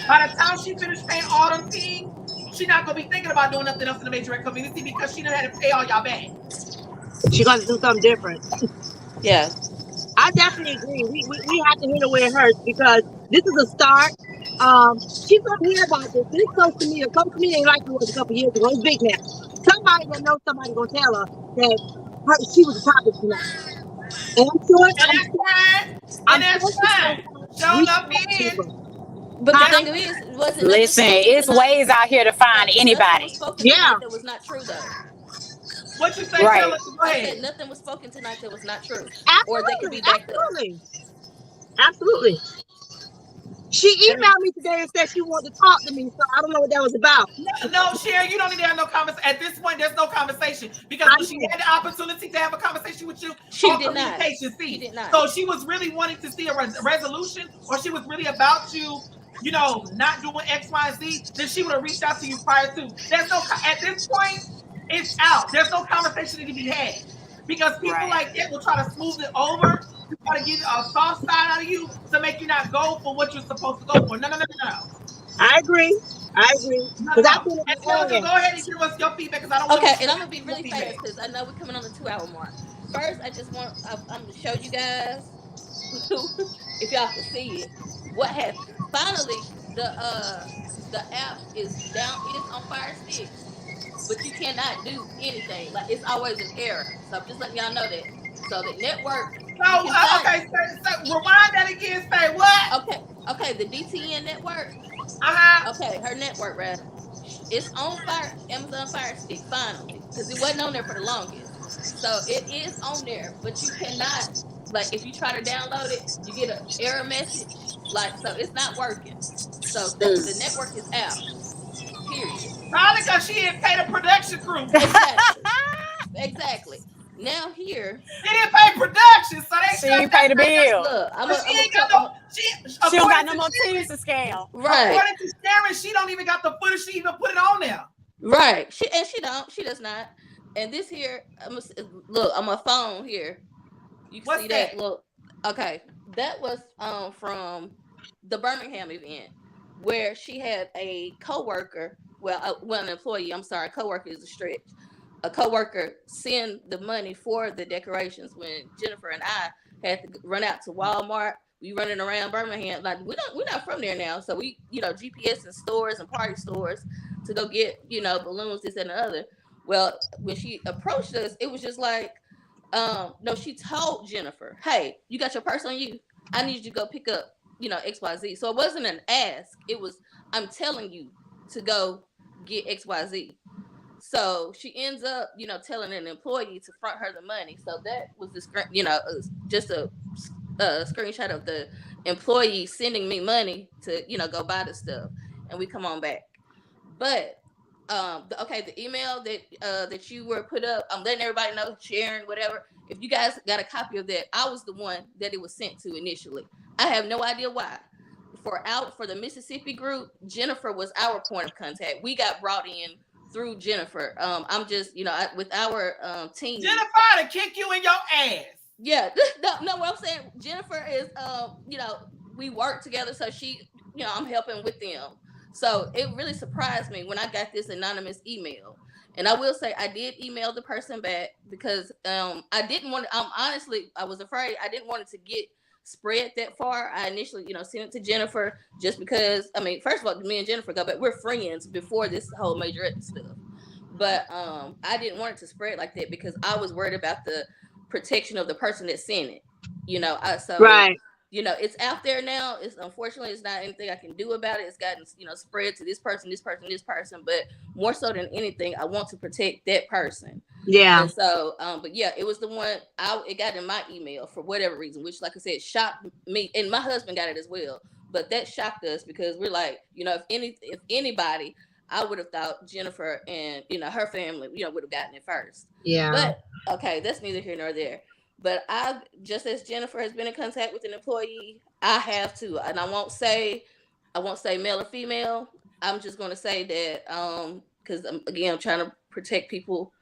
By the time she finished paying all them fees, she's not gonna be thinking about doing nothing else in the Majorette community because she done had to pay all y'all back. She's gonna do something different. Yeah. I definitely agree. We have to hit her where it hurts because this is a start. She's gonna hear about this. This social media ain't like it was a couple years ago. It's big now. Somebody that knows somebody gonna tell her that she was a topic tonight. And I'm sure. And that's fine. Showing up in. But the thing is, wasn't Listen, it's ways out here to find anybody. Yeah. That was not true though. What you say? Right. Go ahead. I said nothing was spoken tonight that was not true. Absolutely. Or they could be backed up. Absolutely. She emailed me today and said she wanted to talk to me, so I don't know what that was about. No, Sharon, you don't need to have no conversation. At this point, there's no conversation because I when she know. had the opportunity to have a conversation with you, She all did not. communication She ceased. did not. So she was really wanting to see a resolution, or she was really about you, not doing X, Y, and Z. Then she would have reached out to you prior to. There's no at this point, it's out. There's no conversation to be had because people Right. like that will try to smooth it over. You try to get a soft side out of you to make you not go for what you're supposed to go for. No, no, no, no, no. I agree. I agree. No, no, Because I no. feel And like, Monica, go ahead and give us your feedback because I don't want Okay, to and miss I'm gonna be your really feedback. fast because I know we're coming on the 2 hour mark. First, I'm gonna show you guys if y'all can see it. What happened? Finally, the app is down. It's on Fire Sticks, but you cannot do anything. Like it's always an error. So I'm just letting y'all know that. So the network, you So, can find. okay, so rewind that again. Say what? Okay, the DTN network. Uh-huh. Okay, her network rather. It's on Fire Amazon Fire Stick finally because it wasn't on there for the longest. So it is on there, but you cannot like if you try to download it, you get an error message. Like so, it's not working. So the network is out. Period. Probably because she didn't pay the production crew. Exactly. Exactly. Now here, They didn't pay production, so they She shut ain't that pay the thing bill. look, down. But she ain't got no. She She don't got according no to more Sharon, teams to scale. right, according to Sharon, she don't even got the footage to even put it on there. right. She does not. And this here, look, on my phone here. You can What's see that? that. Look, okay, that was from the Birmingham event where she had a coworker. Well, an employee. I'm sorry, coworker is a stretch. A coworker send the money for the decorations when Jennifer and I had to run out to Walmart. We running around Birmingham like we're not from there now, so we GPS in stores and party stores to go get balloons, this and the other. Well, when she approached us, it was just like no, she told Jennifer, hey, you got your purse on you? I need you to go pick up, XYZ. So it wasn't an ask. It was, I'm telling you to go get XYZ. So she ends up, telling an employee to front her the money. So that was the screen, just a screenshot of the employee sending me money to, go buy the stuff. And we come on back. But the email that you were put up, I'm letting everybody know, sharing whatever. If you guys got a copy of that, I was the one that it was sent to initially. I have no idea why. For the Mississippi group, Jennifer was our point of contact. We got brought in through Jennifer. I'm just with our team. Jennifer to kick you in your ass. Yeah, no. What I'm saying, Jennifer is we work together, so she I'm helping with them. So it really surprised me when I got this anonymous email. And I will say I did email the person back because I didn't want to, honestly, I was afraid. I didn't want it to get spread that far. I initially, sent it to Jennifer just because, first of all, me and Jennifer go back. We're friends before this whole Majorette stuff. But I didn't want it to spread like that because I was worried about the protection of the person that sent it. right. It's out there now. It's unfortunately it's not anything I can do about it. It's gotten spread to this person, this person, this person. But more so than anything, I want to protect that person. Yeah. And so, but yeah, it was the one it got in my email for whatever reason, which, like I said, shocked me, and my husband got it as well. But that shocked us because we're like, if anybody, I would have thought Jennifer and her family, would have gotten it first. Yeah. But okay, that's neither here nor there. But just as Jennifer has been in contact with an employee, I have too. And I won't say male or female. I'm just going to say that because I'm trying to protect people.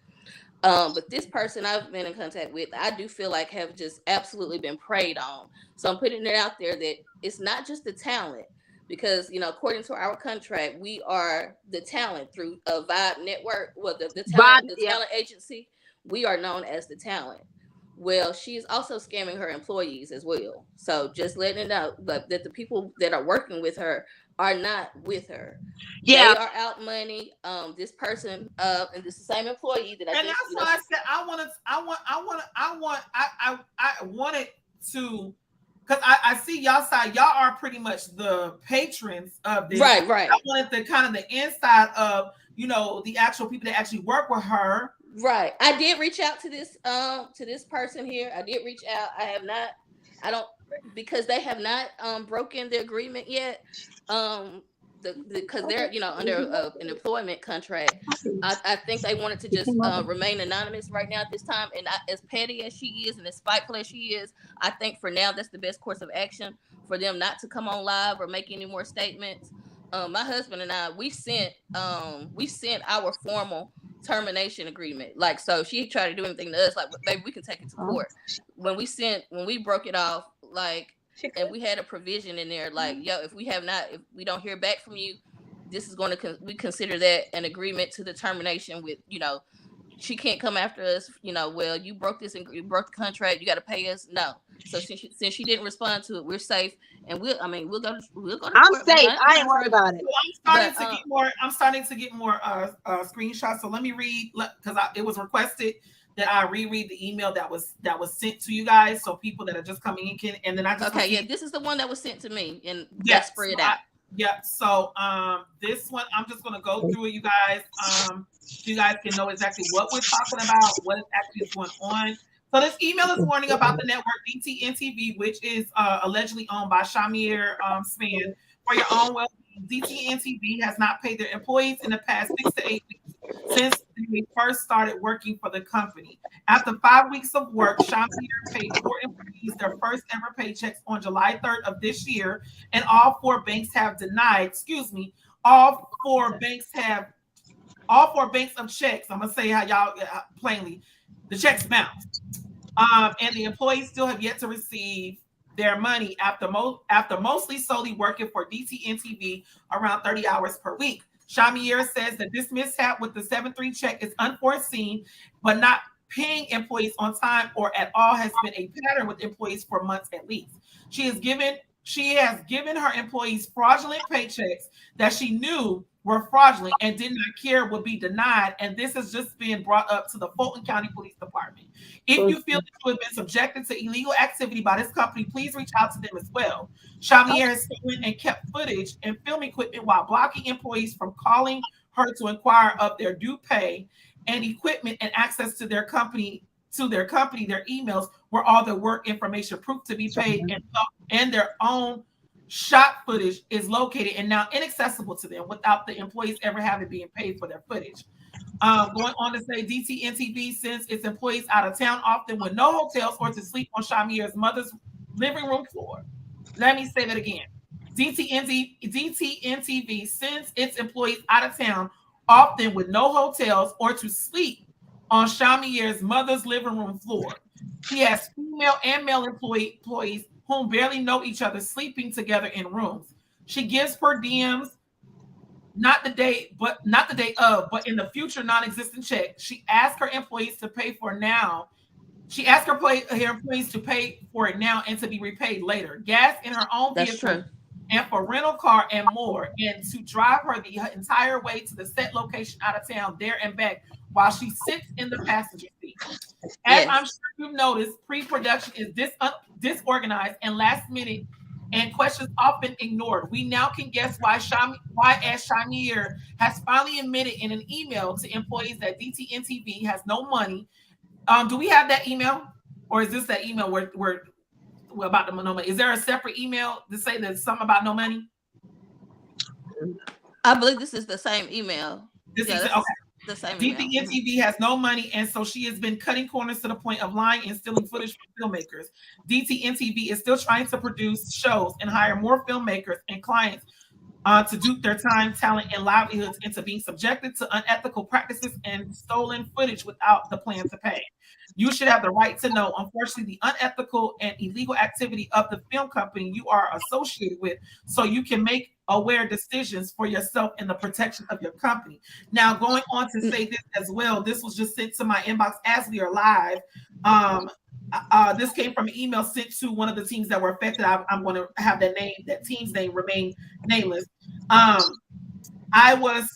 But this person I've been in contact with, I do feel like have just absolutely been preyed on. So I'm putting it out there that it's not just the talent, because according to our contract, we are the talent through a Vibe Network. Well, the talent agency, we are known as the talent. Well, she's also scamming her employees as well. So just letting it know that the people that are working with her are not with her. Yeah. They are out money. This person, and this is the same employee that and that's why I said I wanted to, because I see y'all side. Y'all are pretty much the patrons of this. Right. I wanted the kind of the inside of the actual people that actually work with her. Right. I did reach out to this person here. I did reach out. I have not. I don't. because they have not broken the agreement yet. Um, because they're under an employment contract. I think they wanted to just remain anonymous right now at this time. And as petty as she is and as spiteful as she is, I think for now that's the best course of action for them not to come on live or make any more statements. My husband and I, we sent our formal termination agreement. Like, so she tried to do anything to us, like, baby, we can take it to court. When we broke it off, like, and we had a provision in there, like, yo, if we don't hear back from you, this is going to we consider that an agreement to the termination with, she can't come after us, well, you broke this and you broke the contract, you got to pay us. No. So since she didn't respond to it, we're safe, and we'll go to I'm court. safe. I ain't worried about it. So I'm starting to get more screenshots. So let me read, because it was requested that I reread the email that was sent to you guys, so people that are just coming in can. And then I just this is the one that was sent to me, and that's spread out. So this one I'm just gonna go through it, you guys. So you guys can know exactly what we're talking about, what is actually going on. So this email is warning about the network DTNTV, which is allegedly owned by Shamir Span. For your own well-being, DTNTV has not paid their employees in the past 6 to 8 weeks since they first started working for the company. After 5 weeks of work, Shamir paid 4 employees their first ever paychecks on July 3rd of this year, and all 4 banks have denied. All four banks of checks. I'm gonna say how y'all plainly, the checks bounced, and the employees still have yet to receive their money after mostly solely working for DTNTV around 30 hours per week. Shamir says that this mishap with the 7-3 check is unforeseen, but not paying employees on time or at all has been a pattern with employees for months at least. She has given her employees fraudulent paychecks that she knew were fraudulent and did not care would be denied, and this has just been brought up to the Fulton County Police Department. If you feel that you have been subjected to illegal activity by this company, please reach out to them as well. Shamir has stolen and kept footage and film equipment while blocking employees from calling her to inquire of their due pay and equipment and access to their company, their emails where all their work information proved to be paid and their own shot footage is located and now inaccessible to them without the employees ever having been paid for their footage. Going on to say DTNTV sends its employees out of town often with no hotels or to sleep on Shamir's mother's living room floor. Let me say that again. DTNTV sends its employees out of town often with no hotels or to sleep on Shamir's mother's living room floor. He has female and male employees whom barely know each other sleeping together in rooms. She gives per diems, not the day of, but in the future non-existent check. She asks her employees to pay for now. She asked her employees to pay for it now and to be repaid later. Gas in her own vehicle and for rental car and more, and to drive her the entire way to the set location out of town, there and back, while she sits in the passenger seat. As I'm sure you've noticed, pre-production is disorganized and last minute, and questions often ignored. We now can guess why Shamir has finally admitted in an email to employees that DTNTV has no money. Do we have that email, or is this that email where about the no money? Is there a separate email to say that something about no money? I believe this is the same email. Okay. The same DTNTV has no money, and so she has been cutting corners to the point of lying and stealing footage from filmmakers. DTNTV is still trying to produce shows and hire more filmmakers and clients to dupe their time, talent, and livelihoods into being subjected to unethical practices and stolen footage without the plan to pay. You should have the right to know, unfortunately, the unethical and illegal activity of the film company you are associated with, so you can make aware decisions for yourself and the protection of your company. Now, going on to say this as well, this was just sent to my inbox as we are live. This came from an email sent to one of the teams that were affected. I'm going to have that team's name remain nameless. I was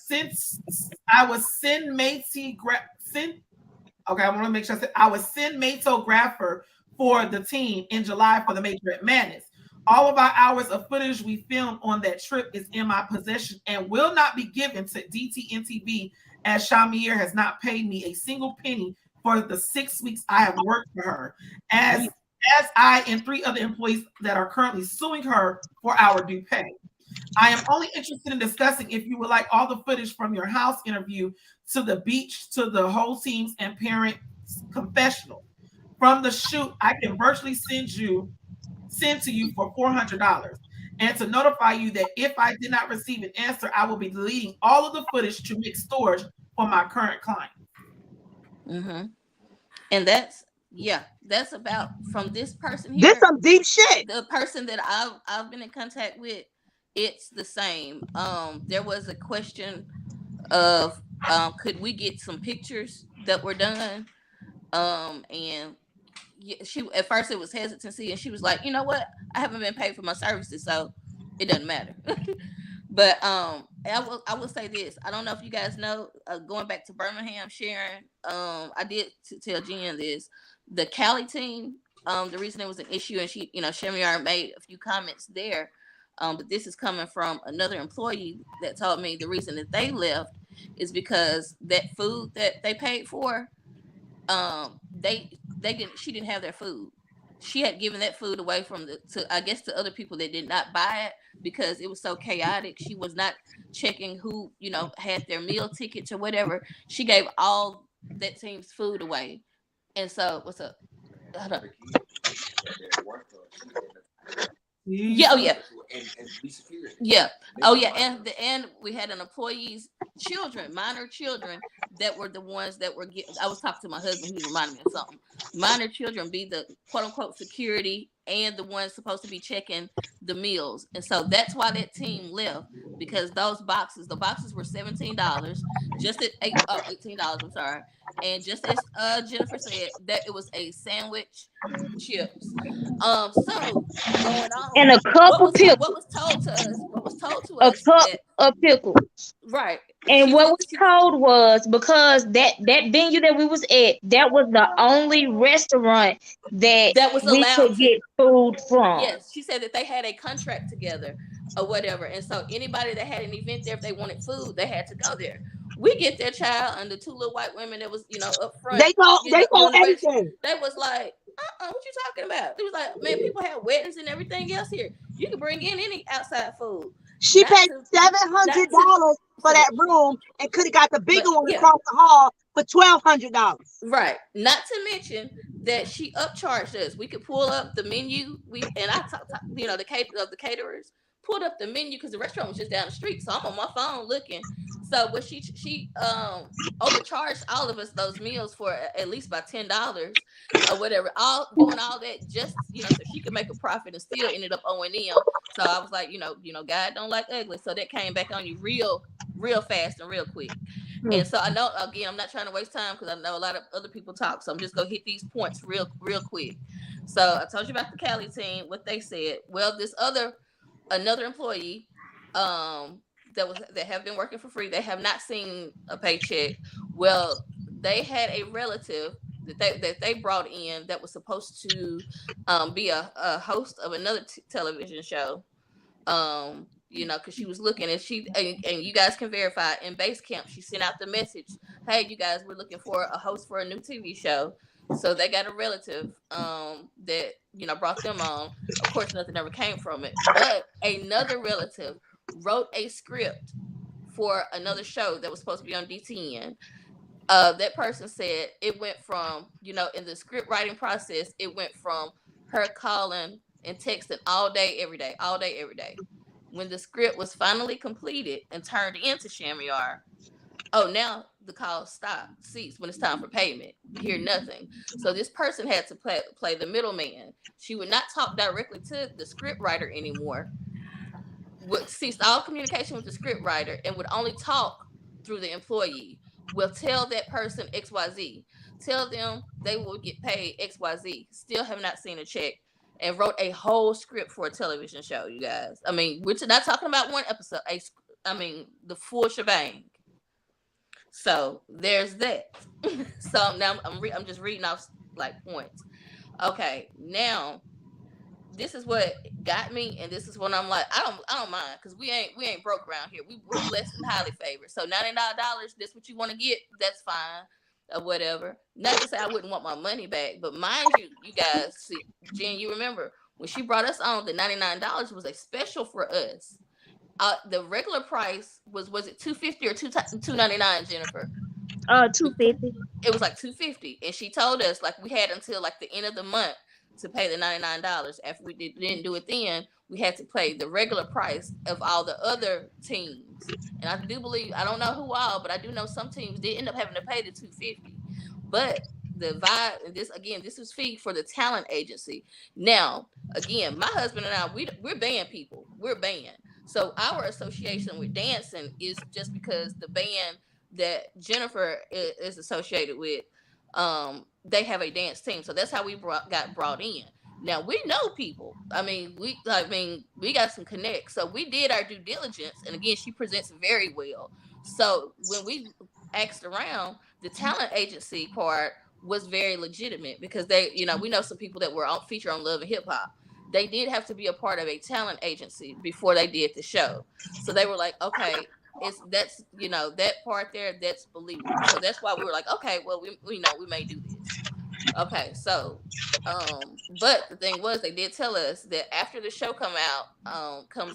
cinematographer for the team in July for the Majorette Madness. All of our hours of footage we filmed on that trip is in my possession and will not be given to DTNTV, as Shamir has not paid me a single penny for the 6 weeks I have worked for her. As as I and 3 other employees that are currently suing her for our due pay. I am only interested in discussing if you would like all the footage from your house interview to the beach to the whole teams and parent confessional. From the shoot, I can virtually send to you for $400 and to notify you that if I did not receive an answer, I will be deleting all of the footage to make storage for my current client. Mm-hmm. And that's about from this person This here. some deep shit. The person that I've been in contact with, it's the same. There was a question of could we get some pictures that were done? And she at first it was hesitancy, and she was like, you know what, I haven't been paid for my services, so it doesn't matter. But I will say this. I don't know if you guys know. Going back to Birmingham, Sharon. I did tell Jen this. The Cali team. The reason it was an issue, and Shemiar made a few comments there. But this is coming from another employee that told me the reason that they left is because that food that they paid for, they didn't she didn't have their food. She had given that food away to other people that did not buy it because it was so chaotic. She was not checking who had their meal tickets or whatever. She gave all that team's food away. And so what's up? Hold on. Yeah, oh yeah. Yeah. Oh yeah, and we had an employee's children, minor children, that were the ones that were getting. I was talking to my husband, he was reminding me of something. Minor children be the quote unquote security and the ones supposed to be checking the meals. And so that's why that team left, because the boxes were $17, just at $18, I'm sorry. And just as Jennifer said, that it was a sandwich, chips. So going on, And a cup of pickles. what was told to us? What was told to A us? cup of pickles. Right. And what was told was, because that venue that we was at, that was the only restaurant that was we allowed could to get food from. Yes, she said that they had a contract together or whatever, and so anybody that had an event there, if they wanted food, they had to go there. We get their child, and the 2 little white women that was up front. They know everything. They was like, what you talking about? It was like, man, people have weddings and everything else here. You can bring in any outside food. She paid $700 for that room and could have got the bigger one across the hall for $1,200. Right. Not to mention that she upcharged us. We could pull up the menu. The caterers pulled up the menu because the restaurant was just down the street. So I'm on my phone looking. So what she overcharged all of us those meals for at least by $10 or whatever. Doing all that just so she could make a profit, and still ended up owing them. So I was like, God don't like ugly. So that came back on you real fast and real quick. And so I know, again, I'm not trying to waste time because I know a lot of other people talk. So I'm just going to hit these points real quick. So I told you about the Cali team, what they said. Well, another employee that have been working for free, they have not seen a paycheck. Well, they had a relative that they brought in that was supposed to be a host of another television show. Because she was looking, and you guys can verify, in base camp she sent out the message, hey, you guys, we're looking for a host for a new TV show. So they got a relative that brought them on. Of course, nothing ever came from it, but another relative wrote a script for another show that was supposed to be on DTN. That person said it went from, in the script writing process, it went from her calling and texting all day, every day. When the script was finally completed and turned into Shamiar, now the call ceased when it's time for payment. You hear nothing. So this person had to play the middleman. She would not talk directly to the script writer anymore. Would cease all communication with the script writer and would only talk through the employee. Will tell that person XYZ. Tell them they will get paid XYZ. Still have not seen a check. And wrote a whole script for a television show, you guys. I mean, we're not talking about one episode. The full shebang. So there's that. So now I'm just reading off points. Okay, now this is what got me, and this is what I'm like. I don't mind, because we ain't broke around here. We're blessed and highly favored. So $99, that's what you want to get. That's fine. or whatever. Not to say I wouldn't want my money back, but mind you, you guys, see, Jen, you remember when she brought us on, the $99 was a special for us. The regular price was it 250 or 299, Jennifer? 250. It was like 250, and she told us like we had until like the end of the month to pay the $99. After we didn't do it, then we had to pay the regular price of all the other teams. And I do believe, I don't know who all, but I do know some teams did end up having to pay the 250. But the vibe, and this again, this is fee for the talent agency. Now, again, my husband and I, we're band people. We're band. So our association with dancing is just because the band that Jennifer is associated with, they have a dance team. So that's how we got brought in. Now we know people. We got some connects. So we did our due diligence, and again, she presents very well. So when we asked around, the talent agency part was very legitimate because they, we know some people that were featured on Love and Hip Hop. They did have to be a part of a talent agency before they did the show. So they were like, okay, that's that part there, that's believable. So that's why we were like, okay, well, we may do this. Okay, so but the thing was, they did tell us that after the show comes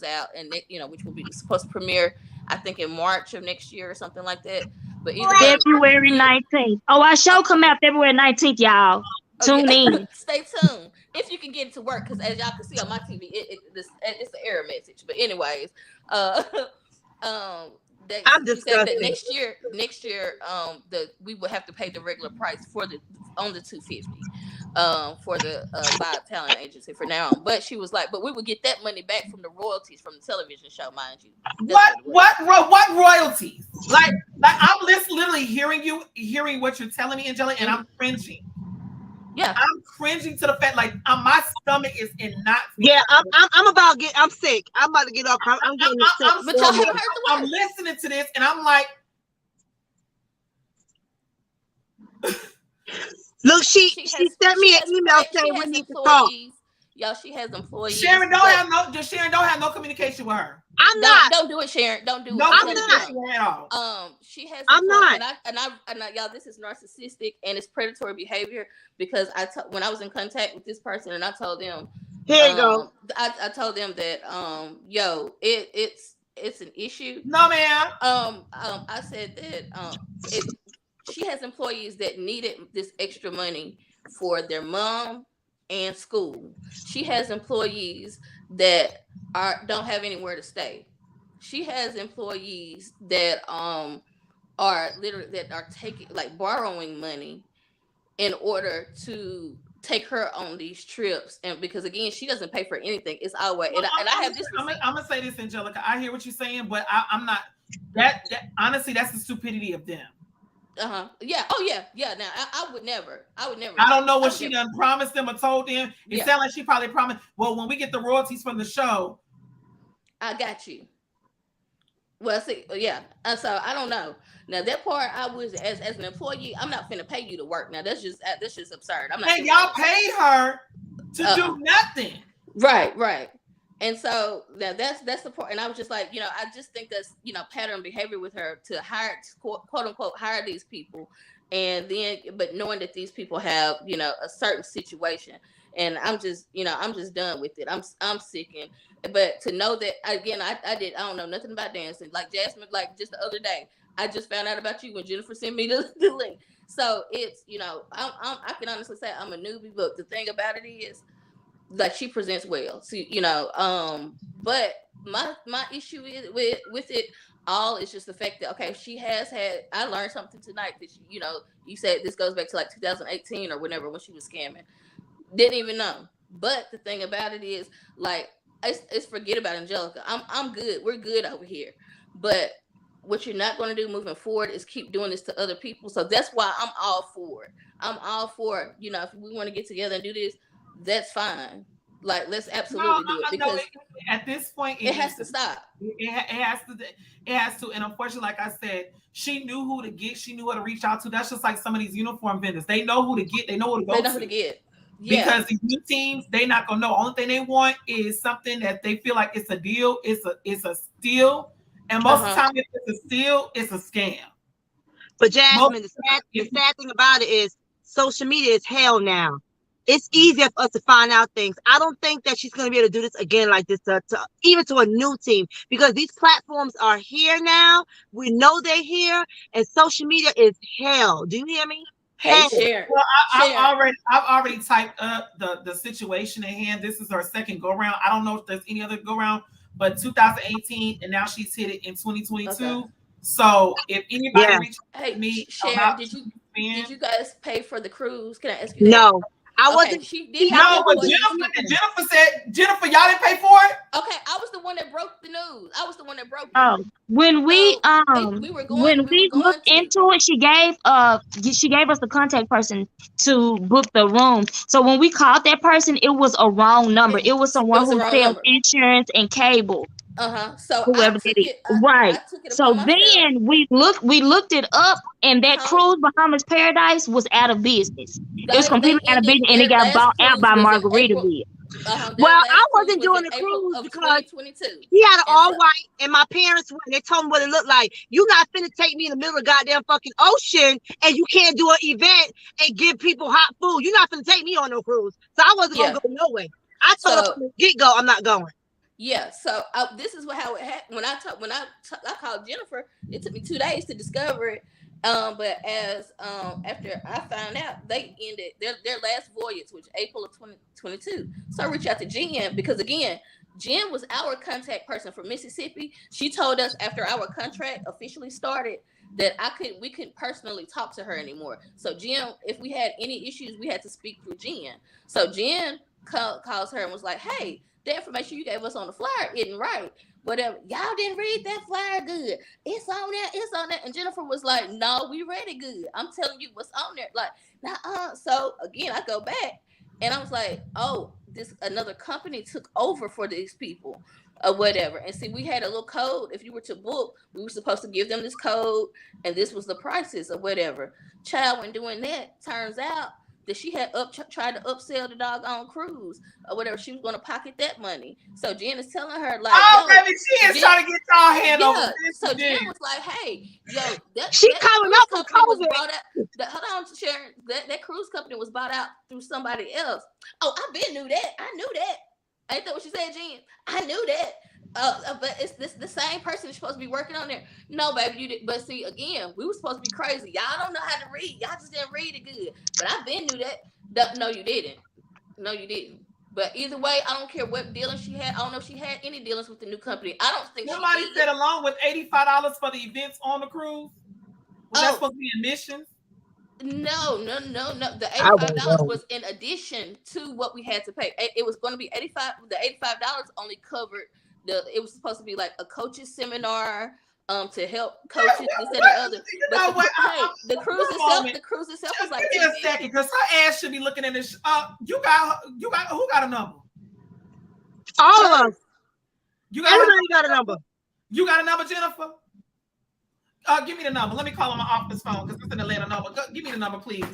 out, and they, which will be supposed to premiere, I think in March of next year or something like that. But either February 19th. Oh, our show come out February 19th, y'all. Tune in. Stay tuned if you can get it to work, because as y'all can see on my TV, it's an error message. But anyways, I'm disgusted. that next year, we would have to pay the regular price for the 250 for the Vibe Talent Agency for now on. But she was like, but we would get that money back from the royalties from the television show, mind you. What royalties? Like I'm literally hearing what you're telling me, Angelica, and I'm cringing. Yeah, I'm cringing to the fact like my stomach is in knots. Yeah, I'm sick. I'm about to get off. I'm getting sick. I'm listening to this and I'm like, look, she sent me an email saying we need to talk. Y'all, she has employees. Sharon don't have no communication with her. Don't do it, Sharon. Don't do it. I'm not. She has. I'm not. And I, y'all, this is narcissistic and it's predatory behavior, because when I was in contact with this person and I told them. Here you go. I told them that it's an issue. No, ma'am. I said that she has employees that needed this extra money for their mom and school. She has employees that don't have anywhere to stay. She has employees that are taking, like, borrowing money in order to take her on these trips, and because again, she doesn't pay for anything. It's our way. And I have this. I'm gonna say this, Angelica. I hear what you're saying, but I'm not. That honestly, that's the stupidity of them. Yeah. Oh yeah. Now I would never. I don't know what she done promised them or told them. It sounds like she probably promised. Well, when we get the royalties from the show, I got you. Well, see, yeah. So I don't know. Now that part, I was as an employee, I'm not finna pay you to work. Now that's just absurd. I'm not. And y'all paid her to do nothing. Right. And so now that's the part. And I was just like, I just think that's pattern behavior with her to hire, quote unquote, hire these people, and then but knowing that these people have a certain situation, and I'm just done with it. I'm sickened. But to know that again, I don't know nothing about dancing. Like Jasmine, like just the other day, I just found out about you when Jennifer sent me the link. So it's I can honestly say I'm a newbie, but the thing about it is, like, she presents well. So but my issue is with it all is just the fact that, okay, she has had. I learned something tonight that you said this goes back to like 2018 or whenever when she was scamming. Didn't even know. But the thing about it is, like, it's forget about Angelica. I'm good. We're good over here. But what you're not going to do moving forward is keep doing this to other people. So that's why I'm all for it. I'm all for, if we want to get together and do this, that's fine. Like, let's absolutely do it, because at this point it has to stop. It has to. And unfortunately, like I said, she knew who to get. She knew who to reach out to. That's just like some of these uniform vendors. They know who to get. They know who to go to. They know who to get. Yeah. Because these new teams, they not gonna know. Only thing they want is something that they feel like it's a deal. It's a steal. And most of the time, if it's a steal, it's a scam. But Jasmine, the sad thing about it is social media is hell now. It's easier for us to find out things. I don't think that she's going to be able to do this again like this, even to a new team, because these platforms are here now. We know they're here, and social media is hell. Do you hear me? Hey, Hell. Sharon. Well, Sharon. I've already typed up the situation at hand. This is her second go round. I don't know if there's any other go round, but 2018, and now she's hit it in 2022. Okay. So if anybody reaches Hey, me Sharon, about did you guys pay for the cruise? Can I ask you that? No, I Okay, wasn't. she did no, have but invoices. Jennifer said, Jennifer, y'all didn't pay for it? Okay, I was the one that broke the news. I was the one that broke it. Oh, when we we were going looked to. into it, she gave us the contact person to book the room. So when we called that person, it was a wrong number. It was someone the who wrong sells number. insurance and cable. So Whoever I took did it. it. Right. I took it So upon myself. then we looked it up, and that cruise, Bahamas Paradise, was out of business. It was completely out of business, and it got bought out by Margaritaville. Well, I wasn't doing the cruise because he had an all white, and my parents went. They told me what it looked like. You not finna take me in the middle of the goddamn fucking ocean, and you can't do an event and give people hot food. You're not finna take me on no cruise. So I wasn't gonna go nowhere. I told her from the get go, I'm not going. Yeah, so this is how it happened. When I called Jennifer, it took me 2 days to discover it. But as after I found out, they ended their last voyage, which April of 2022. So I reached out to Jen because again, Jen was our contact person for Mississippi. She told us after our contract officially started that we couldn't personally talk to her anymore. So Jen, if we had any issues, we had to speak through Jen. So Jen calls her and was like, "Hey, the information you gave us on the flyer isn't right. Whatever. Y'all didn't read that flyer good. It's on there. It's on there." And Jennifer was like, "No, we read it good. I'm telling you what's on there." Like, nah. So again, I go back and I was like, "Oh, this another company took over for these people or whatever." And see, we had a little code. If you were to book, we were supposed to give them this code, and this was the prices or whatever. Child, when doing that, turns out that she had tried to upsell the doggone cruise or whatever. She was going to pocket that money. So Jen is telling her like, "Oh, baby, she is trying to get y'all hand over." So Jen was like, "Hey, yo, she calling up for COVID. Hold on, Sharon. That cruise company was bought out through somebody else." "Oh, I knew that. I knew that." Ain't that what she said, Jen? "I knew that." But it's the same person that's supposed to be working on there. "No, baby, you did." But see, again, we were supposed to be crazy. Y'all don't know how to read. Y'all just didn't read it good. But I knew that. No, you didn't. No, you didn't. But either way, I don't care what dealings she had. I don't know if she had any dealings with the new company. I don't think somebody she did. said along with $85 for the events on the cruise. Was that supposed to be admission? No. The $85 was in addition to what we had to pay. It was going to be $85. The $85 only covered it was supposed to be like a coach's seminar to help coaches this and the other. But the cruise itself was like, give me a second, because her ass should be looking at this. You got who got a number? All of us. Everybody got a number. You got a number, Jennifer? Give me the number. Let me call on my office phone because it's an Atlanta number. Give me the number, please.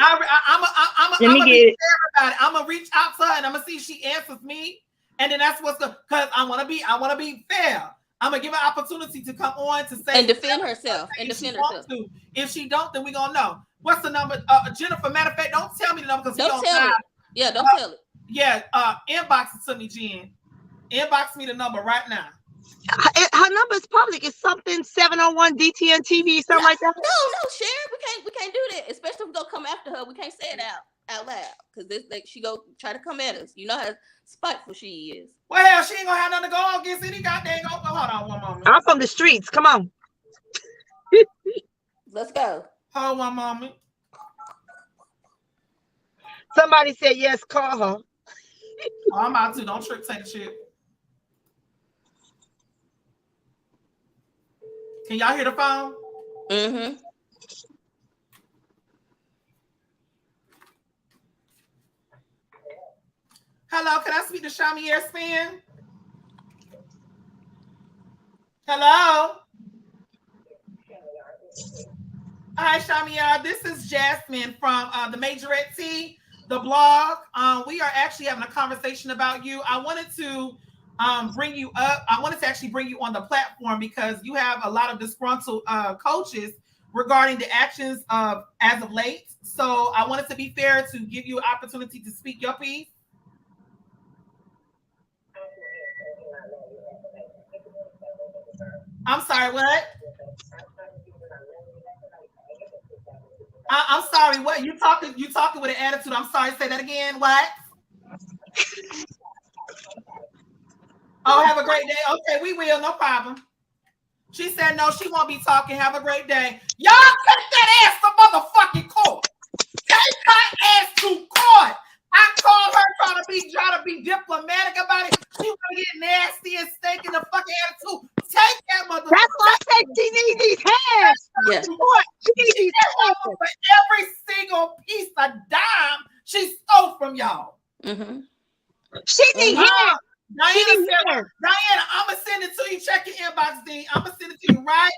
I'm gonna reach out to her and I'm gonna see if she answers me, and then that's what's because I want to be fair. I'm gonna give her opportunity to come on to say and defend herself. If she don't, then we gonna know what's the number. Jennifer, matter of fact, don't tell me the number because don't tell it. Yeah, don't tell it. Yeah, inbox it to me, Jen. Inbox me the number right now. Her number is public. It's something 701 DTN TV, something like that. No, Sharon, we can't do that. Especially if we go come after her, we can't say it out loud because she go try to come at us. You know how spiteful she is. Well, she ain't gonna have nothing to go against any goddamn. Hold on one moment. I'm from the streets. Come on. Let's go. Hold one moment. Somebody said yes. Call her. I'm about to. Don't take the shit. Can y'all hear the phone? Mm-hmm. Hello, can I speak to Shamier Spin? Hello? Hi, Shamier. This is Jasmine from the Majorette, the blog. We are actually having a conversation about you. I wanted to bring you up. I wanted to actually bring you on the platform because you have a lot of disgruntled coaches regarding the actions of as of late. So I wanted to be fair to give you an opportunity to speak your piece. I'm sorry, what? I'm sorry, what? You talking with an attitude. I'm sorry, say that again. What? Oh, have a great day. Okay, we will, no problem. She said no, she won't be talking. Have a great day. Y'all take that ass to motherfucking court. Take her ass to court. I called her trying to be diplomatic about it. She want to get nasty and stink in the fucking attitude. Take that motherfucker. That's why I said she needs these hands. Yeah. She needs these hands. For every single piece of dime she stole from y'all. Mm-hmm. She needs hands. Diana, I'm gonna send it to you. Check your inbox, D. I'm gonna send it to you right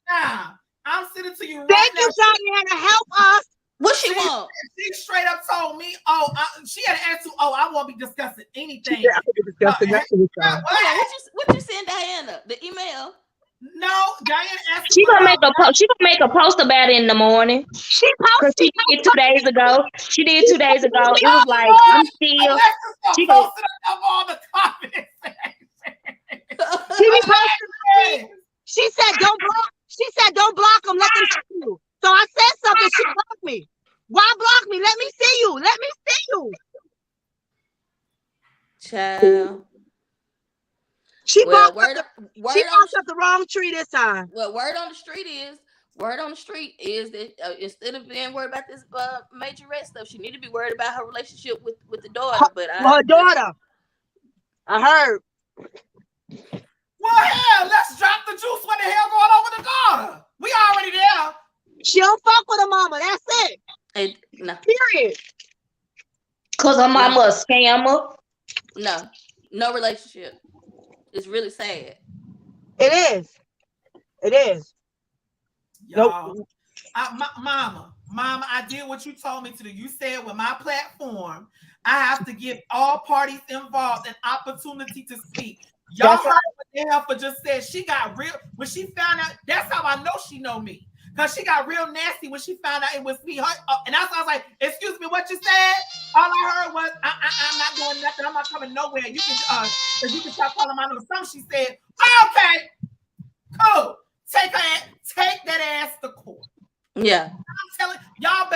now. I'm sending it to you right now. Thank you, Diana, to help us. What she want? She straight up told me, she had an attitude. I won't be discussing anything. Yeah, I could be discussing nothing with y'all. What you send Diana? The email? No, Diana asked. She gonna make a post about it in the morning. She posted it 2 days ago. She did 2 days ago. It was like I'm still. She posted up all the comments. She said don't block. She said don't block them. Let them see you. So I said something. She blocked me. Why block me? Let me see you. Let me see you. Child. She barked up the wrong tree this time. Well, word on the street is that instead of being worried about this Majorette stuff, she need to be worried about her relationship with the daughter. Her daughter. I heard. Well, hell, let's drop the juice. What the hell going on with the daughter? We already there. She don't fuck with her mama. That's it. No. Period. Cause her mama a scammer. No relationship. It's really sad. It is. It is. Y'all, Mama, I did what you told me to do. You said with my platform, I have to give all parties involved an opportunity to speak. Y'all heard what the helper just said. She got real when she found out. That's how I know she know me. Because she got real nasty when she found out it was me. And that's why I was like, excuse me, what you said? All I heard was, I'm not doing nothing. I'm not coming nowhere. You can stop calling my name. Something she said, okay, cool. Take that ass to court. Yeah. I'm telling y'all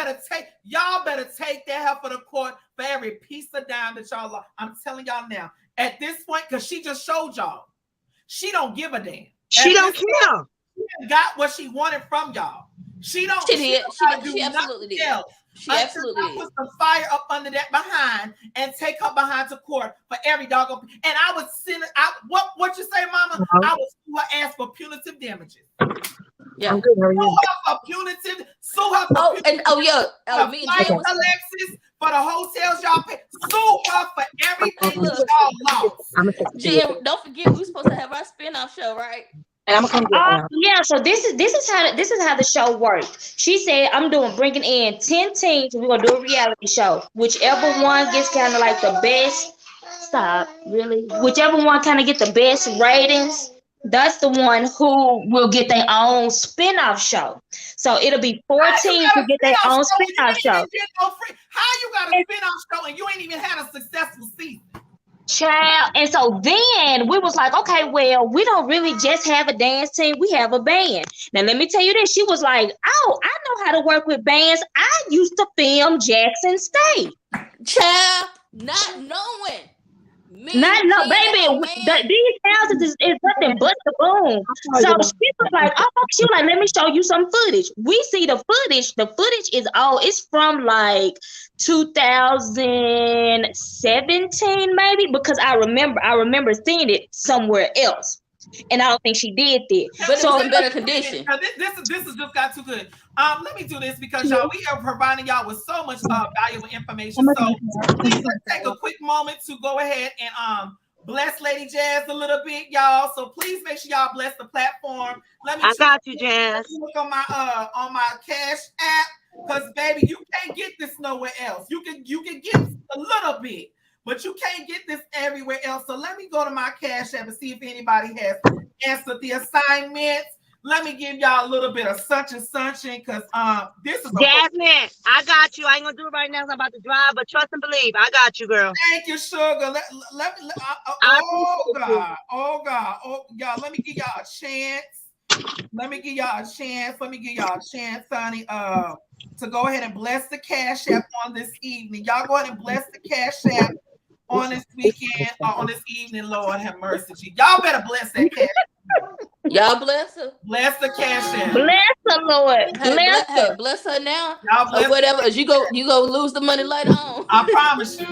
better take that help for the court for every piece of dime that y'all lost. I'm telling y'all now. At this point, because she just showed y'all, she don't give a damn. She don't care. She got what she wanted from y'all. She don't. She did. She absolutely did. She absolutely did. Put some fire up under that behind and take her behind to court for every dog. And I would send what you say, Mama? I would sue her ass for punitive damages. Yeah. Sue her for punitive. Me and Jay Alexis for the hotels y'all pay. Sue her for everything y'all lost. Jim, don't forget we were supposed to have our spin-off show, right? And I'm gonna come yeah, so this is how the show works. She said I'm bringing in 10 teams. We're gonna do a reality show. Whichever one gets kind of like the best. Stop, really. Whichever one kind of get the best ratings, that's the one who will get their own spin-off show. So it'll be 4 teams to get their own spin-off show. How you got a spin-off show and you ain't even had a successful season? Child, and so then we was like, okay, well, we don't really just have a dance team, we have a band. Now let me tell you this, she was like, oh, I know how to work with bands. I used to film Jackson State. Child, not knowing. Baby, these houses is nothing but the boom. So she was like, let me show you some footage. We see the footage. The footage is it's from like 2017, maybe, because I remember seeing it somewhere else. And I don't think she did that. But it was in better condition. This has just got too good. Let me do this because y'all, we are providing y'all with so much valuable information. So please let's take a quick moment to go ahead and bless Lady Jazz a little bit, y'all. So please make sure y'all bless the platform. I got you, Jazz. Look on my Cash app, because baby, you can't get this nowhere else. You can get a little bit, but you can't get this everywhere else. So let me go to my Cash App and see if anybody has answered the assignments. Let me give y'all a little bit of such and such because this is a Jasmine, I got you. I ain't gonna do it right now 'cause I'm about to drive, but trust and believe. I got you, girl. thank you, sugar. I Oh appreciate you. God, oh God, oh y'all. Let me give y'all a chance. Let me give y'all a chance. Let me give y'all a chance, honey. To go ahead and bless the Cash App on this evening. Y'all go ahead and bless the Cash App on this weekend or on this evening. Lord have mercy. Y'all better bless that Cash. Y'all bless her. Bless the Cash App. Bless the Lord. Hey, Bless her. bless her now. Y'all Or bless. whatever. As you go lose the money later on. I promise you.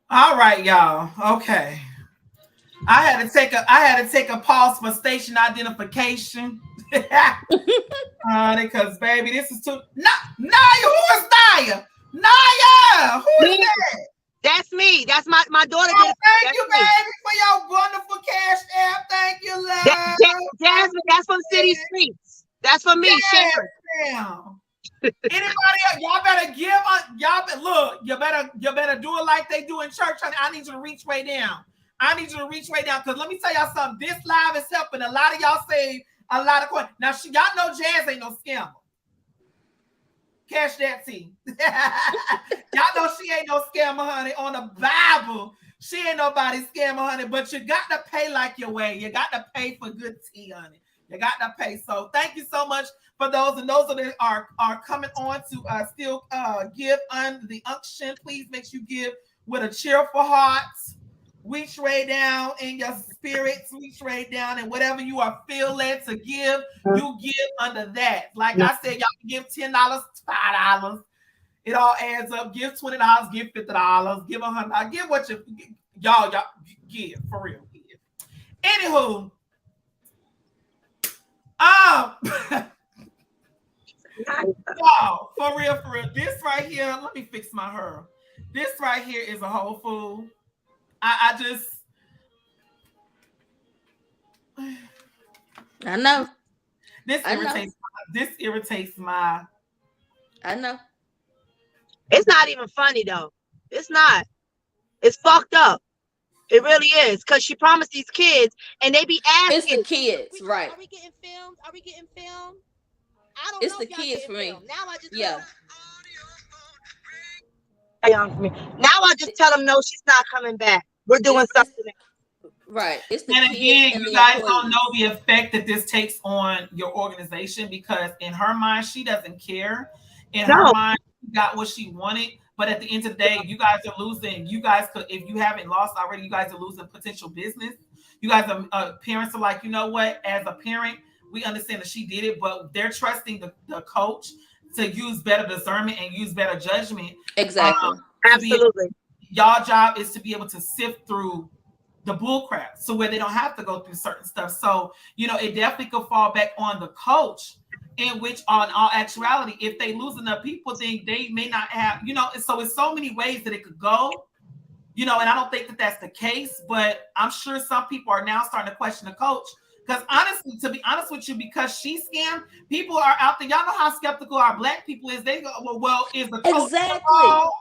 All right, y'all. Okay. I had to take a pause for station identification. Because baby, this is too Naya, who is Naya? Naya, who is that? That's me. That's my daughter. Oh, thank you, baby, for your wonderful Cash App. Thank you, love. Jasmine, that's from City Streets. That's for me, yes, Sharon. Anybody else? Y'all better give look, you better do it like they do in church, honey. I need you to reach way down. Because let me tell y'all something. This live is helping a lot of y'all save a lot of coins. Now, y'all know Jazz ain't no scammer. Cash that tea. Y'all know she ain't no scammer, honey. On the Bible, she ain't nobody scammer, honey. But you got to pay like your way. You got to pay for good tea, honey. You got to pay. So thank you so much for those and those that are coming on to still give under the unction. Please make sure you give with a cheerful heart. Reach way down in your spirits, reach way down, and whatever you are feel led to give, you give under that. Like I said, y'all can give $10, $5. It all adds up. Give $20, give $50, give $100. Give what y'all give for real. Give. Anywho, y'all, for real. This right here, let me fix my hair. This right here is a whole fool. I know. This irritates my. I know. It's not even funny though. It's not. It's fucked up. It really is. Because she promised these kids and they be asking. It's the kids, right? Are we getting filmed? I don't it's know. The kids for me. Filmed. Now I just yeah. young for me. Now I just tell them no, she's not coming back. We're doing It's something else. right. It's the And kids again, and you the guys don't employees. know the effect that this takes on your organization, because in her mind, she doesn't care. In her No, mind, she got what she wanted. But at the end of the day, you guys are losing. You guys could, if you haven't lost already, you guys are losing potential business. You guys are parents are like, you know what? As a parent, we understand that she did it, but they're trusting the coach to use better discernment and use better judgment. Exactly. To be absolutely. Y'all job is to be able to sift through the bull crap, so where they don't have to go through certain stuff. So it definitely could fall back on the coach, in which on all actuality, if they lose enough people, then they may not have, so it's so many ways that it could go, and I don't think that that's the case, but I'm sure some people are now starting to question the coach, because honestly, to be honest with you, because she scammed, people are out there. Y'all know how skeptical our black people is. They go, well, is the coach Exactly. involved?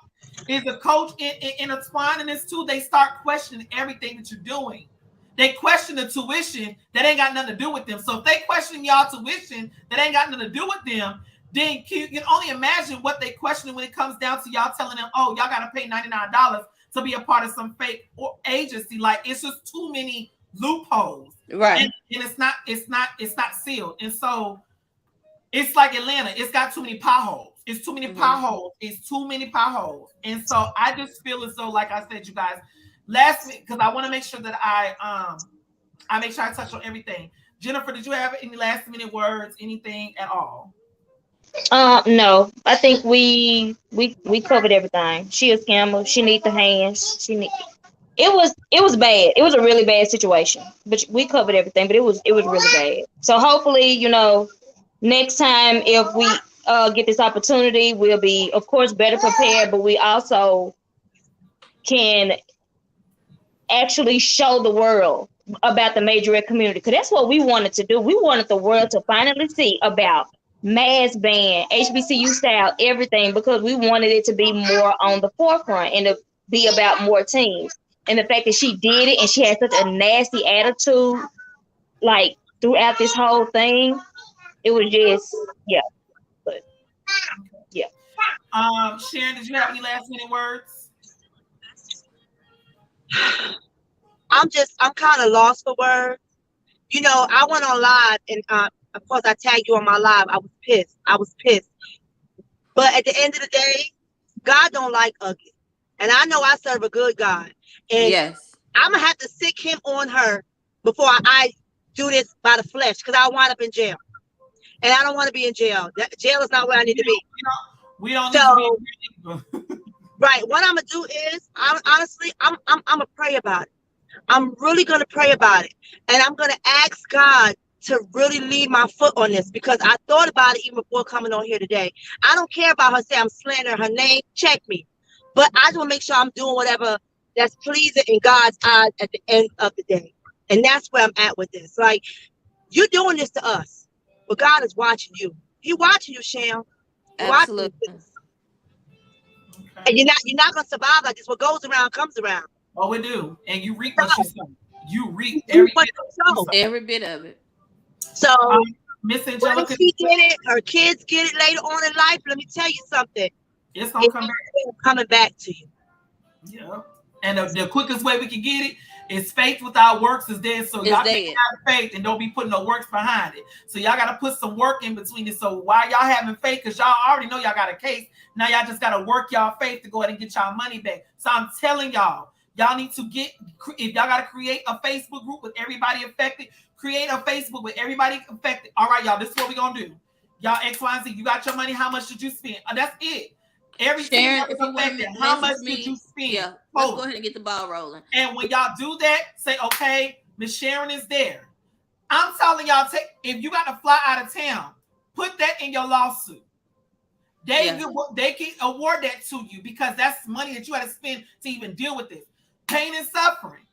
Is the coach intertwined in this too? They start questioning everything that you're doing. They question the tuition that ain't got nothing to do with them. So if they question y'all tuition that ain't got nothing to do with them, then you can only imagine what they question when it comes down to y'all telling them, oh, y'all got to pay $99 to be a part of some fake agency. Like, it's just too many loopholes, Right. and it's not sealed. And so it's like Atlanta. It's got too many potholes. It's too many potholes. It's too many potholes. And so I just feel as though, like I said, you guys, last week, because I want to make sure that I make sure I touch on everything. Jennifer, did you have any last minute words? Anything at all? No. I think we covered everything. She a scammer. She need the hands. It was bad. It was a really bad situation. But we covered everything. But it was really bad. So hopefully, next time if we get this opportunity, we'll be, of course, better prepared. But we also can actually show the world about the Majorette community, because that's what we wanted to do. We wanted the world to finally see about mass band, HBCU style, everything, because we wanted it to be more on the forefront and to be about more teams. And the fact that she did it and she had such a nasty attitude, like throughout this whole thing, it was just, yeah. But yeah. Sharon, did you have any last minute words? I'm kind of lost for words. I went on live and of course I tagged you on my live. I was pissed. I was pissed. But at the end of the day, God don't like ugly. And I know I serve a good God. And Yes. I'm gonna have to sick him on her before I do this by the flesh, because I'll wind up in jail. And I don't want to be in jail. Jail is not where I need to be. We don't need to be. Right. What I'm gonna do is, I'm gonna pray about it. I'm really gonna pray about it, and I'm gonna ask God to really lead my foot on this, because I thought about it even before coming on here today. I don't care about her saying I'm slandering her name. Check me, but I just want to make sure I'm doing whatever that's pleasing in God's eyes at the end of the day, and that's where I'm at with this. Like, you're doing this to us, but God is watching you. He watching you, Sham. Absolutely. And you're not gonna survive like this. What goes around comes around. Oh, we do. And you reap what you sow. You reap every bit of it. Every bit of it. So Miss when Angelica, she get it, her kids get it later on in life. Let me tell you something. it's gonna come back. Coming back to you. Yeah. And the quickest way we can get it is faith without works is dead. So y'all can't have faith and don't be putting no works behind it. So y'all got to put some work in between it. So while y'all having faith, because y'all already know y'all got a case, now y'all just got to work y'all faith to go ahead and get y'all money back. So I'm telling y'all need to if y'all got to create a Facebook group with everybody affected, create a Facebook with everybody affected. All right, y'all, this is what we're going to do. Y'all, X, Y, and Z, you got your money. How much did you spend? That's it. Every Sharon, team affected, how much did you spend? Yeah, let's go ahead and get the ball rolling. And when y'all do that, say, okay, Miss Sharon is there. I'm telling y'all, if you got to fly out of town, put that in your lawsuit. They can award that to you, because that's money that you had to spend to even deal with this. Pain and suffering,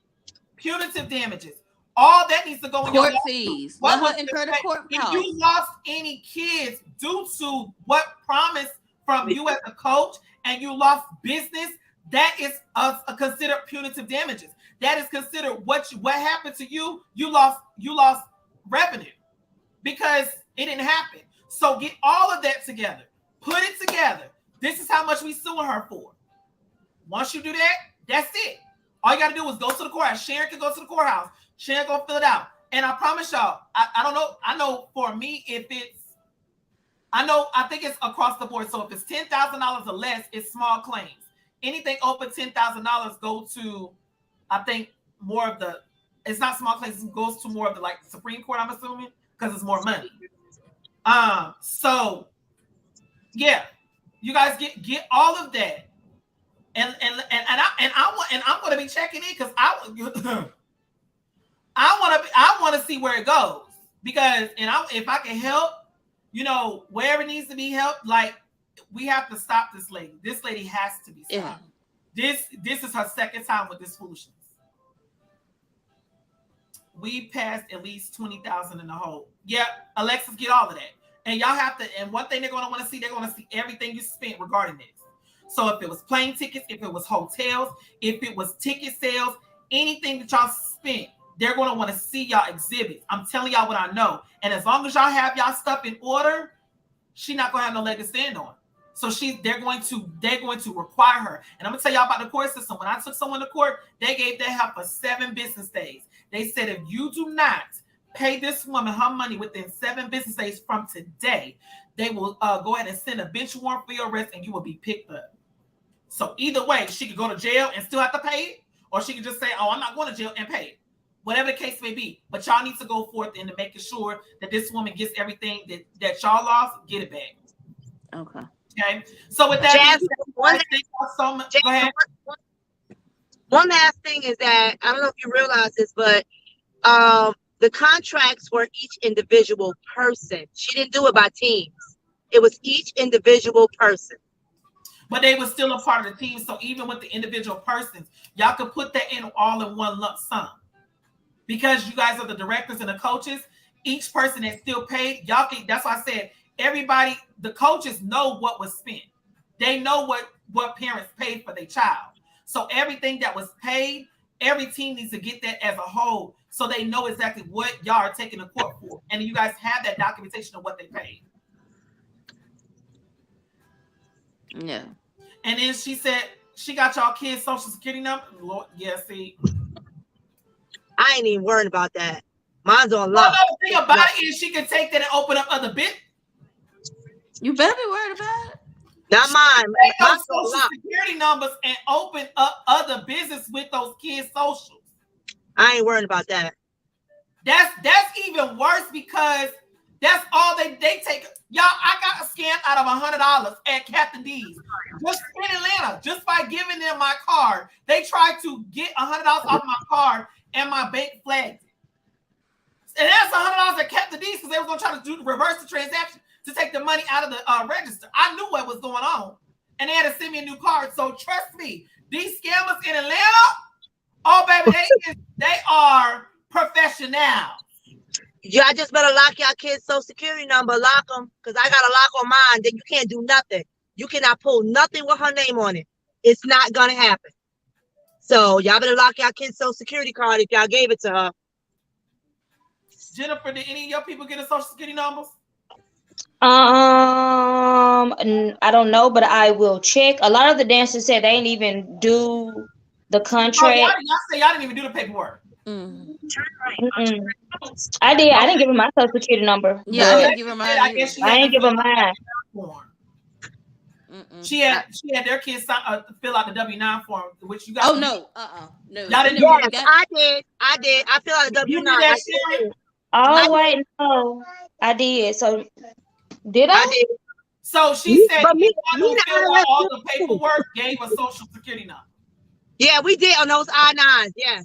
punitive damages, all that needs to go in your court fees. Let her incur the court costs. If you lost any kids due to what promised from you as a coach, and you lost business, that is considered punitive damages. That is considered what happened to you. You lost revenue because it didn't happen. So get all of that together, put it together. This is how much we suing her for. Once you do that, that's it. All you got to do is go to the courthouse. Sharon can go to the courthouse. Sharon go fill it out. And I promise y'all, I don't know. I know for me, if it's, I think it's across the board. So if it's $10,000 or less, it's small claims. Anything over $10,000 go to, I think, more of the, it's not small claims, it goes to more of the like Supreme Court, I'm assuming, because it's more money. So yeah, you guys get all of that. And I'm gonna be checking in because I want to see where it goes, because if I can help, wherever it needs to be helped, like, we have to stop this lady. This lady has to be stopped. Yeah. This is her second time with this foolishness. We passed at least 20,000 in the hole. Yep, Alexis, get all of that. And y'all have to. And one thing they're going to want to see, they're going to see everything you spent regarding this. So if it was plane tickets, if it was hotels, if it was ticket sales, anything that y'all spent, they're going to want to see y'all exhibits. I'm telling y'all what I know. And as long as y'all have y'all stuff in order, she's not going to have no leg to stand on. So they're going to require her. And I'm going to tell y'all about the court system. When I took someone to court, they gave that help for 7 business days. They said, if you do not pay this woman her money within 7 business days from today, they will go ahead and send a bench warrant for your arrest and you will be picked up. So either way, she could go to jail and still have to pay it, or she could just say, oh, I'm not going to jail and pay it. Whatever the case may be. But y'all need to go forth into making sure that this woman gets everything that y'all lost, get it back. Okay. Okay. So with that, go ahead. One last thing is that, I don't know if you realize this, but the contracts were each individual person. She didn't do it by teams. It was each individual person. But they were still a part of the team. So even with the individual persons, y'all could put that in all in one lump sum. Because you guys are the directors and the coaches, each person that's still paid, y'all think, that's why I said, everybody, the coaches know what was spent. They know what parents paid for their child. So everything that was paid, every team needs to get that as a whole, so they know exactly what y'all are taking to court for. And you guys have that documentation of what they paid. Yeah. And then she said she got y'all kids' social security number. Lord, yeah, see. I ain't even worried about that. Mine's on lock. Well, the thing about it is she can take that and open up other bits. You better be worried about it. Not mine. Take those social security numbers and open up other business with those kids' socials. I ain't worried about that. That's even worse, because that's all they take. Y'all, I got a scam out of $100 at Captain D's just in Atlanta, just by giving them my card. They tried to get $100 off my card, and my bank flagged it. And that's $100 at Captain D's because they were going to try to reverse the transaction to take the money out of the register. I knew what was going on, and they had to send me a new card. So trust me, these scammers in Atlanta, oh baby, they are professionals. Y'all just better lock y'all kids' social security number. Lock them, because I got a lock on mine. Then you can't do nothing. You cannot pull nothing with her name on it. It's not gonna happen. So y'all better lock y'all kids' social security card if y'all gave it to her. Jennifer, did any of your people get a social security numbers? I don't know, but I will check. A lot of the dancers said they didn't even do the contract. Oh, y'all say y'all didn't even do the paperwork. I did. I didn't give her my social security number. Yeah, I didn't give her mine. I didn't give her mine. She had their kids fill out the W-9 form, which you got. Oh no, no. Y'all didn't. Yes, I did. I filled out the W-9. Oh wait, no, I did. So did I? I did. So she said, "Me who filled out all the paperwork gave a social security number." Yeah, we did on those I-9s. Yeah,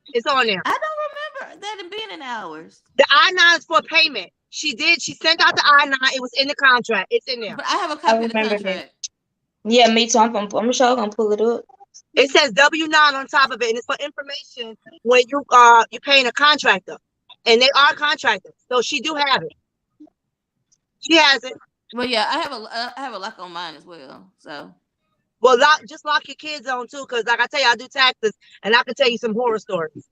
it's on there. I don't remember that being in ours. The I-9s for payment. She did. She sent out the I-9. It was in the contract. It's in there. But I have a copy of the contract. Yeah, me too. I'm sure I'm gonna pull it up. It says W-9 on top of it, and it's for information when you're paying a contractor, and they are contractors. So she do have it. She has it. Well, yeah, I have a lock on mine as well. So, well, just lock your kids on too, because like I tell you, I do taxes, and I can tell you some horror stories.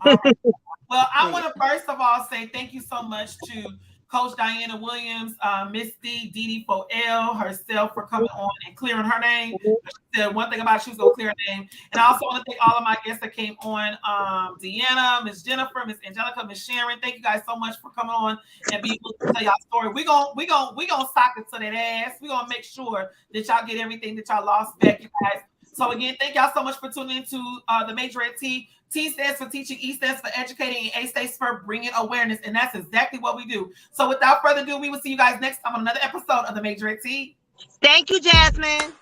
Well, I want to first of all say thank you so much to Coach Diana Williams, Misty, Dee Foel herself for coming on and clearing her name. She said one thing about it, she was going to clear her name. And I also want to thank all of my guests that came on. Deanna, Miss Jennifer, Miss Angelica, Miss Sharon. Thank you guys so much for coming on and being able to tell y'all story. We gonna sock it to that ass. We're gonna make sure that y'all get everything that y'all lost back, you guys. So again, thank y'all so much for tuning into the Majorette T. T stands for teaching, E stands for educating, and A stands for bringing awareness. And that's exactly what we do. So without further ado, we will see you guys next time on another episode of the Majorette T. Thank you, Jasmine.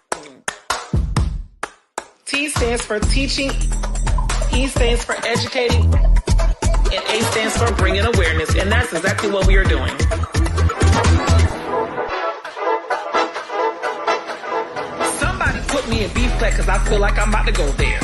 T stands for teaching, E stands for educating, and A stands for bringing awareness. And that's exactly what we are doing. Somebody put me in B flat because I feel like I'm about to go there.